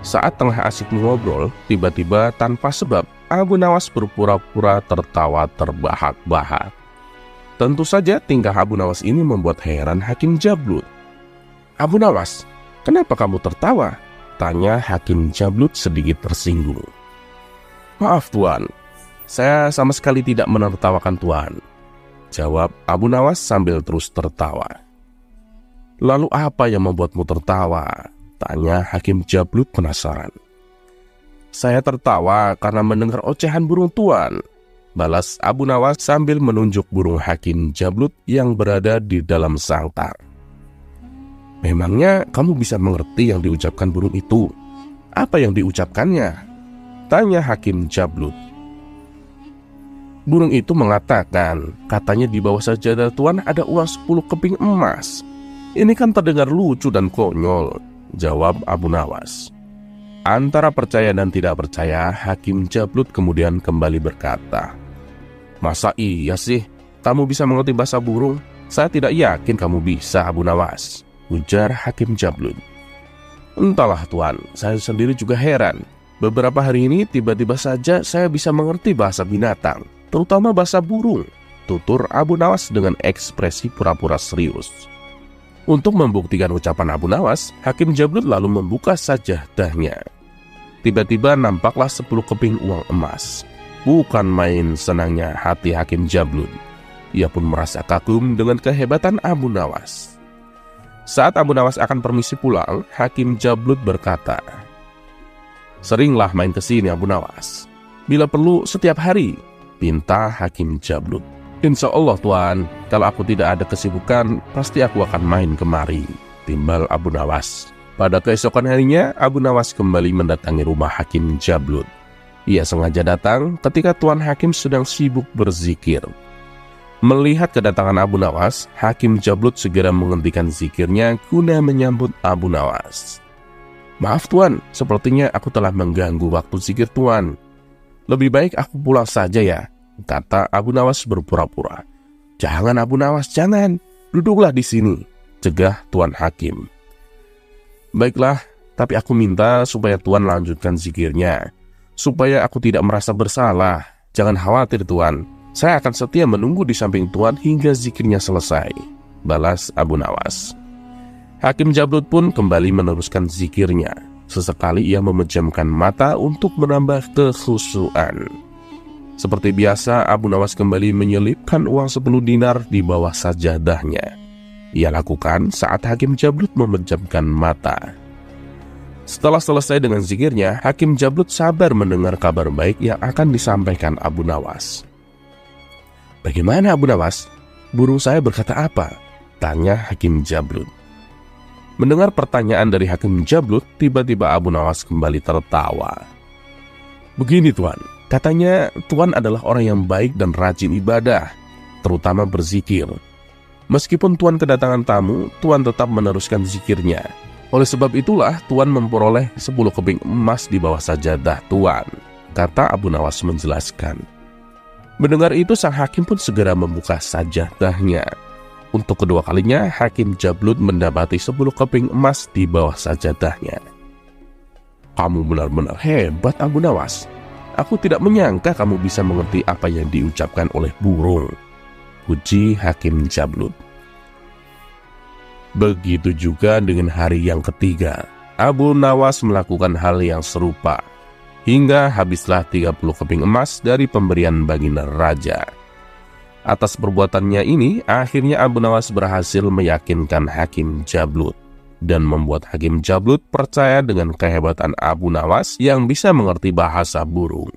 [SPEAKER 2] Saat tengah asik mengobrol, tiba-tiba tanpa sebab, Abu Nawas berpura-pura tertawa terbahak-bahak. Tentu saja tingkah Abu Nawas ini membuat heran Hakim Jablut. Abu Nawas, kenapa kamu tertawa? Tanya Hakim Jablut sedikit tersinggung. Maaf, Tuan. Saya sama sekali tidak menertawakan Tuan, jawab Abu Nawas sambil terus tertawa. Lalu apa yang membuatmu tertawa? Tanya Hakim Jablut penasaran. Saya tertawa karena mendengar ocehan burung Tuan, balas Abu Nawas sambil menunjuk burung Hakim Jablut yang berada di dalam sangkar. Memangnya kamu bisa mengerti yang diucapkan burung itu? Apa yang diucapkannya? Tanya Hakim Jablut. Burung itu mengatakan, katanya di bawah sajadah Tuan ada uang 10 keping emas. Ini kan terdengar lucu dan konyol, jawab Abu Nawas. Antara percaya dan tidak percaya, Hakim Jablut kemudian kembali berkata, Masa iya sih, kamu bisa mengerti bahasa burung? Saya tidak yakin kamu bisa, Abu Nawas, ujar Hakim Jablut. Entahlah Tuan, saya sendiri juga heran. Beberapa hari ini tiba-tiba saja saya bisa mengerti bahasa binatang, terutama bahasa burung, tutur Abu Nawas dengan ekspresi pura-pura serius. Untuk membuktikan ucapan Abu Nawas, Hakim Jablut lalu membuka sajahdahnya. Tiba-tiba nampaklah 10 keping uang emas. Bukan main senangnya hati Hakim Jablut. Ia pun merasa kagum dengan kehebatan Abu Nawas. Saat Abu Nawas akan permisi pulang, Hakim Jablut berkata, Seringlah main ke sini, Abu Nawas. Bila perlu setiap hari, pinta Hakim Jablut. Insya Allah Tuan, kalau aku tidak ada kesibukan, pasti aku akan main kemari, timbal Abu Nawas. Pada keesokan harinya, Abu Nawas kembali mendatangi rumah Hakim Jablut. Ia sengaja datang ketika Tuan Hakim sedang sibuk berzikir. Melihat kedatangan Abu Nawas, Hakim Jablut segera menghentikan zikirnya guna menyambut Abu Nawas. "Maaf Tuan, sepertinya aku telah mengganggu waktu zikir Tuan. Lebih baik aku pulang saja ya," kata Abu Nawas berpura-pura. "Jangan Abu Nawas, jangan. Duduklah di sini," cegah Tuan Hakim. "Baiklah, tapi aku minta supaya Tuan lanjutkan zikirnya, supaya aku tidak merasa bersalah. Jangan khawatir Tuan, saya akan setia menunggu di samping Tuan hingga zikirnya selesai," balas Abu Nawas. Hakim Jablut pun kembali meneruskan zikirnya. Sesekali ia memejamkan mata untuk menambah kekhusyuan. Seperti biasa, Abu Nawas kembali menyelipkan uang 10 dinar di bawah sajadahnya. Ia lakukan saat Hakim Jablut memejamkan mata. Setelah selesai dengan zikirnya, Hakim Jablut sabar mendengar kabar baik yang akan disampaikan Abu Nawas. "Bagaimana Abu Nawas? Burung saya berkata apa?" tanya Hakim Jablut. Mendengar pertanyaan dari Hakim Jablut, tiba-tiba Abu Nawas kembali tertawa. "Begini Tuan, katanya Tuan adalah orang yang baik dan rajin ibadah, terutama berzikir. Meskipun Tuan kedatangan tamu, Tuan tetap meneruskan zikirnya. Oleh sebab itulah Tuan memperoleh 10 keping emas di bawah sajadah Tuan," kata Abu Nawas menjelaskan. Mendengar itu, sang hakim pun segera membuka sajadahnya. Untuk kedua kalinya, Hakim Jablut mendapati 10 keping emas di bawah sajadahnya. "Kamu benar-benar hebat Abu Nawas. Aku tidak menyangka kamu bisa mengerti apa yang diucapkan oleh burung," puji Hakim Jablut. Begitu juga dengan hari yang ketiga, Abu Nawas melakukan hal yang serupa, hingga habislah 30 keping emas dari pemberian baginda raja. Atas perbuatannya ini, akhirnya Abu Nawas berhasil meyakinkan Hakim Jablut dan membuat Hakim Jablut percaya dengan kehebatan Abu Nawas yang bisa mengerti bahasa burung.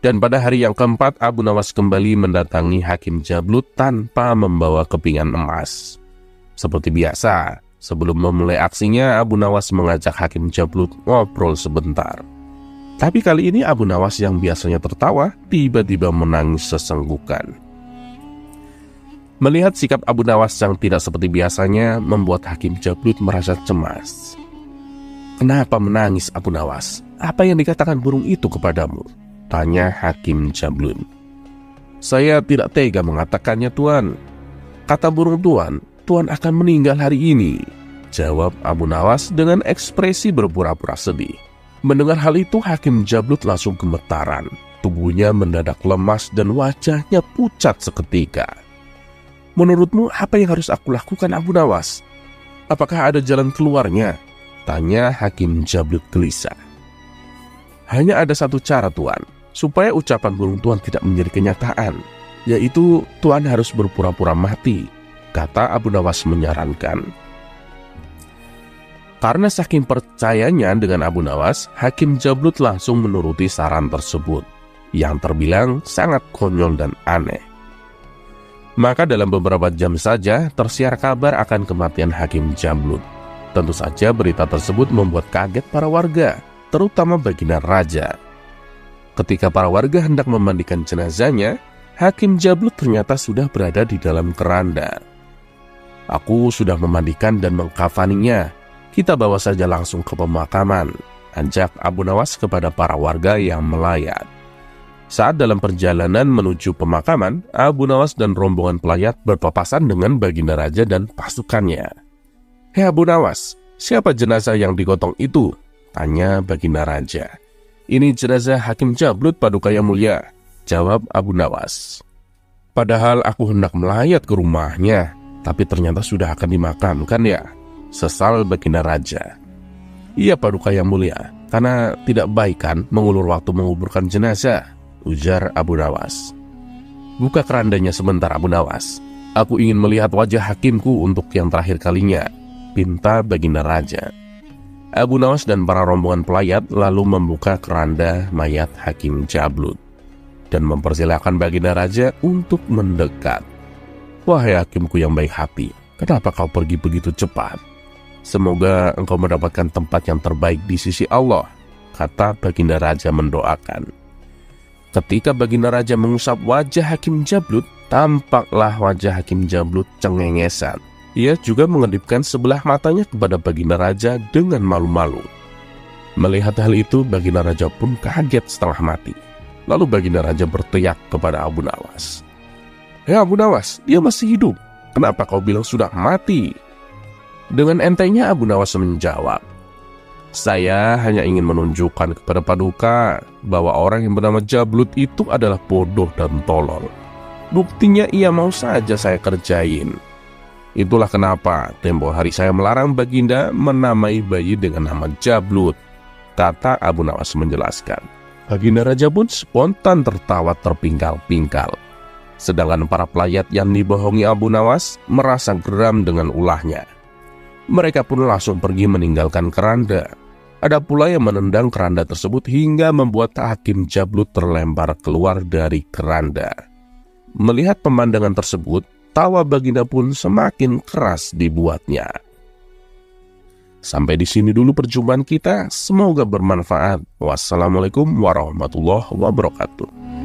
[SPEAKER 2] Dan pada hari yang keempat, Abu Nawas kembali mendatangi Hakim Jablut tanpa membawa kepingan emas. Seperti biasa, sebelum memulai aksinya, Abu Nawas mengajak Hakim Jablut ngobrol sebentar. Tapi kali ini Abu Nawas yang biasanya tertawa, tiba-tiba menangis sesenggukan. Melihat sikap Abu Nawas yang tidak seperti biasanya, membuat Hakim Jablut merasa cemas. "Kenapa menangis Abu Nawas? Apa yang dikatakan burung itu kepadamu?" tanya Hakim Jablut. "Saya tidak tega mengatakannya Tuan. Kata burung Tuan akan meninggal hari ini," jawab Abu Nawas dengan ekspresi berpura-pura sedih. Mendengar hal itu, Hakim Jablut langsung gemetaran. Tubuhnya mendadak lemas dan wajahnya pucat seketika. "Menurutmu apa yang harus aku lakukan Abu Nawas? Apakah ada jalan keluarnya?" tanya Hakim Jablut gelisah. "Hanya ada satu cara Tuan, supaya ucapan burung Tuan tidak menjadi kenyataan, yaitu Tuan harus berpura-pura mati," kata Abu Nawas menyarankan. Karena saking percayanya dengan Abu Nawas, Hakim Jablut langsung menuruti saran tersebut, yang terbilang sangat konyol dan aneh. Maka dalam beberapa jam saja tersiar kabar akan kematian Hakim Jablut. Tentu saja berita tersebut membuat kaget para warga, terutama baginda raja. Ketika para warga hendak memandikan jenazahnya, Hakim Jablut ternyata sudah berada di dalam keranda. "Aku sudah memandikan dan mengkafaninya. Kita bawa saja langsung ke pemakaman," ajak Abu Nawas kepada para warga yang melayat. Saat dalam perjalanan menuju pemakaman, Abu Nawas dan rombongan pelayat berpapasan dengan baginda raja dan pasukannya. "Hei Abu Nawas, siapa jenazah yang digotong itu?" tanya baginda raja. "Ini jenazah Hakim Jablut Paduka Yang Mulia," jawab Abu Nawas. "Padahal aku hendak melayat ke rumahnya, tapi ternyata sudah akan dimakamkan ya," sesal baginda raja. "Iya Paduka Yang Mulia, karena tidak baik kan mengulur waktu menguburkan jenazah," ujar Abu Nawas. "Buka kerandanya sebentar Abu Nawas. Aku ingin melihat wajah hakimku untuk yang terakhir kalinya," pinta baginda raja. Abu Nawas dan para rombongan pelayat lalu membuka keranda mayat Hakim Jablut dan mempersilahkan baginda raja untuk mendekat. "Wahai hakimku yang baik hati, kenapa kau pergi begitu cepat? Semoga engkau mendapatkan tempat yang terbaik di sisi Allah, kata Baginda Raja mendoakan. Ketika Baginda Raja mengusap wajah Hakim Jablut, tampaklah wajah Hakim Jablut cengengesan. Ia juga mengedipkan sebelah matanya kepada Baginda Raja dengan malu-malu. Melihat hal itu, Baginda Raja pun kaget setengah mati. Lalu Baginda Raja berteriak kepada Abu Nawas, "Hei Abu Nawas, dia masih hidup. Kenapa kau bilang sudah mati?" Dengan entengnya Abu Nawas menjawab, "Saya hanya ingin menunjukkan kepada Paduka bahwa orang yang bernama Jablut itu adalah bodoh dan tolol. Buktinya ia mau saja saya kerjain. Itulah kenapa tempo hari saya melarang Baginda menamai bayi dengan nama Jablut," kata Abu Nawas menjelaskan. Baginda Raja pun spontan tertawa terpingkal-pingkal. Sedangkan para pelayat yang dibohongi Abu Nawas merasa geram dengan ulahnya. Mereka pun langsung pergi meninggalkan keranda. Ada pula yang menendang keranda tersebut hingga membuat Hakim Jablut terlempar keluar dari keranda. Melihat pemandangan tersebut, tawa Baginda pun semakin keras dibuatnya. Sampai di sini dulu perjumpaan kita, semoga bermanfaat. Wassalamualaikum warahmatullahi wabarakatuh.